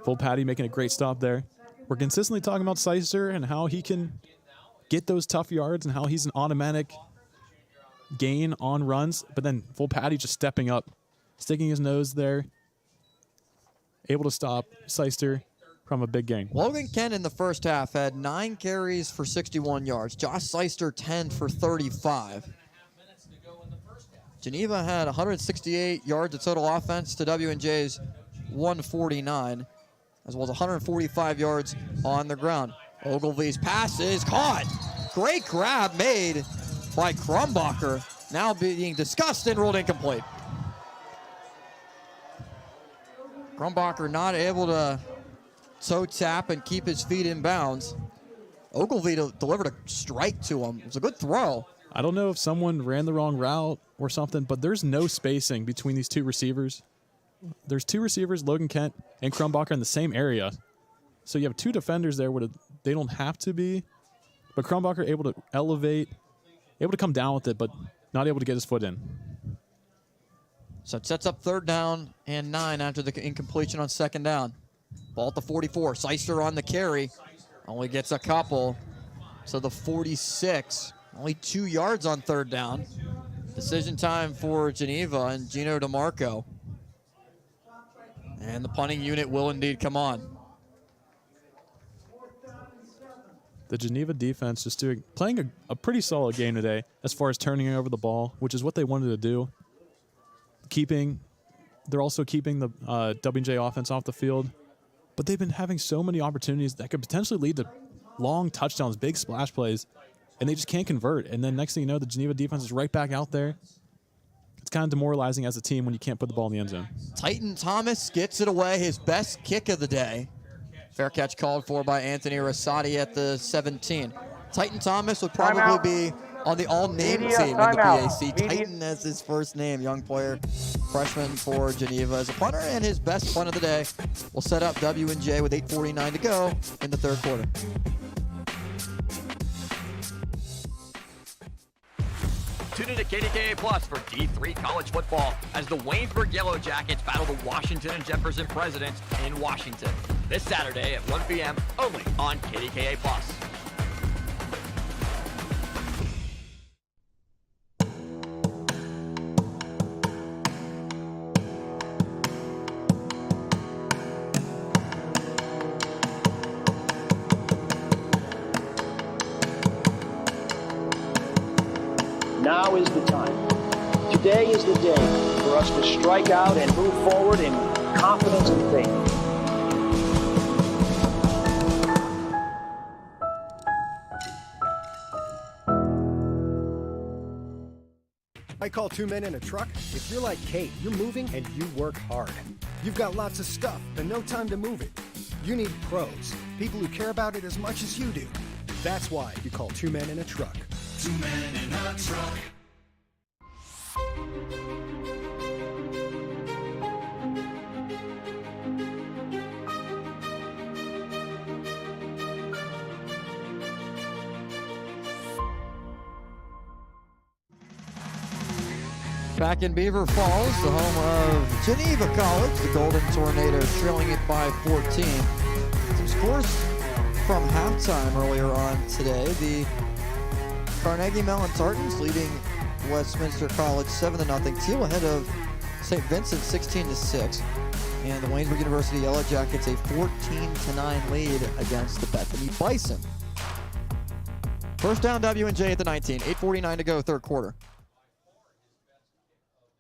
Volpatti making a great stop there. We're consistently talking about Seister and how he can get those tough yards and how he's an automatic gain on runs. But then Volpatti just stepping up, sticking his nose there, able to stop Seister from a big gain. Logan Kent in the first half had 9 carries for 61 yards. Josh Seister 10 for 35. Geneva had 168 yards of total offense to W&J's 149, as well as 145 yards on the ground. Ogilvie's pass is caught. Great grab made by Krumbacher, now being discussed and ruled incomplete. Krumbacher not able to toe tap and keep his feet in bounds. Ogilvie delivered a strike to him. It was a good throw. I don't know if someone ran the wrong route or something, but there's no spacing between these two receivers. There's 2 receivers, Logan Kent and Krumbacher, in the same area. So you have 2 defenders there where they don't have to be. But Krumbacher able to elevate, able to come down with it, but not able to get his foot in. So it sets up 3rd down and 9 after the incompletion on 2nd down. Ball at the 44. Seister on the carry. Only gets a couple. So the 46. Only 2 yards on 3rd down. Decision time for Geneva and Gino DeMarco. And the punting unit will indeed come on. The Geneva defense just playing a pretty solid game today as far as turning over the ball, which is what they wanted to do. They're also keeping the W&J offense off the field. But they've been having so many opportunities that could potentially lead to long touchdowns, big splash plays, and they just can't convert. And then next thing you know, the Geneva defense is right back out there. It's kind of demoralizing as a team when you can't put the ball in the end zone. Titan Thomas gets it away, his best kick of the day. Fair catch called for by Anthony Rosati at the 17. Titan Thomas would probably be on the all-name team in the PAC. Titan as his first name, young player, freshman for Geneva as a punter, and his best punt of the day will set up W&J with 8:49 to go in the 3rd quarter. Tune in to KDKA Plus for D3 college football as the Waynesburg Yellow Jackets battle the Washington and Jefferson Presidents in Washington this Saturday at 1 p.m. only on KDKA Plus. is the day for us to strike out and move forward in confidence and faith. I call two men in a truck. If you're like Kate, you're moving and you work hard. You've got lots of stuff and no time to move it. You need pros, people who care about it as much as you do. That's why you call two men in a truck. Two men in a truck. Back in Beaver Falls, the home of Geneva College, the Golden Tornadoes trailing it by 14. Some scores from halftime earlier on today. The Carnegie Mellon Tartans leading Westminster College 7-0. Teal ahead of St. Vincent 16-6. And the Waynesburg University Yellow Jackets a 14-9 lead against the Bethany Bison. First down W&J at the 19. 8:49 to go, third quarter.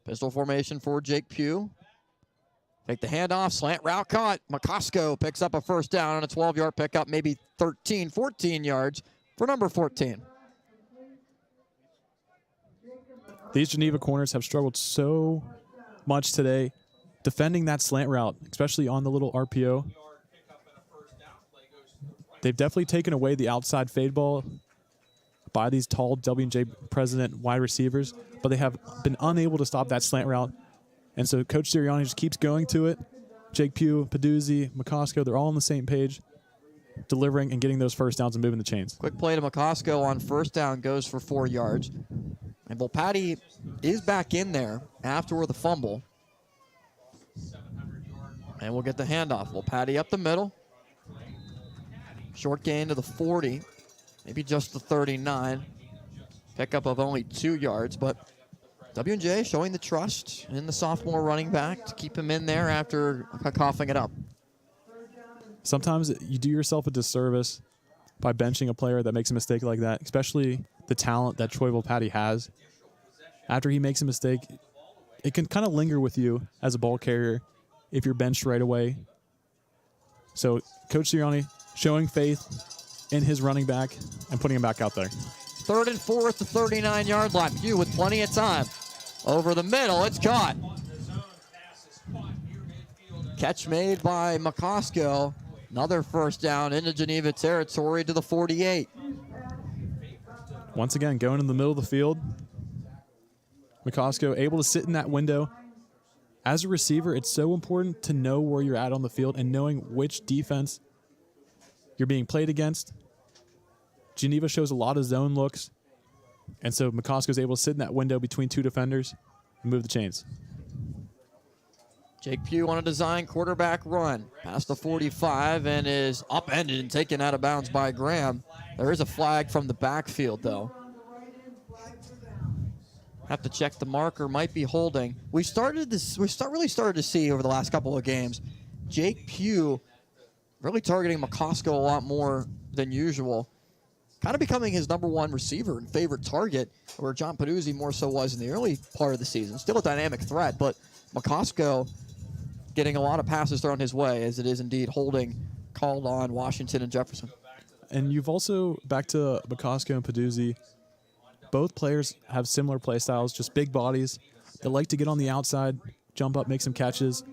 Pistol formation for Jake Pugh. Take the handoff, slant route caught. McCosco picks up a first down on a 12-yard pickup, maybe 13, 14 yards for number 14. These Geneva corners have struggled so much today defending that slant route, especially on the little RPO. They've definitely taken away the outside fade ball by these tall W&J president wide receivers, but they have been unable to stop that slant route. And so Coach Sirianni just keeps going to it. Jake Pugh, Peduzzi, McCosco, they're all on the same page, delivering and getting those first downs and moving the chains. Quick play to McCosco on first down, goes for 4 yards. And Volpatti is back in there after the fumble. And we'll get the handoff. Volpatti up the middle. Short gain to the 40. Maybe just the 39. Pickup of only 2 yards, but W&J showing the trust in the sophomore running back to keep him in there after coughing it up. Sometimes you do yourself a disservice by benching a player that makes a mistake like that, especially the talent that Troy Volpatti has. After he makes a mistake, it can kind of linger with you as a ball carrier if you're benched right away. So Coach Sirianni showing faith in his running back and putting him back out there. 3rd and 4 at the 39-yard line. Pugh with plenty of time. Over the middle, it's caught. Catch made by McCosco. Another first down into Geneva territory to the 48. Once again, going in the middle of the field. McCosco able to sit in that window. As a receiver, it's so important to know where you're at on the field and knowing which defense you're being played against. Geneva shows a lot of zone looks, and so McCosco is able to sit in that window between two defenders and move the chains. Jake Pugh on a design quarterback run. Past the 45 and is upended and taken out of bounds by Graham. There is a flag from the backfield, though. Have to check the marker. Might be holding. We really started to see over the last couple of games Jake Pugh really targeting McCosco a lot more than usual. Kind of becoming his number one receiver and favorite target, where John Peduzzi more so was in the early part of the season. Still a dynamic threat, but McCosco getting a lot of passes thrown his way, as it is indeed holding called on Washington and Jefferson. And you've also, back to McCosco and Peduzzi, both players have similar play styles, just big bodies. They like to get on the outside, jump up, make some catches.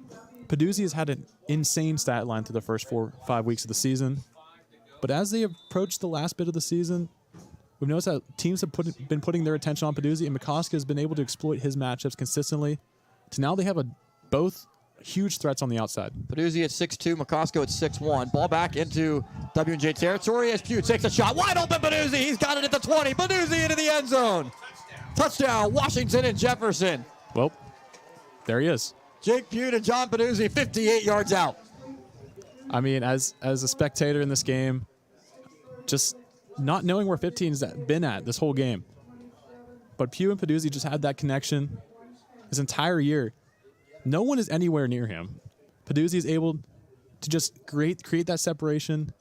Peduzzi has had an insane stat line through the first 4-5 weeks of the season. But as they approach the last bit of the season, we've noticed that teams have been putting their attention on Peduzzi, and McCosco has been able to exploit his matchups consistently. To now they have both huge threats on the outside. Peduzzi at 6'2", McCosco at 6'1". Ball back into W&J territory as Pugh takes a shot. Wide open Peduzzi. He's got it at the 20. Peduzzi into the end zone. Touchdown, Washington and Jefferson. Well, there he is. Jake Pugh to John Peduzzi, 58 yards out. I mean, as a spectator in this game, just not knowing where 15's been at this whole game. But Pugh and Peduzzi just had that connection this entire year. No one is anywhere near him. Peduzzi is able to just create that separation,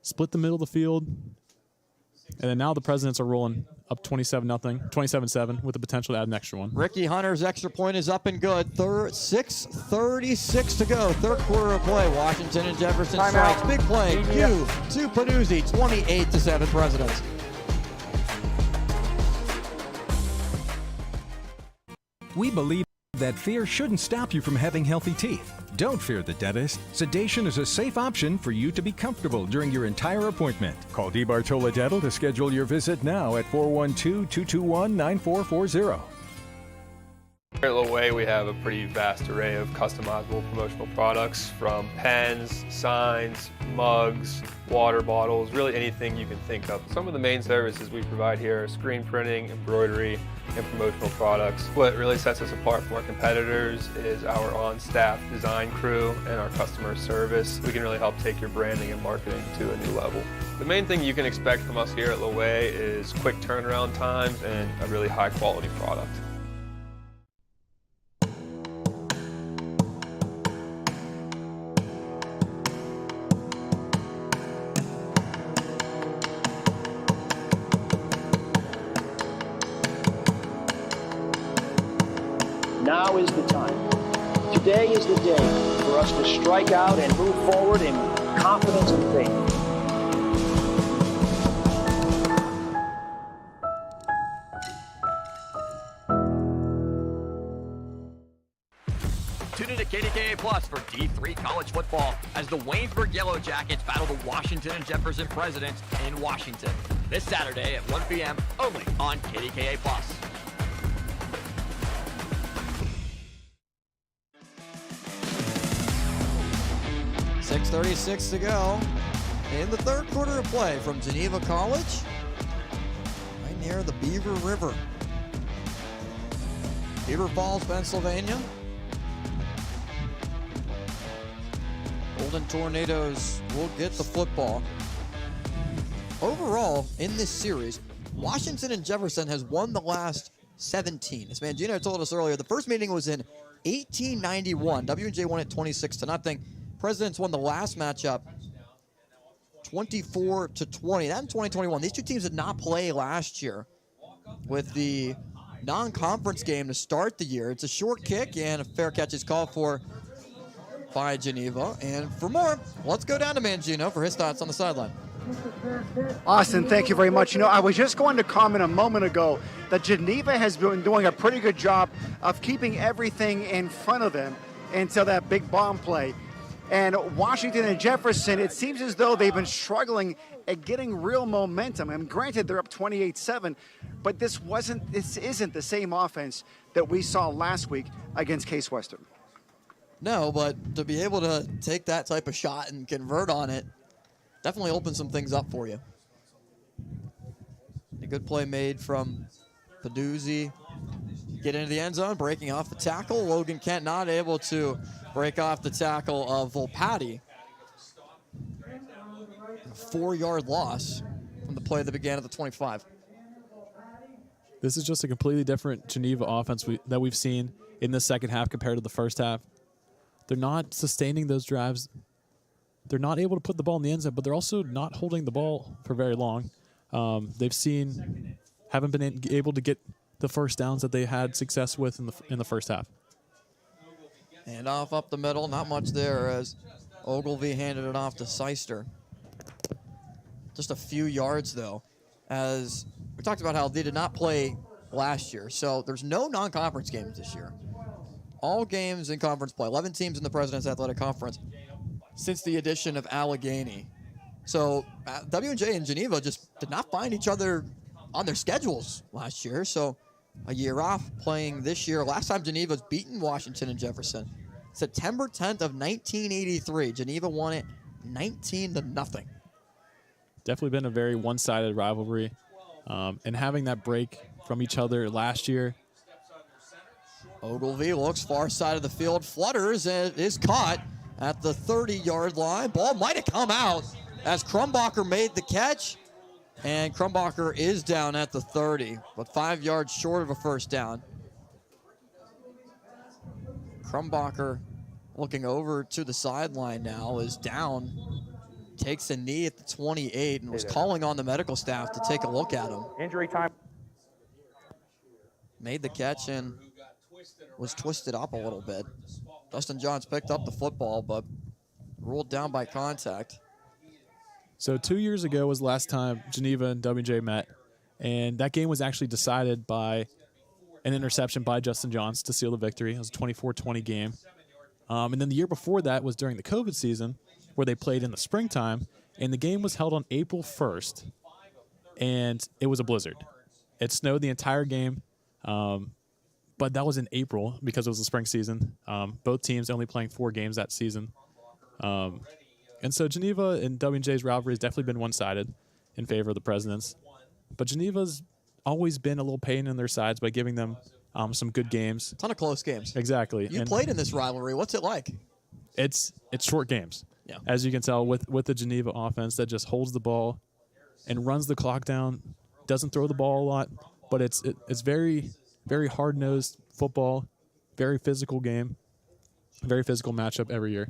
split the middle of the field, and then now the Presidents are rolling up 27-7 with the potential to add an extra one. Ricky Hunter's extra point is up and good. 6:36 to go. Third quarter of play. Washington and Jefferson strikes. Big play. Q to Panuzzi. 28-7 Presidents. We believe that fear shouldn't stop you from having healthy teeth. Don't fear the dentist. Sedation is a safe option for you to be comfortable during your entire appointment. Call DeBartola Dental to schedule your visit now at 412-221-9440. Here at Loway, we have a pretty vast array of customizable promotional products, from pens, signs, mugs, water bottles, really anything you can think of. Some of the main services we provide here are screen printing, embroidery, and promotional products. What really sets us apart from our competitors is our on-staff design crew and our customer service. We can really help take your branding and marketing to a new level. The main thing you can expect from us here at Loway is quick turnaround times and a really high quality product. Now is the time. Today is the day for us to strike out and move forward in confidence and faith. Tune into KDKA Plus for D3 college football as the Waynesburg Yellow Jackets battle the Washington and Jefferson Presidents in Washington this Saturday at 1 p.m. only on KDKA Plus. .36 to go in the third quarter of play from Geneva College, right near the Beaver River. Beaver Falls, Pennsylvania. Golden Tornadoes will get the football. Overall, in this series, Washington and Jefferson has won the last 17. As Mangino told us earlier, the first meeting was in 1891. W&J won it 26-0. Presidents won the last matchup 24-20. That in 2021. These two teams did not play last year with the non-conference game to start the year. It's a short kick, and a fair catch is called for by Geneva. And for more, let's go down to Mangino for his thoughts on the sideline. Austin, thank you very much. You know, I was just going to comment a moment ago that Geneva has been doing a pretty good job of keeping everything in front of them until that big bomb play. And Washington and Jefferson, it seems as though they've been struggling at getting real momentum. And granted, they're up 28-7, but this isn't the same offense that we saw last week against Case Western. No, but to be able to take that type of shot and convert on it definitely opens some things up for you. A good play made from Paduzzi. Get into the end zone, breaking off the tackle. Logan Kent not able to break off the tackle of Volpatti. A 4-yard loss from the play that began at the 25. This is just a completely different Geneva offense that we've seen in the second half compared to the first half. They're not sustaining those drives. They're not able to put the ball in the end zone, but they're also not holding the ball for very long. Haven't been able to get the first downs that they had success with in the first half. And off up the middle, not much there as Ogilvy handed it off to Seister. Just a few yards though, as we talked about how they did not play last year. So there's no non-conference games this year. All games in conference play. 11 teams in the President's Athletic Conference since the addition of Allegheny. So W&J and Geneva just did not find each other on their schedules last year. So a year off playing this year. Last time Geneva's beaten Washington and Jefferson, September 10th of 1983. Geneva won it 19-0. Definitely been a very one-sided rivalry. And having that break from each other last year. Ogilvy looks far side of the field, flutters, and is caught at the 30-yard line. Ball might have come out as Krumbacher made the catch. And Krumbacher is down at the 30, but 5 yards short of a first down. Krumbacher looking over to the sideline now, is down, takes a knee at the 28, and was calling on the medical staff to take a look at him. Injury time. made the catch and was twisted up a little bit. Dustin Johns picked up the football, but ruled down by contact. So 2 years ago was the last time Geneva and WJ met, and that game was actually decided by an interception by Justin Johns to seal the victory. It was a 24-20 game. And then the year before that was during the COVID season, where they played in the springtime, and the game was held on April 1st, and it was a blizzard. It snowed the entire game, but that was in April because it was the spring season. Both teams only playing 4 games that season. And so Geneva and WJ's rivalry has definitely been one-sided in favor of the Presidents. But Geneva's always been a little pain in their sides by giving them some good games. Ton of close games. Exactly. You played in this rivalry. What's it like? It's short games. Yeah. As you can tell with the Geneva offense that just holds the ball and runs the clock down, doesn't throw the ball a lot, but it's very, very hard-nosed football, very physical game, very physical matchup every year.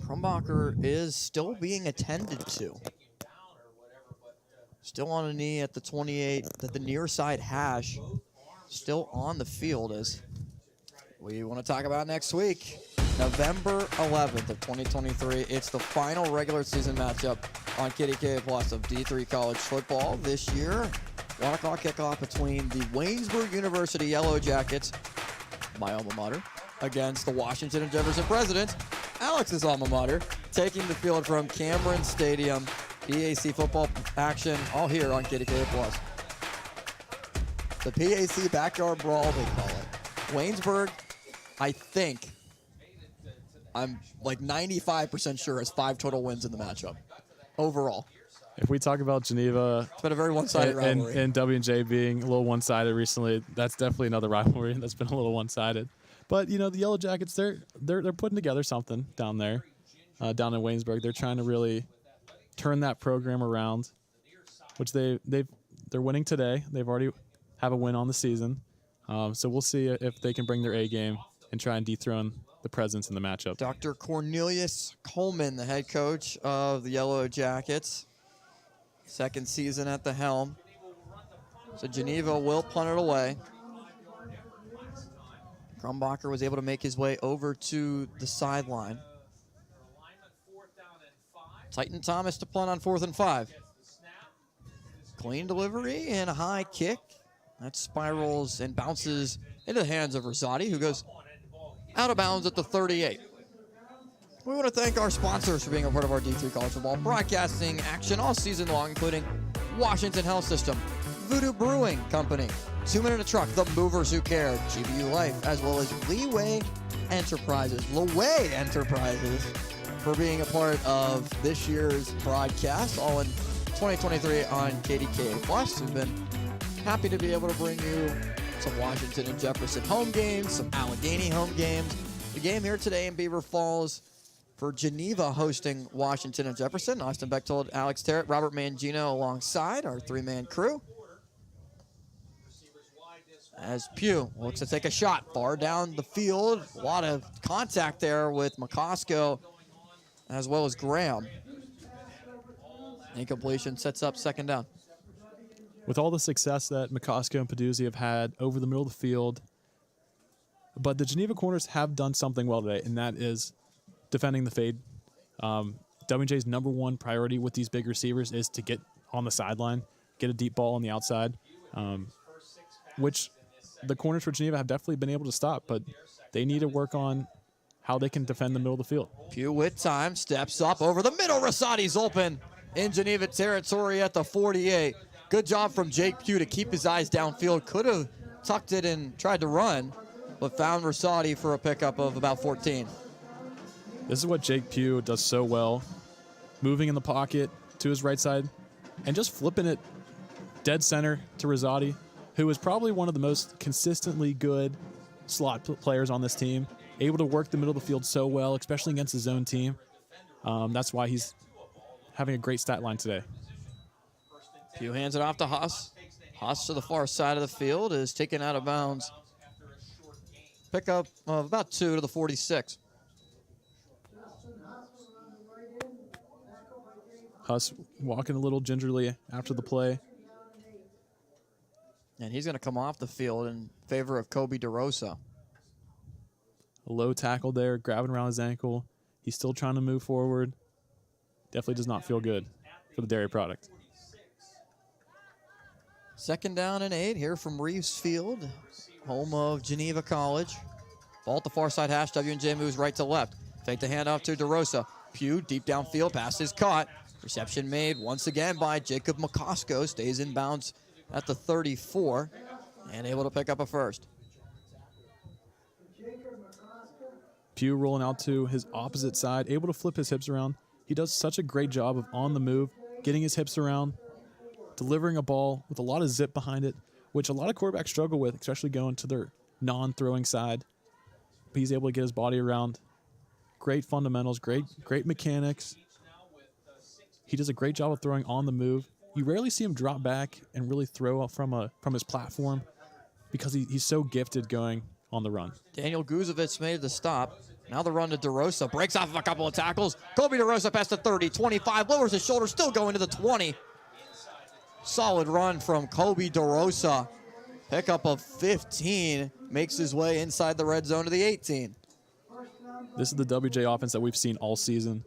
Krumbacher is still being attended to. Still on a knee at the 28, at the near side hash. Still on the field as we want to talk about next week. November 11th of 2023. It's the final regular season matchup on KDKA Plus of D3 college football this year. 1 o'clock kickoff between the Waynesburg University Yellow Jackets, my alma mater, against the Washington and Jefferson Presidents, Alex's alma mater, taking the field from Cameron Stadium. PAC football action all here on KDKA Plus. The PAC backyard brawl, they call it. Waynesburg, I think, I'm like 95% sure has 5 total wins in the matchup overall. If we talk about Geneva, it's been a very one-sided rivalry. And W&J being a little one-sided recently, that's definitely another rivalry that's been a little one-sided. But you know, the Yellow Jackets, they're putting together something down there, down in Waynesburg. They're trying to really turn that program around, which they're winning today. They've already have a win on the season, so we'll see if they can bring their A game and try and dethrone the Presidents in the matchup. Dr. Cornelius Coleman, the head coach of the Yellow Jackets, second season at the helm. So Geneva will punt it away. Krumbacher was able to make his way over to the sideline. Titan Thomas to punt on 4th and 5. Clean delivery and a high kick. That spirals and bounces into the hands of Rosati, who goes out of bounds at the 38. We want to thank our sponsors for being a part of our D3 College Football broadcasting action all season long, including Washington Health System, Voodoo Brewing Company, 2 Men in a Truck, The Movers Who Care, GBU Life, as well as Leeway Enterprises, for being a part of this year's broadcast, all in 2023 on KDKA Plus. We've been happy to be able to bring you some Washington and Jefferson home games, some Allegheny home games. The game here today in Beaver Falls for Geneva hosting Washington and Jefferson. Austin Bechtold, Alex Terrett, Robert Mangino alongside our 3-man crew. As Pugh looks to take a shot far down the field. A lot of contact there with McCosco as well as Graham. Incompletion sets up 2nd down. With all the success that McCosco and Peduzzi have had over the middle of the field, but the Geneva corners have done something well today, and that is defending the fade. W&J's number 1 priority with these big receivers is to get on the sideline, get a deep ball on the outside, which the corners for Geneva have definitely been able to stop, but they need to work on how they can defend the middle of the field. Pugh with time, steps up over the middle. Rosati's open in Geneva territory at the 48. Good job from Jake Pugh to keep his eyes downfield. Could have tucked it and tried to run, but found Rosati for a pickup of about 14. This is what Jake Pugh does so well, moving in the pocket to his right side and just flipping it dead center to Rosati, who is probably one of the most consistently good slot players on this team, able to work the middle of the field so well, especially against his own team. That's why he's having a great stat line today. Pugh hands it off to Haas. Haas to the far side of the field is taken out of bounds. Pickup of about 2 to the 46. Huss walking a little gingerly after the play. And he's going to come off the field in favor of Kobe DeRosa. A low tackle there, grabbing around his ankle. He's still trying to move forward. Definitely does not feel good for the dairy product. 2nd down and 8 here from Reeves Field, home of Geneva College. Ball at the far side hash. W&J moves right to left. Fake the handoff to DeRosa. Pugh deep downfield. Pass is caught. Reception made once again by Jacob McCosco. Stays in bounds at the 34 and able to pick up a first. Pugh rolling out to his opposite side, able to flip his hips around. He does such a great job of on the move, getting his hips around, delivering a ball with a lot of zip behind it, which a lot of quarterbacks struggle with, especially going to their non-throwing side. But he's able to get his body around. Great fundamentals, great mechanics. He does a great job of throwing on the move. You rarely see him drop back and really throw from his platform because he's so gifted going on the run. Daniel Guzovich made the stop. Now the run to DeRosa. Breaks off a couple of tackles. Kobe DeRosa past the 30, 25. Lowers his shoulder, still going to the 20. Solid run from Kobe DeRosa. Pickup of 15. Makes his way inside the red zone to the 18. This is the WJ offense that we've seen all season.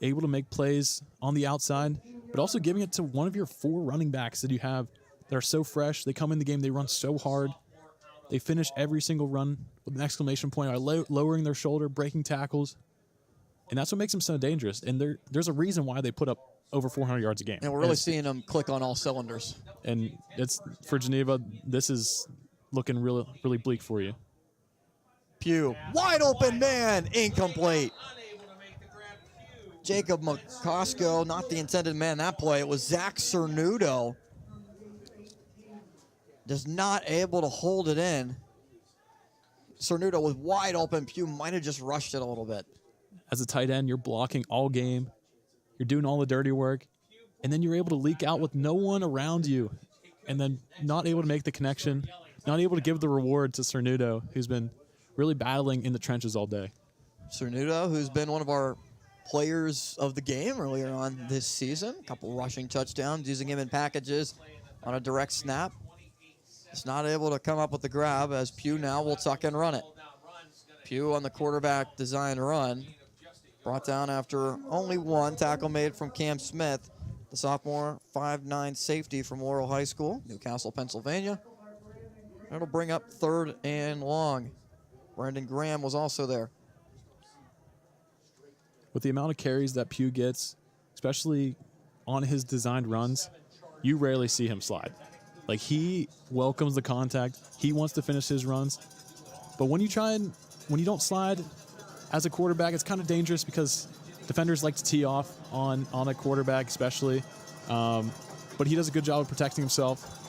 Able to make plays on the outside, but also giving it to one of your 4 running backs that you have that are so fresh. They come in the game, they run so hard. They finish every single run with an exclamation point, by lowering their shoulder, breaking tackles. And that's what makes them so dangerous. And there's a reason why they put up over 400 yards a game. And we're really seeing them click on all cylinders. And it's for Geneva, this is looking really, really bleak for you. Pugh, wide open man, incomplete. Jacob McCosco, not the intended man that play. It was Zach Cernudo. Just not able to hold it in. Cernudo was wide open. Pugh might have just rushed it a little bit. As a tight end, you're blocking all game. You're doing all the dirty work. And then you're able to leak out with no one around you. And then not able to make the connection. Not able to give the reward to Cernudo, who's been really battling in the trenches all day. Cernudo, who's been one of our players of the game earlier on this season. A couple rushing touchdowns, using him in packages on a direct snap. It's not able to come up with the grab as Pugh now will tuck and run it. Pugh on the quarterback design run. Brought down after only 1 tackle made from Cam Smith, the sophomore 5'9" safety from Laurel High School, Newcastle, Pennsylvania. It'll bring up 3rd and long. Brandon Graham was also there. With the amount of carries that Pugh gets, especially on his designed runs, you rarely see him slide. Like, he welcomes the contact. He wants to finish his runs. But when you don't slide as a quarterback, it's kind of dangerous because defenders like to tee off on a quarterback especially. But he does a good job of protecting himself.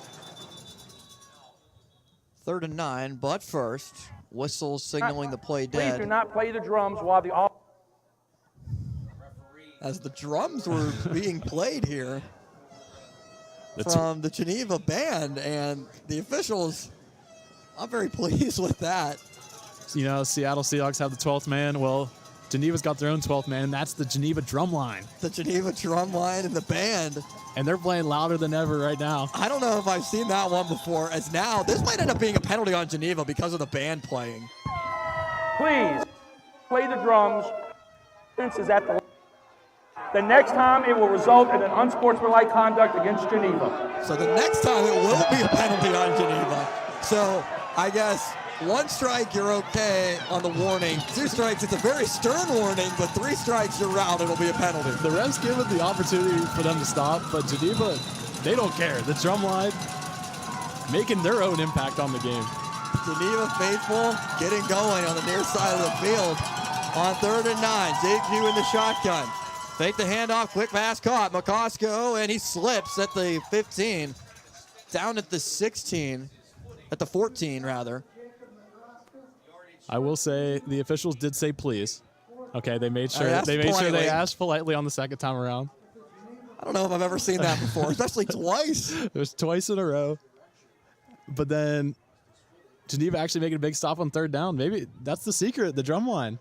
3rd and 9, but first, whistle signaling the play dead. Please do not play the drums while the as the drums were being played here from the Geneva band, and the officials, I'm very pleased with that. You know, Seattle Seahawks have the 12th man. Well, Geneva's got their own 12th man, and that's the Geneva drum line. The Geneva drum line and the band. And they're playing louder than ever right now. I don't know if I've seen that one before, as now this might end up being a penalty on Geneva because of the band playing. Please play the drums. This is at the next time it will result in an unsportsmanlike conduct against Geneva. So the next time it will be a penalty on Geneva. So I guess 1 strike, you're okay on the warning. 2 strikes, it's a very stern warning, but 3 strikes, you're out, it'll be a penalty. The refs give it the opportunity for them to stop, but Geneva, they don't care. The drum line making their own impact on the game. Geneva faithful getting going on the near side of the field on 3rd and 9. Jake Pugh in the shotgun. Fake the handoff, quick pass caught. McCosco, and he slips at the 15. Down at the 16, at the 14 rather. I will say the officials did say please. Okay, they made sure they asked politely on the 2nd time around. I don't know if I've ever seen that before, especially twice. It was twice in a row. But then Geneva actually making a big stop on 3rd down. Maybe that's the secret, the drum line.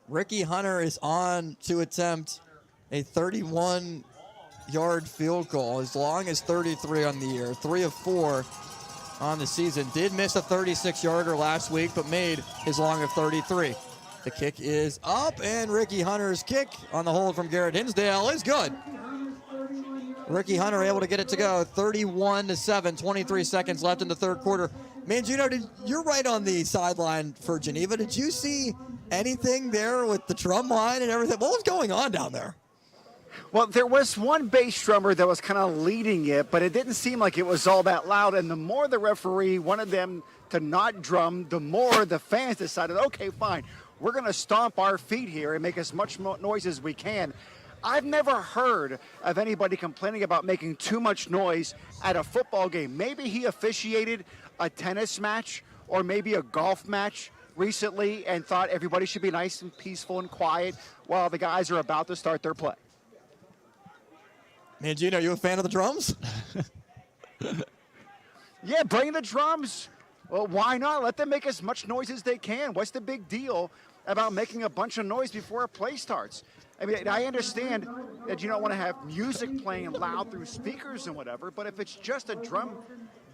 Ricky Hunter is on to attempt a 31 yard field goal, as long as 33 on the year, 3 of 4 on the season. Did miss a 36-yarder last week, but made his long of 33. The kick is up, and Ricky Hunter's kick on the hold from Garrett Hinsdale is good. Ricky Hunter able to get it to go, 31-7, 23 seconds left in the third quarter. Mangino, you're right on the sideline for Geneva. Did you see anything there with the drum line and everything? What was going on down there? Well, there was one bass drummer that was kind of leading it, but it didn't seem like it was all that loud. And the more the referee wanted them to not drum, the more the fans decided, okay, fine, we're going to stomp our feet here and make as much noise as we can. I've never heard of anybody complaining about making too much noise at a football game. Maybe he officiated a tennis match or maybe a golf match recently and thought everybody should be nice and peaceful and quiet while the guys are about to start their play. Mangino, are you a fan of the drums? Yeah, bring the drums. Well, why not? Let them make as much noise as they can. What's the big deal about making a bunch of noise before a play starts? I mean, I understand that you don't want to have music playing loud through speakers and whatever, but if it's just a drum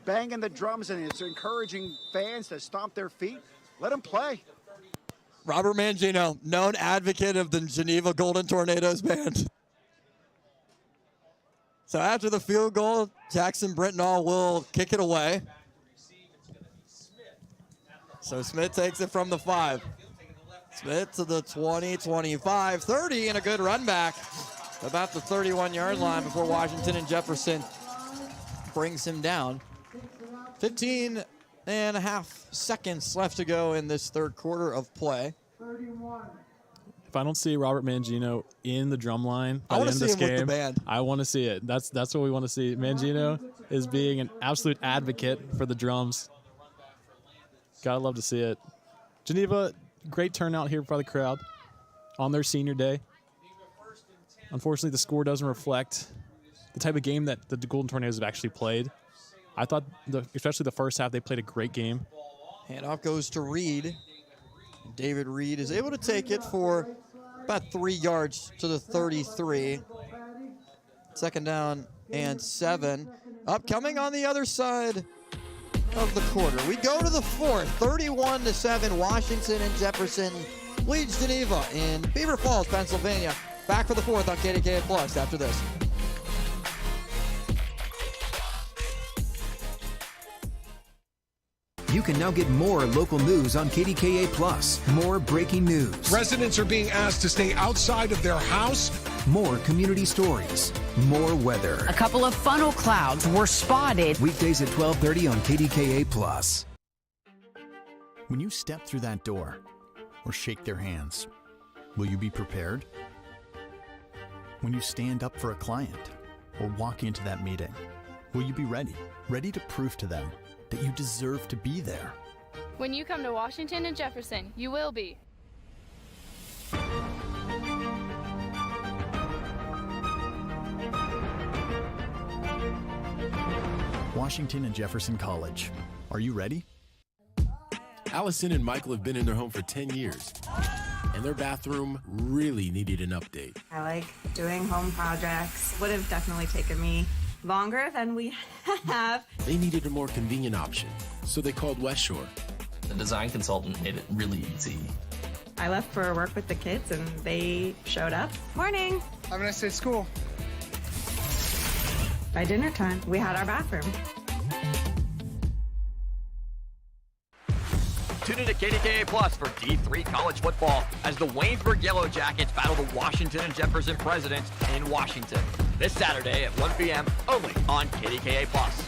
banging the drums and it's encouraging fans to stomp their feet, let them play. Robert Mangino, known advocate of the Geneva Golden Tornadoes band. So after the field goal, Jackson Brittenall will kick it away. So Smith takes it from the 5. Smith to the 20, 25, 30, and a good run back. About the 31-yard line before Washington and Jefferson brings him down. 15 and a half seconds left to go in this third quarter of play. If I don't see Robert Mangino in the drum line by the end of this game, I want to see it. That's what we want to see. Mangino is being an absolute advocate for the drums. Gotta love to see it. Geneva, great turnout here for the crowd on their senior day. Unfortunately, the score doesn't reflect the type of game that the Golden Tornadoes have actually played. I thought, especially the first half, they played a great game. Handoff goes to Reed. David Reed is able to take it for about 3 yards to the 33. Second down and 7. Upcoming on the other side of the quarter. We go to the fourth, 31-7. Washington and Jefferson leads Geneva in Beaver Falls, Pennsylvania. Back for the fourth on KDKA Plus after this. You can now get more local news on KDKA Plus. More breaking news. Residents are being asked to stay outside of their house. More community stories. More weather. A couple of funnel clouds were spotted. Weekdays at 12:30 on KDKA Plus. When you step through that door or shake their hands, will you be prepared? When you stand up for a client or walk into that meeting, will you be ready? Ready to prove to them that you deserve to be there. When you come to Washington and Jefferson, you will be. Washington and Jefferson College. Are you ready? Allison and Michael have been in their home for 10 years, and their bathroom really needed an update. I like doing home projects. Would have definitely taken me longer than we have. They needed a more convenient option, so they called West Shore. The design consultant made it really easy. I left for work with the kids and they showed up. Morning. Have a nice day at school. By dinner time, we had our bathroom. Tune in to KDKA Plus for D3 college football as the Waynesburg Yellow Jackets battle the Washington and Jefferson Presidents in Washington. This Saturday at 1 p.m. only on KDKA Plus.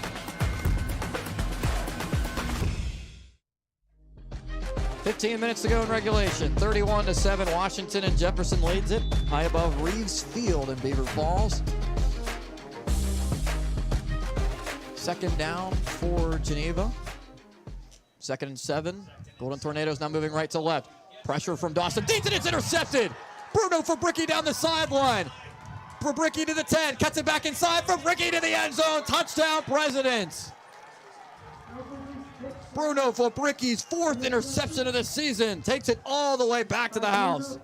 $15 minutes to go in regulation. 31-7. Washington and Jefferson leads it. High above Reeves Field in Beaver Falls. Second down for Geneva. 2nd and 7. Golden Tornadoes now moving right to left. Pressure from Dawson. Deeds it, it's intercepted. Bruno Fabricki down the sideline. Fabricki to the 10. Cuts it back inside. Fabricki to the end zone. Touchdown, Presidents. Bruno Fabricki's 4th interception of the season. Takes it all the way back to the house.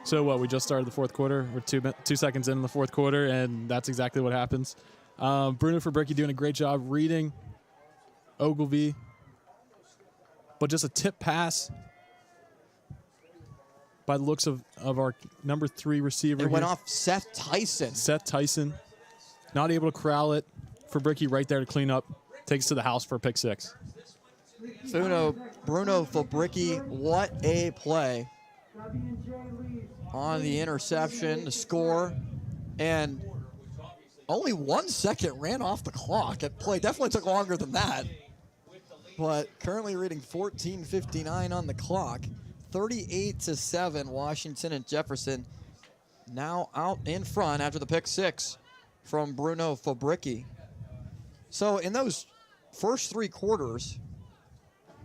So what? We just started the fourth quarter. We're 2 seconds in the fourth quarter, and that's exactly what happens. Bruno Fabricki doing a great job reading Ogilvy, but just a tip pass by the looks of our number 3 receiver. It went off Seth Tyson. Seth Tyson, not able to corral it. Fabricki right there to clean up. Takes to the house for a pick 6. Bruno Fabricki, what a play on the interception, the score, and only 1 second ran off the clock. That play definitely took longer than that, but currently reading 14:59 on the clock. 38-7, Washington and Jefferson now out in front after the pick 6 from Bruno Fabricki. So in those first 3 quarters,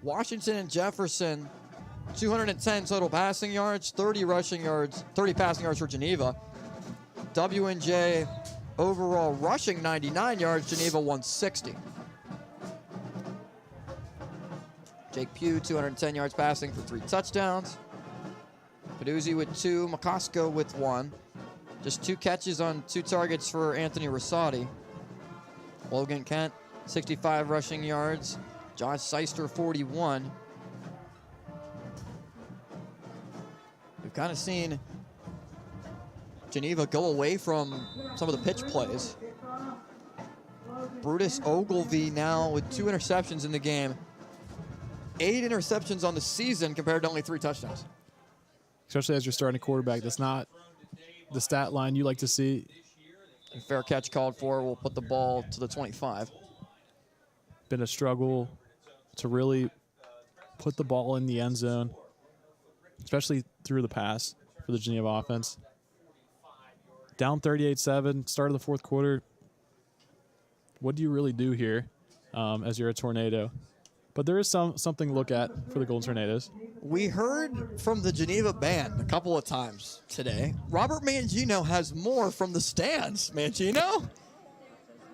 Washington and Jefferson, 210 total passing yards, 30 rushing yards, 30 passing yards for Geneva. W&J overall rushing 99 yards, Geneva 160. Jake Pugh, 210 yards passing for 3 touchdowns. Peduzzi with 2, McCosco with 1. Just 2 catches on 2 targets for Anthony Rosati. Logan Kent, 65 rushing yards. Josh Seister, 41. We've kind of seen Geneva go away from some of the pitch plays. Brutus Ogilvy now with 2 interceptions in the game. 8 interceptions on the season compared to only 3 touchdowns. Especially as your starting quarterback, that's not the stat line you like to see. And fair catch called for. We'll put the ball to the 25. Been a struggle to really put the ball in the end zone, especially through the pass for the Geneva offense. Down 38-7, start of the fourth quarter. What do you really do here as you're a Tornado? But there is something to look at for the Golden Tornadoes. We heard from the Geneva band a couple of times today. Robert Mangino has more from the stands. Mangino?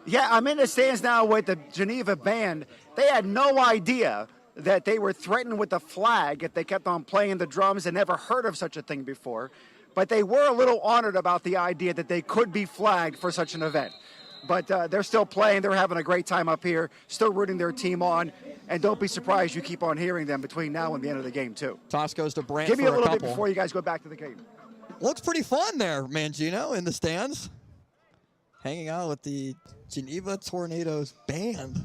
Yeah, I'm in the stands now with the Geneva band. They had no idea that they were threatened with a flag if they kept on playing the drums and never heard of such a thing before. But they were a little honored about the idea that they could be flagged for such an event. But they're still playing. They're having a great time up here, still rooting their team on. And don't be surprised you keep on hearing them between now and the end of the game, too. Toss goes to Brant. Give me for a little couple. bit before you guys go back to the game. Looks pretty fun there, Mangino, in the stands. Hanging out with the Geneva Tornadoes band.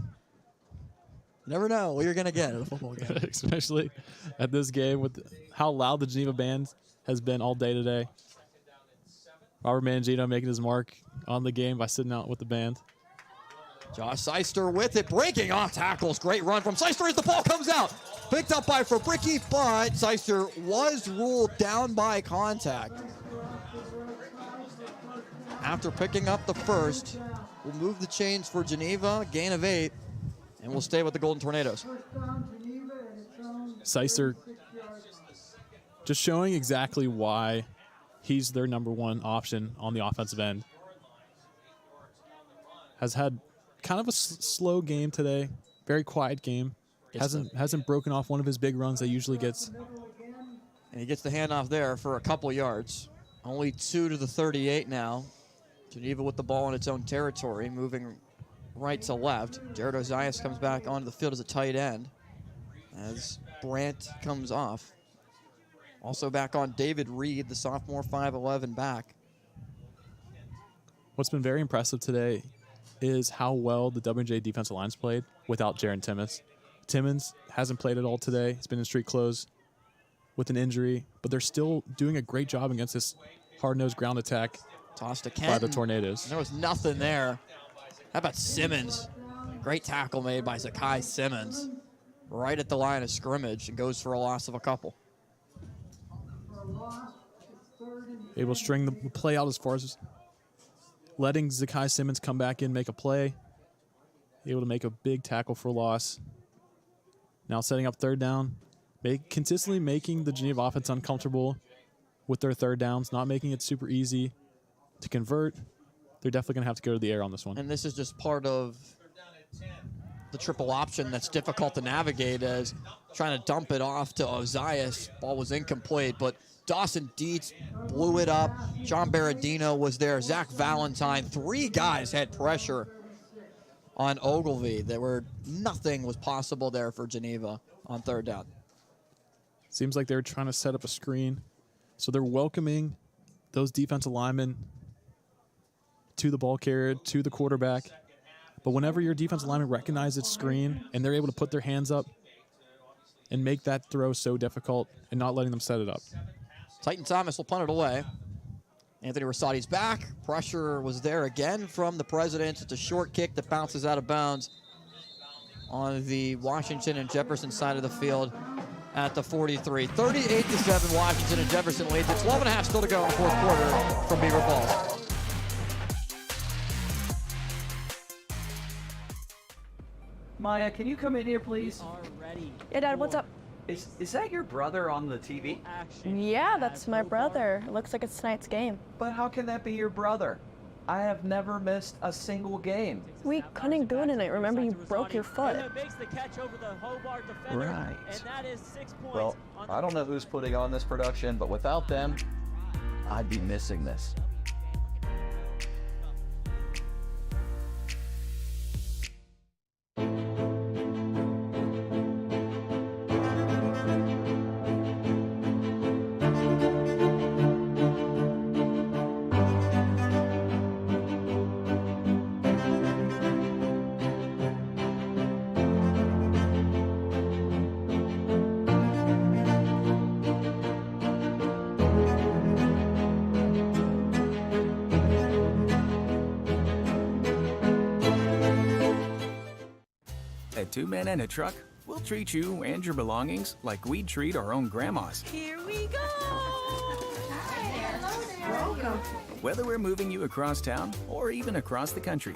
Never know what you're going to get at a football game. Especially at this game with how loud the Geneva band has been all day today. Robert Mangino making his mark on the game by sitting out with the band. Josh Seister with it, breaking off tackles. Great run from Seister as the ball comes out. Picked up by Fabricki, but Seister was ruled down by contact. After picking up the first, we'll move the chains for Geneva, gain of 8, and we'll stay with the Golden Tornadoes. Seister just showing exactly why he's their number 1 option on the offensive end. Has had kind of a slow game today, very quiet game. Hasn't broken off one of his big runs that he usually gets. And he gets the handoff there for a couple yards. Only 2 to the 38 now. Geneva with the ball in its own territory, moving right to left. Jared Ozias comes back onto the field as a tight end as Brant comes off. Also back on David Reed, the sophomore 5'11" back. What's been very impressive today is how well the W&J defensive line's played without Jaron Timmons. Timmons hasn't played at all today. He's been in street clothes with an injury, but they're still doing a great job against this hard-nosed ground attack Tossed to by the Tornadoes. There was nothing there. How about Simmons? Great tackle made by Zakai Simmons. Right at the line of scrimmage and goes for a loss of a couple. Able to string the play out as far as letting Zakai Simmons come back in, make a play. Able to make a big tackle for loss. Now setting up third down. Consistently making the Geneva offense uncomfortable with their third downs, not making it super easy to convert. They're definitely going to have to go to the air on this one. And this is just part of the triple option that's difficult to navigate as trying to dump it off to Ozias. Ball was incomplete, but Dawson Dietz blew it up. John Berardino was there. Zach Valentine. 3 guys had pressure on Ogilvy. Nothing was possible there for Geneva on 3rd down. Seems like they're trying to set up a screen. So they're welcoming those defensive linemen to the ball carrier, to the quarterback. But whenever your defensive lineman recognizes its screen and they're able to put their hands up and make that throw so difficult and not letting them set it up. Titan Thomas will punt it away. Anthony Rosati's back. Pressure was there again from the Presidents. It's a short kick that bounces out of bounds on the Washington and Jefferson side of the field at the 43. 38-7, Washington and Jefferson leads. It's 12 and a half still to go in the 4th quarter from Beaver Falls. Maya, can you come in here, please? Already. Yeah, Dad, what's up? Is that your brother on the TV? Yeah, that's my brother. It looks like it's tonight's game. But how can that be your brother? I have never missed a single game. We couldn't go tonight. Remember, you broke your foot. Right. Well, I don't know who's putting on this production, but without them, I'd be missing this. At 2 Men and a Truck, we'll treat you and your belongings like we'd treat our own grandmas. Here we go! Welcome. Whether we're moving you across town or even across the country.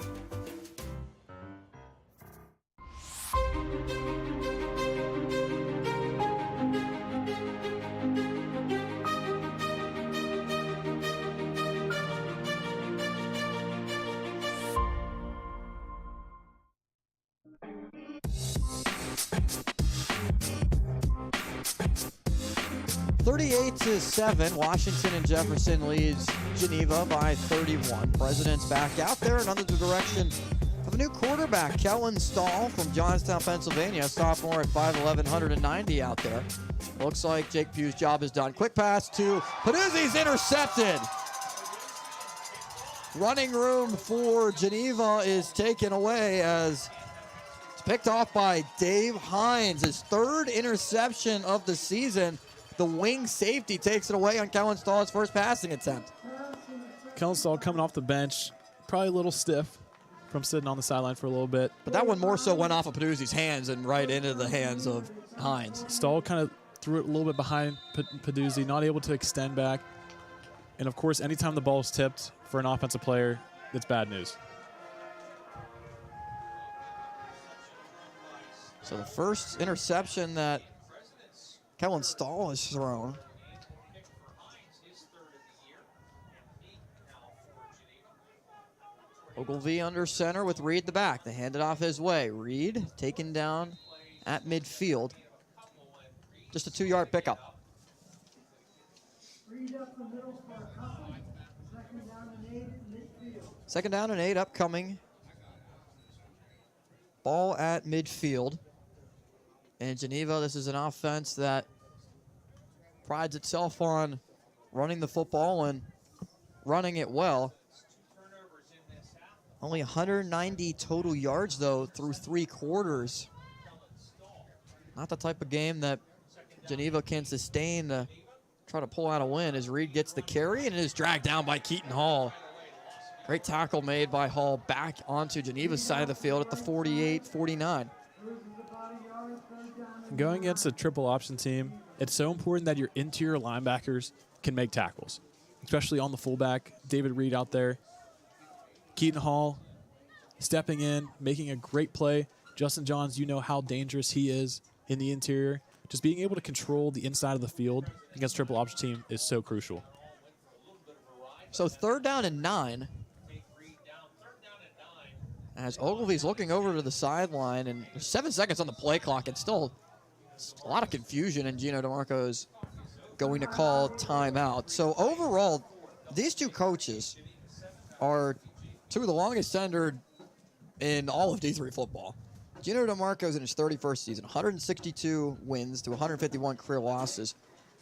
(38-7), Washington and Jefferson leads Geneva by 31. Presidents back out there and under the direction of a new quarterback, Kellen Stahl from Johnstown, Pennsylvania, sophomore at 5'11", 190 out there. Looks like Jake Pugh's job is done. Quick pass to Peduzzi's intercepted. Running room for Geneva is taken away as it's picked off by Dave Hines, his 3rd interception of the season. The wing safety takes it away on Kellen Stahl's first passing attempt. Kellen Stahl coming off the bench, probably a little stiff from sitting on the sideline for a little bit. But that one more so went off of Peduzzi's hands and right into the hands of Hines. Stahl kind of threw it a little bit behind Peduzzi, not able to extend back. And of course, anytime the ball is tipped for an offensive player, it's bad news. So the first interception that Kellen Stahl has thrown. Ogilvy under center with Reed the back. They hand it off his way. Reed taken down at midfield. Just a 2-yard pickup. Second down and 8 upcoming. Ball at midfield. And Geneva, this is an offense that prides itself on running the football and running it well. Only 190 total yards, though, through 3 quarters. Not the type of game that Geneva can sustain to try to pull out a win as Reed gets the carry and it is dragged down by Keaton Hall. Great tackle made by Hall back onto Geneva's side of the field at the 48-49. Going against a triple option team, it's so important that your interior linebackers can make tackles, especially on the fullback. David Reed out there. Keaton Hall stepping in, making a great play. Justin Johns, you know how dangerous he is in the interior. Just being able to control the inside of the field against triple option team is so crucial. So 3rd down and 9. as Ogilvy's looking over to the sideline, and there's 7 seconds on the play clock. It's still a lot of confusion, and Gino DeMarco is going to call timeout. So overall, these two coaches are two of the longest tenured in all of D3 football. Gino DeMarco's in his 31st season, 162 wins to 151 career losses.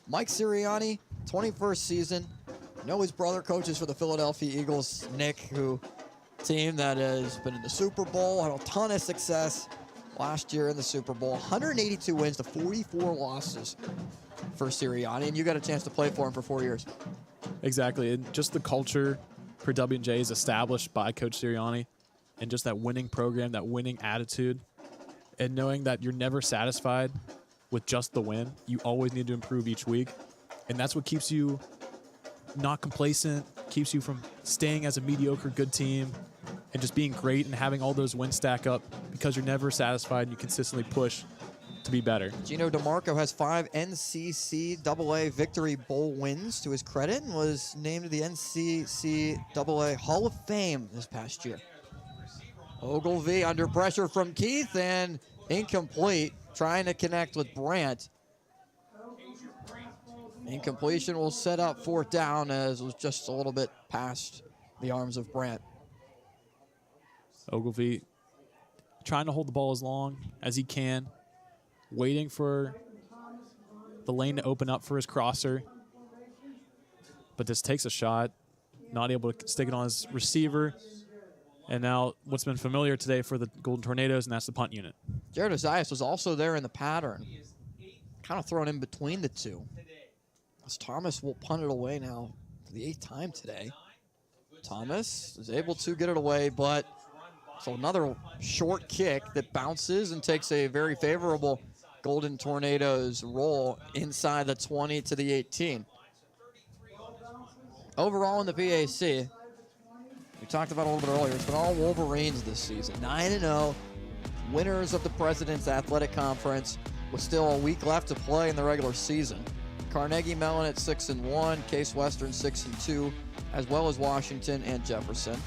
Mike Sirianni, 21st season. You know his brother coaches for the Philadelphia Eagles, Nick, who team that has been in the Super Bowl, had a ton of success last year in the Super Bowl. 182 wins to 44 losses for Sirianni, and you got a chance to play for him for 4 years. Exactly, and just the culture for W&J is established by Coach Sirianni, and just that winning program, that winning attitude, and knowing that you're never satisfied with just the win. You always need to improve each week, and that's what keeps you not complacent, keeps you from staying as a mediocre good team and just being great and having all those wins stack up, because you're never satisfied and you consistently push to be better. Gino DeMarco has 5 NCCAA Victory Bowl wins to his credit and was named to the NCCAA Hall of Fame this past year. Ogilvy under pressure from Keith and incomplete, trying to connect with Brandt. Incompletion will set up 4th down, as it was just a little bit past the arms of Brandt. Ogilvy trying to hold the ball as long as he can, waiting for the lane to open up for his crosser. But this takes a shot, not able to stick it on his receiver. And now what's been familiar today for the Golden Tornadoes, and that's the punt unit. Jared Ozias was also there in the pattern, kind of thrown in between the two. As Thomas will punt it away now for the 8th time today. Thomas is able to get it away, but so another short kick that bounces and takes a very favorable Golden Tornadoes roll inside the 20 to the 18. Overall in the PAC, we talked about it a little bit earlier, it's been all Wolverines this season. 9-0, winners of the President's Athletic Conference with still a week left to play in the regular season. Carnegie Mellon at 6-1, Case Western 6-2, as well as Washington and Jefferson.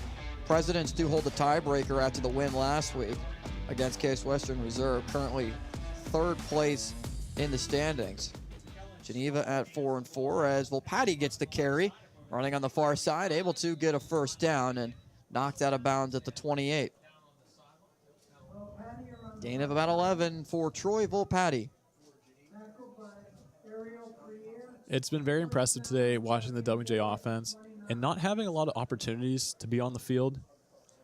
Presidents do hold the tiebreaker after the win last week against Case Western Reserve, currently 3rd place in the standings. Geneva at 4-4, as Volpatti gets the carry, running on the far side, able to get a 1st down and knocked out of bounds at the 28. Gain of about 11 for Troy Volpatti. It's been very impressive today watching the W&J offense and not having a lot of opportunities to be on the field,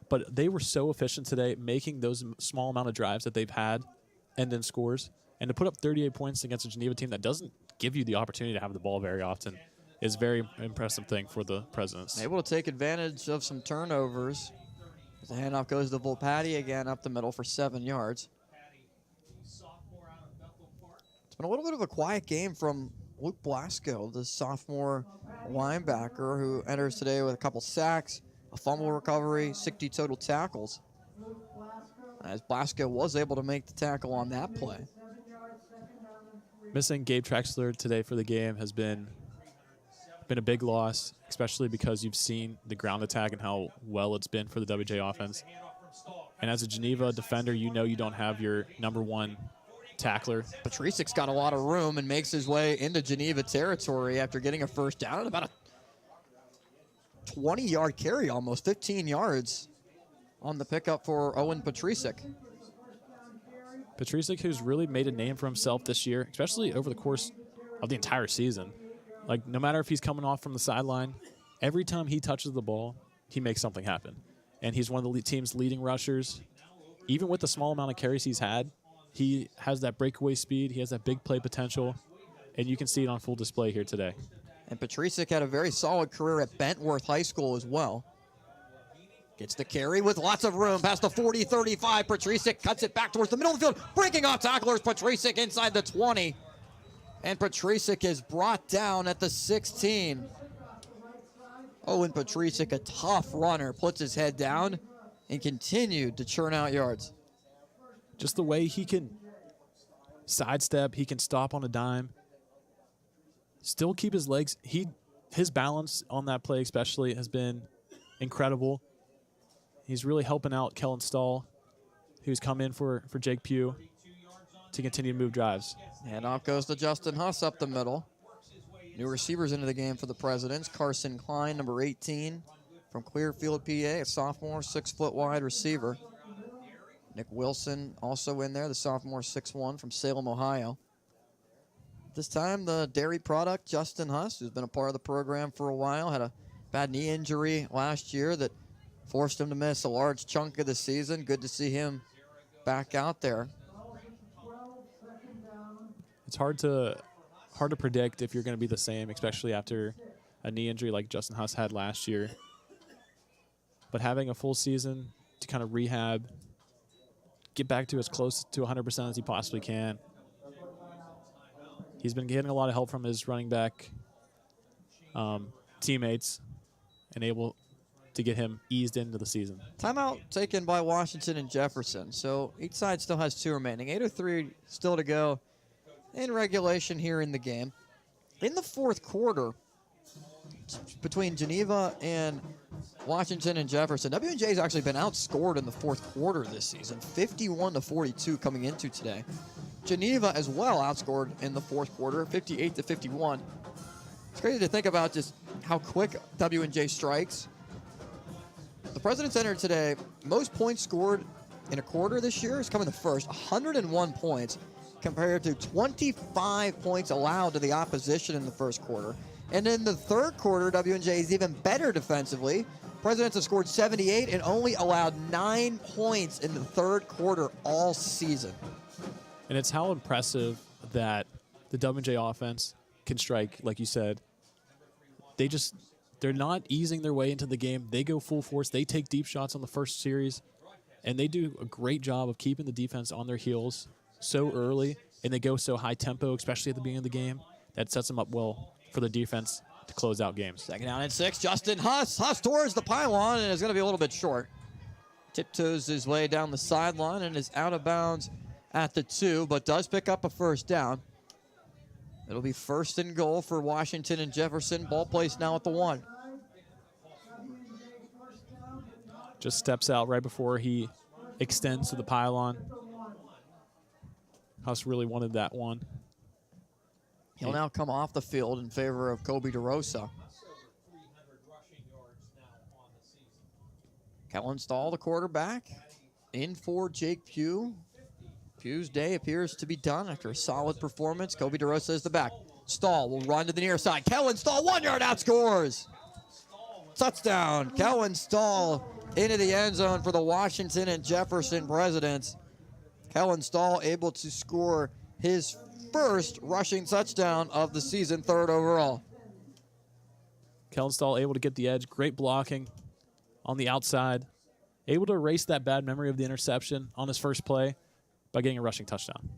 but they were so efficient today, making those small amount of drives that they've had end in scores. And to put up 38 points against a Geneva team that doesn't give you the opportunity to have the ball very often is a very impressive thing for the Presidents. Able to take advantage of some turnovers. The handoff goes to Volpatti again up the middle for 7 yards. It's been a little bit of a quiet game from Luke Blasco, the sophomore linebacker, who enters today with a couple sacks, a fumble recovery, 60 total tackles. As Blasco was able to make the tackle on that play. Missing Gabe Trexler today for the game has been a big loss, especially because you've seen the ground attack and how well it's been for the WJ offense. And as a Geneva defender, you know you don't have your #1 tackler. Patrisic's got a lot of room and makes his way into Geneva territory after getting a 1st down and about a 20-yard carry, almost 15 yards on the pickup for Owen Patricic. Patricic, who's really made a name for himself this year, especially over the course of the entire season. Like, no matter if he's coming off from the sideline, every time he touches the ball, he makes something happen. And he's one of the team's leading rushers. Even with the small amount of carries he's had, he has that breakaway speed. He has that big play potential. And you can see it on full display here today. And Patricic had a very solid career at Bentworth High School as well. Gets the carry with lots of room past the 40-35. Patricic cuts it back towards the middle of the field. Breaking off tacklers, Patricic inside the 20. And Patricic is brought down at the 16. Owen Patricic, a tough runner, puts his head down and continued to churn out yards. Just the way he can sidestep, he can stop on a dime, still keep his legs. His balance on that play especially has been incredible. He's really helping out Kellen Stahl, who's come in for Jake Pugh to continue to move drives. And off goes to Justin Huss up the middle. New receivers into the game for the Presidents. Carson Klein, number 18, from Clearfield, PA, a sophomore, 6-foot wide receiver. Nick Wilson also in there, the sophomore, 6'1", from Salem, Ohio. This time, the dairy product, Justin Huss, who's been a part of the program for a while, had a bad knee injury last year that forced him to miss a large chunk of the season. Good to see him back out there. It's hard to predict if you're going to be the same, especially after a knee injury like Justin Huss had last year. But having a full season to kind of rehab, get back to as close to 100% as he possibly can. He's been getting a lot of help from his running back teammates and able to get him eased into the season. Timeout taken by Washington and Jefferson. So each side still has 2 remaining. 8:03 still to go in regulation here in the game. In the fourth quarter, between Geneva and Washington and Jefferson, W&J has actually been outscored in the fourth quarter this season, 51-42 coming into today. Geneva as well outscored in the fourth quarter, 58-51. It's crazy to think about just how quick W&J strikes. The Presidents entered today, most points scored in a quarter this year is coming the first, 101 points compared to 25 points allowed to the opposition in the first quarter. And in the third quarter, W&J is even better defensively. Presidents have scored 78 and only allowed 9 points in the third quarter all season. And it's how impressive that the W&J offense can strike, like you said. They're not easing their way into the game. They go full force. They take deep shots on the first series, and they do a great job of keeping the defense on their heels so early, and they go so high tempo, especially at the beginning of the game. That sets them up well for the defense to close out games. Second down and 6, Justin Huss. Huss towards the pylon and is going to be a little bit short. Tiptoes his way down the sideline and is out of bounds at the 2, but does pick up a first down. It'll be first and goal for Washington and Jefferson. Ball placed now at the 1. Just steps out right before he extends to the pylon. Huss really wanted that one. He'll now come off the field in favor of Kobe DeRosa. Kellen Stahl, the quarterback, in for Jake Pugh. Pugh's day appears to be done after a solid performance. Kobe DeRosa is the back. Stahl will run to the near side. Kellen Stahl, 1 yard out, scores. Touchdown. Kellen Stahl into the end zone for the Washington and Jefferson Presidents. Kellen Stahl able to score his first rushing touchdown of the season, 3rd overall. Kellen Stahl able to get the edge. Great blocking on the outside. Able to erase that bad memory of the interception on his first play by getting a rushing touchdown.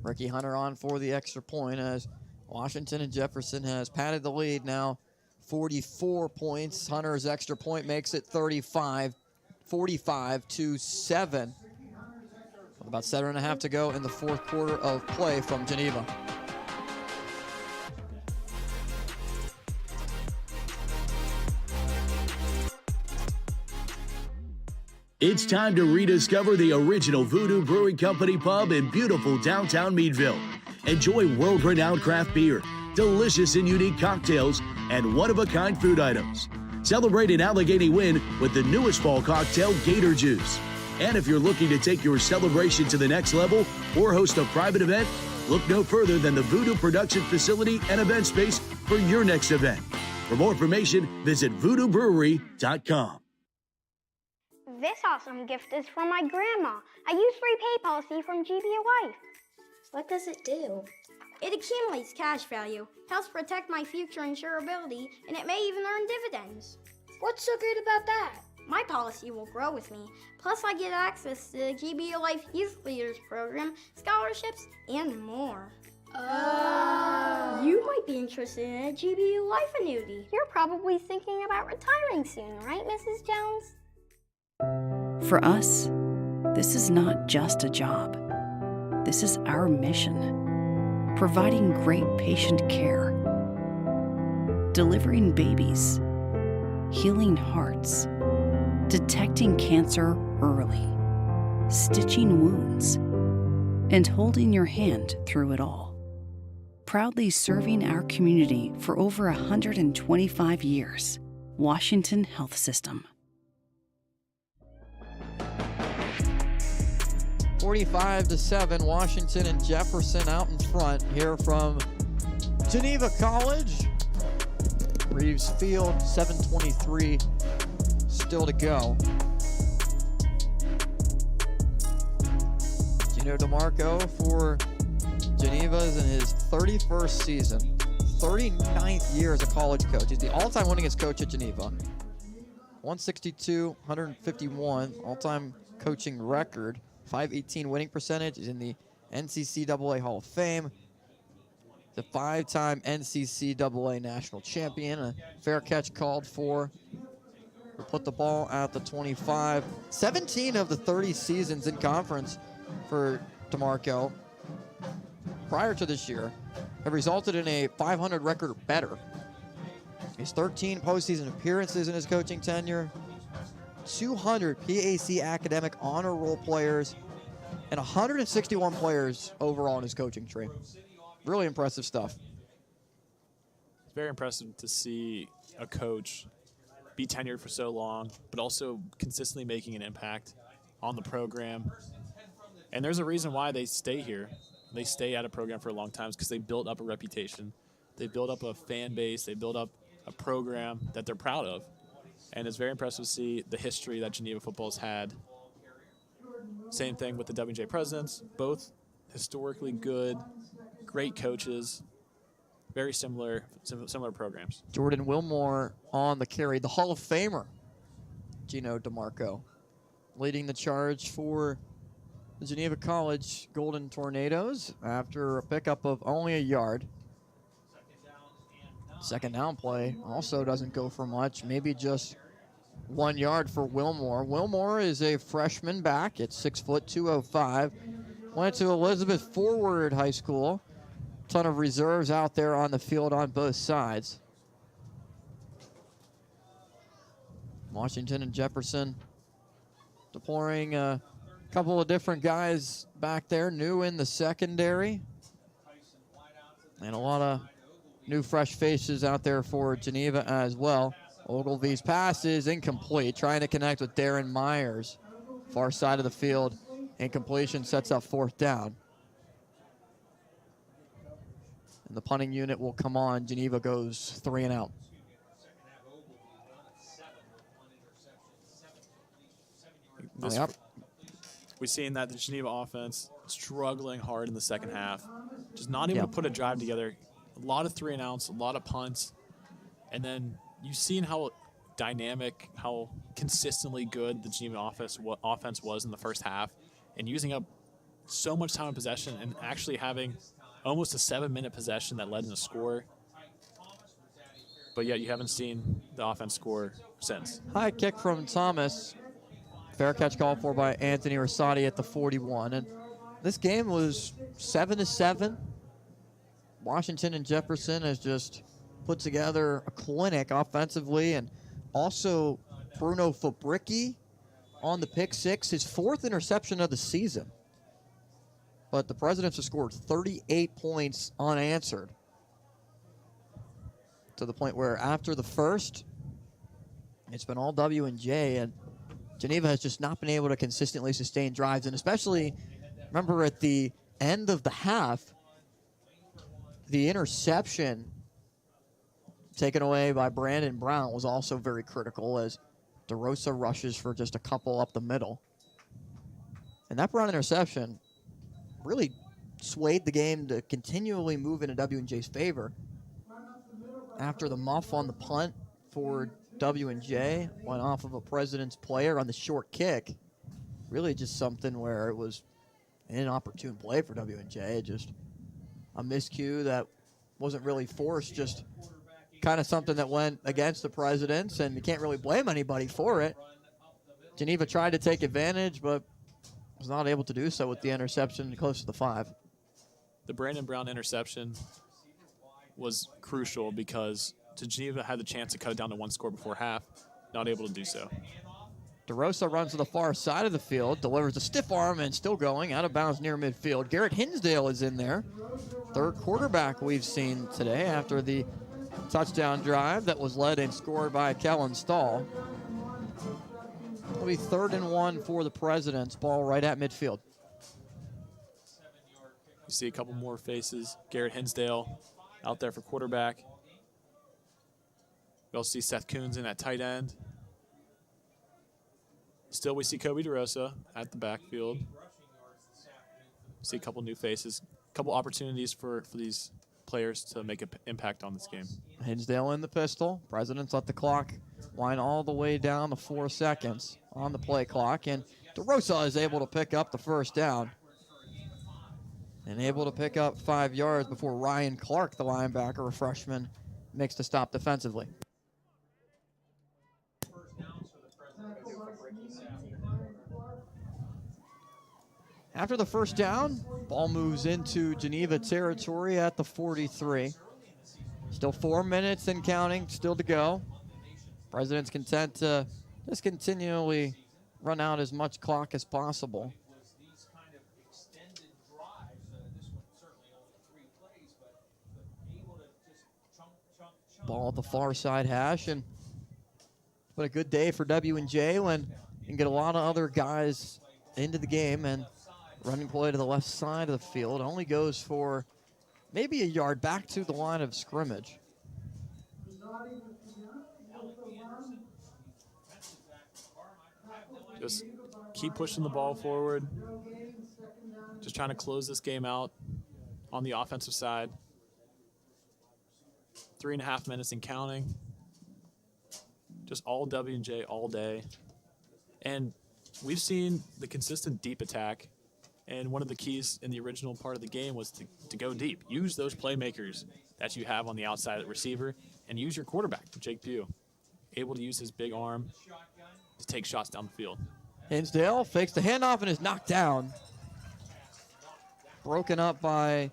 Ricky Hunter on for the extra point as Washington and Jefferson has padded the lead now. 44 points. Hunter's extra point makes it 45-7. With about 7.5 to go in the fourth quarter of play from Geneva. It's time to rediscover the original Voodoo Brewing Company pub in beautiful downtown Meadville. Enjoy world-renowned craft beer, delicious and unique cocktails, and one-of-a-kind food items. Celebrate an Allegheny win with the newest fall cocktail, Gator Juice. And if you're looking to take your celebration to the next level or host a private event, look no further than the Voodoo Production Facility and Event Space for your next event. For more information, visit VoodooBrewery.com. This awesome gift is from my grandma. I use free pay policy from GBA Life. What does it do? It accumulates cash value, helps protect my future insurability, and it may even earn dividends. What's so great about that? My policy will grow with me. Plus, I get access to the GBA Life Youth Leaders Program, scholarships, and more. Oh. You might be interested in a GBA Life annuity. You're probably thinking about retiring soon, right, Mrs. Jones? For us, this is not just a job. This is our mission. Providing great patient care. Delivering babies. Healing hearts. detecting cancer early, stitching wounds, and holding your hand through it all. Proudly serving our community for over 125 years. Washington Health System. 45-7, Washington and Jefferson out in front here from Geneva College. Reeves Field, 7:23 still to go. Gino DeMarco for Geneva is in his 31st season, 39th year as a college coach. He's the all-time winningest coach at Geneva. 162, 151, all-time coaching record. 518 winning percentage. Is in the NCCAA Hall of Fame. The 5-time NCCAA national champion. A fair catch called for. We'll put the ball at the 25. 17 of the 30 seasons in conference for DeMarco prior to this year have resulted in a 500 record or better. His 13 postseason appearances in his coaching tenure, 200 PAC academic honor roll players, and 161 players overall in his coaching tree. Really impressive stuff. It's very impressive to see a coach be tenured for so long, but also consistently making an impact on the program. And there's a reason why they stay here. They stay at a program for a long time because they built up a reputation. They built up a fan base. They built up a program that they're proud of. And it's very impressive to see the history that Geneva football's had. Same thing with the W&J presidents, both historically good, great coaches, very similar programs. Jordan Wilmore on the carry, the Hall of Famer, Gino DeMarco, leading the charge for the Geneva College Golden Tornadoes after a pickup of only a yard. Second down play also doesn't go for much, maybe just 1 yard for Wilmore. Wilmore is a freshman back at 6 foot 205. Went to Elizabeth Forward High School. Ton of reserves out there on the field on both sides. Washington and Jefferson deploying a couple of different guys back there, new in the secondary. And a lot of new fresh faces out there for Geneva as well. Ogilvy's pass is incomplete, trying to connect with Darren Myers. Far side of the field, incompletion sets up 4th down. And the punting unit will come on. Geneva goes 3 and out. We've seen that the Geneva offense struggling hard in the second half. Just not able to put a drive together. A lot of 3 and outs, a lot of punts. And then you've seen how dynamic, how consistently good the Geneva offense was in the first half, and using up so much time in possession and actually having almost a 7-minute possession that led in a score. But yet you haven't seen the offense score since. High kick from Thomas. Fair catch called for by Anthony Rosati at the 41. And this game was 7-7. Washington and Jefferson has just put together a clinic offensively, and also Bruno Fabricki on the pick 6, his 4th interception of the season. But the Presidents have scored 38 points unanswered, to the point where after the first, it's been all W&J, and Geneva has just not been able to consistently sustain drives. And especially, remember at the end of the half, the interception taken away by Brandon Brown was also very critical, as DeRosa rushes for just a couple up the middle. And that Brown interception really swayed the game to continually move into W&J's favor. After the muff on the punt for W&J went off of a President's player on the short kick, really just something where it was an inopportune play for W&J, just a miscue that wasn't really forced, just kind of something that went against the Presidents, and you can't really blame anybody for it. Geneva tried to take advantage, but was not able to do so with the interception close to the 5. The Brandon Brown interception was crucial because Geneva had the chance to cut it down to 1 score before half, not able to do so. DeRosa runs to the far side of the field, delivers a stiff arm and still going, out of bounds near midfield. Garrett Hinsdale is in there. Third quarterback we've seen today after the touchdown drive that was led and scored by Kellen Stahl. It'll be 3rd and 1 for the Presidents. Ball right at midfield. You see a couple more faces. Garrett Hinsdale out there for quarterback. We also see Seth Coons in at tight end. Still, we see Kobe DeRosa at the backfield. See a couple new faces, a couple opportunities for these players to make an impact on this game. Hinsdale in the pistol. Presidents let the clock wind all the way down to 4 seconds on the play clock, and DeRosa is able to pick up the first down and able to pick up 5 yards before Ryan Clark, the linebacker, a freshman, makes the stop defensively. After the first down, ball moves into Geneva territory at the 43. Still 4 minutes and counting, still to go. President's content to just continually run out as much clock as possible. Ball at the far side hash, and what a good day for W&J when you can get a lot of other guys into the game, and running play to the left side of the field only goes for maybe a yard back to the line of scrimmage. Just keep pushing the ball forward. Just trying to close this game out on the offensive side. 3.5 minutes and counting. Just all W&J all day. And we've seen the consistent deep attack. And one of the keys in the original part of the game was to go deep. Use those playmakers that you have on the outside of the receiver and use your quarterback, Jake Pugh. Able to use his big arm to take shots down the field. Hinsdale fakes the handoff and is knocked down. Broken up by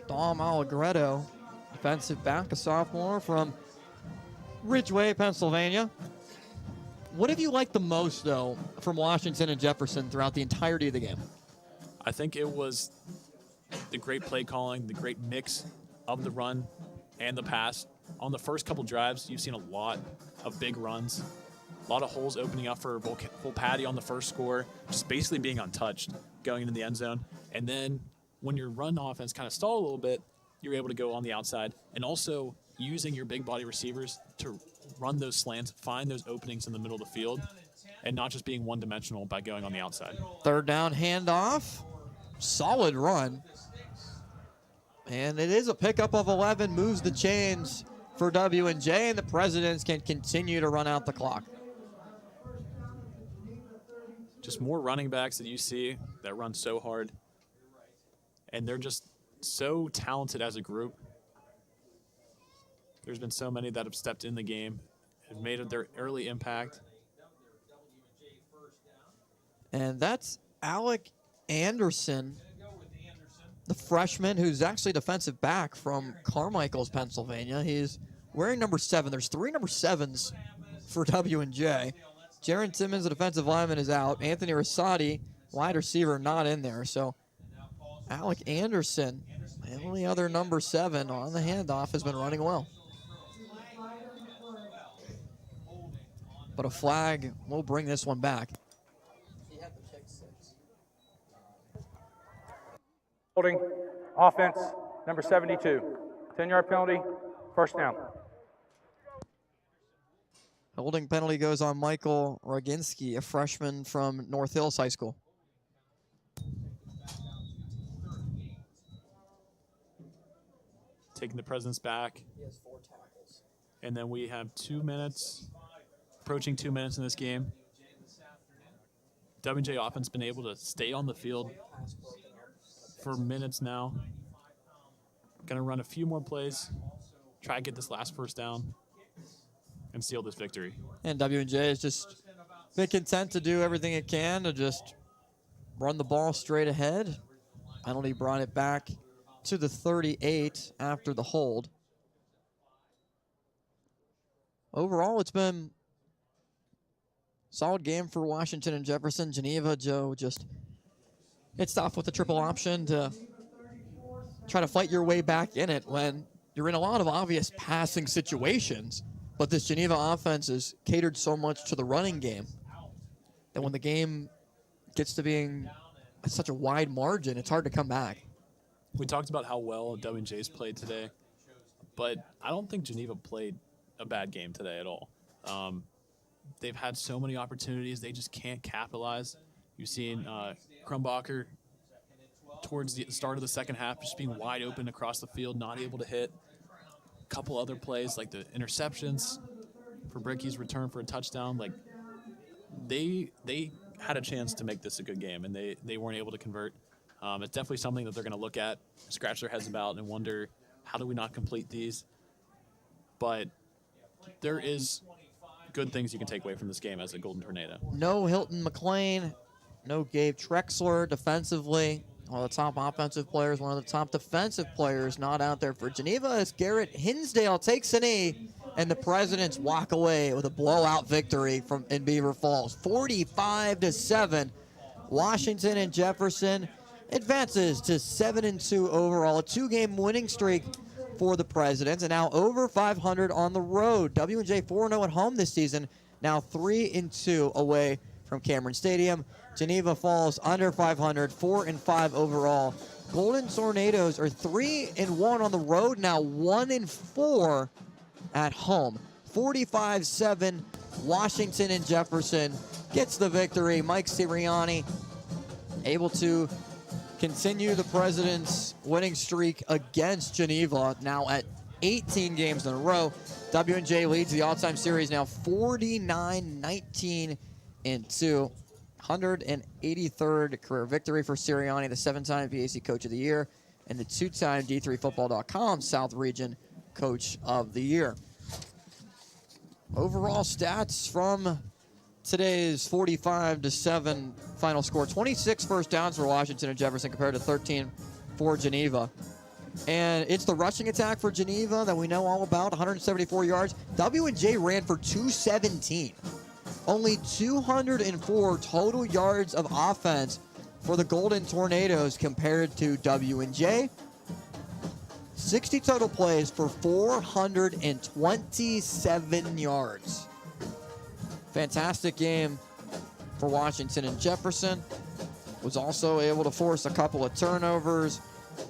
Dom Allegretto, defensive back, a sophomore from Ridgeway, Pennsylvania. What have you liked the most, though, from Washington and Jefferson throughout the entirety of the game? I think it was the great play calling, the great mix of the run and the pass. On the first couple drives, you've seen a lot of big runs, a lot of holes opening up for full Patty on the first score, just basically being untouched, going into the end zone. And then when your run offense kind of stalled a little bit, you're able to go on the outside and also using your big body receivers to run those slants, find those openings in the middle of the field, and not just being one-dimensional by going on the outside. Third down handoff. Solid run. And it is a pickup of 11, moves the chains for W&J, and the Presidents can continue to run out the clock. Just more running backs that you see that run so hard. And they're just so talented as a group. There's been so many that have stepped in the game, have made their early impact. And that's Alec Anderson, the freshman who's actually defensive back from Carmichael's, Pennsylvania. He's wearing number 7. There's 3 number 7s for W&J. Jaron Timmons, the defensive lineman, is out. Anthony Rosati, wide receiver, not in there. So Alec Anderson, the only other number 7 on the handoff, has been running well. But a flag will bring this one back. Holding, offense, number 72. 10-yard penalty, first down. Holding penalty goes on Michael Roginski, a freshman from North Hills High School. Taking the Presidents back. He has 4 tackles. And then we have 2 minutes, approaching 2 minutes in this game. W&J offense been able to stay on the field for minutes now. Gonna run a few more plays, try to get this last first down, and seal this victory. And W&J has just been content to do everything it can to just run the ball straight ahead. Penalty brought it back to the 38 after the hold. Overall, it's been solid game for Washington and Jefferson. Geneva, Joe, it's tough with the triple option to try to fight your way back in it when you're in a lot of obvious passing situations. But this Geneva offense is catered so much to the running game that when the game gets to being such a wide margin, it's hard to come back. We talked about how well W&J's played today, but I don't think Geneva played a bad game today at all. They've had so many opportunities. They just can't capitalize. You've seen Krumbacher towards the start of the second half just being wide open across the field, not able to hit. A couple other plays like the interceptions for Bricky's return for a touchdown. Like they had a chance to make this a good game, and they weren't able to convert. It's definitely something that they're going to look at, scratch their heads about, and wonder, how do we not complete these? But there is good things you can take away from this game as a Golden Tornado. No Hilton McLean, no Gabe Trexler defensively. One of the top offensive players, one of the top defensive players not out there for Geneva as Garrett Hinsdale takes a knee, and the Presidents walk away with a blowout victory in Beaver Falls. 45-7. Washington and Jefferson advances to 7-2 overall, a 2-game winning streak for the Presidents, and now over 500 on the road. W&J 4-0 at home this season, now 3-2 away from Cameron Stadium. Geneva Falls under 500, 4-5 overall. Golden Tornadoes are 3-1 on the road, now 1-4 at home. 45-7, Washington and Jefferson gets the victory. Mike Sirianni able to continue the Presidents' winning streak against Geneva, now at 18 games in a row. W&J leads the all-time series now 49-19-2. 183rd career victory for Sirianni, the 7-time VAC Coach of the Year, and the 2-time D3Football.com South Region Coach of the Year. Overall stats from today's 45-7 final score: 26 first downs for Washington and Jefferson compared to 13 for Geneva. And it's the rushing attack for Geneva that we know all about, 174 yards. W&J ran for 217. Only 204 total yards of offense for the Golden Tornadoes compared to W&J. 60 total plays for 427 yards. Fantastic game for Washington and Jefferson. Was also able to force a couple of turnovers.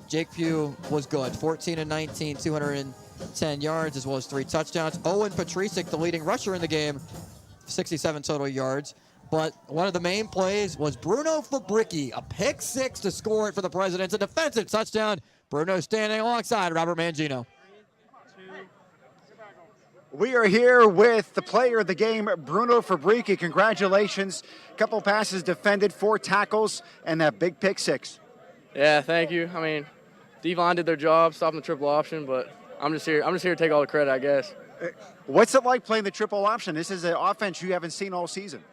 Jake Pugh was good, 14-19, 210 yards, as well as 3 touchdowns. Owen Patricic, the leading rusher in the game, 67 total yards. But one of the main plays was Bruno Fabricki, a pick 6 to score it for the Presidents, a defensive touchdown. Bruno standing alongside Robert Mangino. We are here with the player of the game, Bruno Fabricki. Congratulations. Couple passes defended, 4 tackles, and that big pick 6. Yeah, thank you. I mean, Devon did their job, stopping the triple option, but I'm just here to take all the credit, I guess. What's it like playing the triple option? This is an offense you haven't seen all season.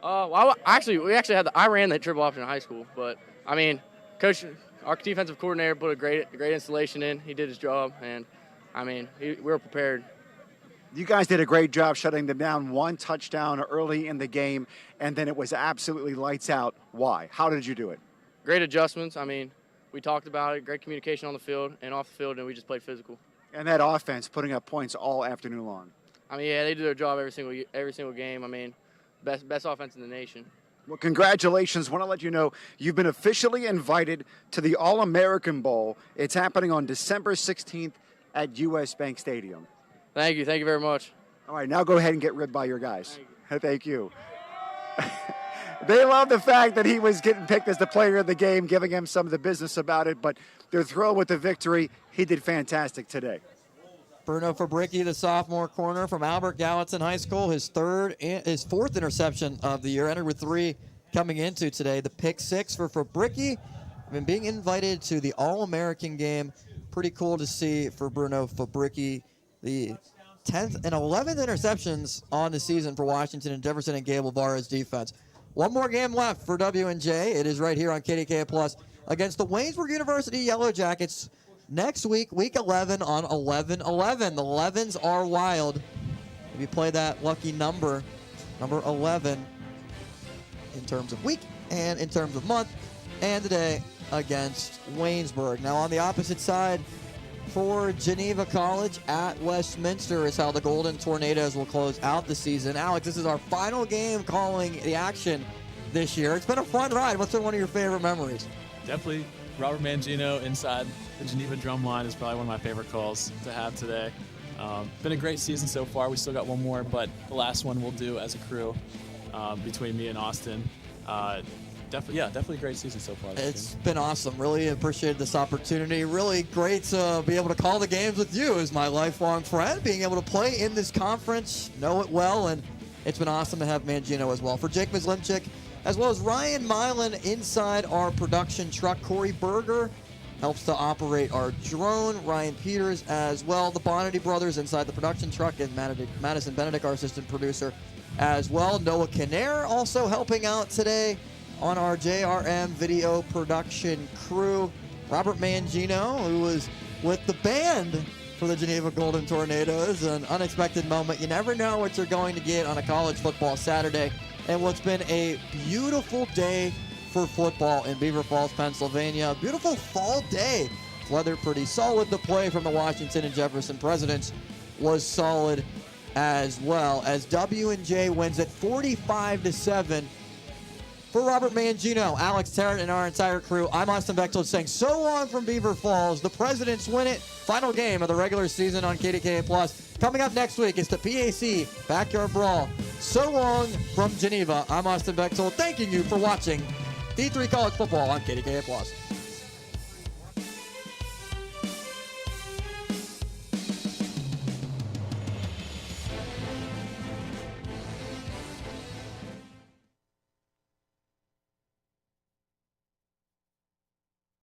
Well, I ran the triple option in high school, but I mean, Coach, our defensive coordinator put a great installation in. He did his job, and I mean, we were prepared. You guys did a great job shutting them down. 1 touchdown early in the game, and then it was absolutely lights out. Why? How did you do it? Great adjustments. I mean, we talked about it. Great communication on the field and off the field, and we just played physical. And that offense putting up points all afternoon long. I mean, yeah, they do their job every single game. I mean, best offense in the nation. Well, congratulations. Want to let you know you've been officially invited to the All-American Bowl. It's happening on December 16th at U.S. Bank Stadium. Thank you. Thank you very much. All right, now go ahead and get ribbed by your guys. Thank you. They love the fact that he was getting picked as the player of the game, giving him some of the business about it, but they're thrilled with the victory. He did fantastic today. Bruno Fabricki, the sophomore corner from Albert Gallatin High School, his 4th interception of the year, entered with 3 coming into today. The pick 6 for Fabricki. And being invited to the All-American game, pretty cool to see for Bruno Fabricki. The 10th and 11th interceptions on the season for Washington and Jefferson and Gabe Lavara's defense. One more game left for W&J. It is right here on KDKA Plus against the Waynesburg University Yellow Jackets next week, week 11 on 11-11. The 11s are wild. If you play that lucky number 11, in terms of week and in terms of month, and today against Waynesburg. Now on the opposite side for Geneva College at Westminster is how the Golden Tornadoes will close out the season. Alex, this is our final game calling the action this year. It's been a fun ride. What's been one of your favorite memories? Definitely Robert Mangino inside the Geneva drum line is probably one of my favorite calls to have today. Been a great season so far. We still got one more, but the last one we'll do as a crew between me and Austin. Definitely a great season so far. It's been awesome. Really appreciated this opportunity. Really great to be able to call the games with you as my lifelong friend, being able to play in this conference, know it well, and it's been awesome to have Mangino as well. For Jake Mislimchik, as well as Ryan Milan inside our production truck. Corey Berger helps to operate our drone. Ryan Peters as well. The Bonity brothers inside the production truck, and Madison Benedict, our assistant producer, as well. Noah Kinnair also helping out today on our JRM video production crew. Robert Mangino, who was with the band for the Geneva Golden Tornadoes. An unexpected moment. You never know what you're going to get on a college football Saturday. And what's been a beautiful day for football in Beaver Falls, Pennsylvania. A beautiful fall day. Weather pretty solid. The play from the Washington and Jefferson Presidents was solid as well, as W&J wins at 45-7. For Robert Mangino, Alex Tarrant, and our entire crew, I'm Austin Bechtold saying so long from Beaver Falls. The Presidents win it. Final game of the regular season on KDKA+. Coming up next week is the PAC Backyard Brawl. So long from Geneva. I'm Austin Bechtold, thanking you for watching D3 College Football on KDKA+.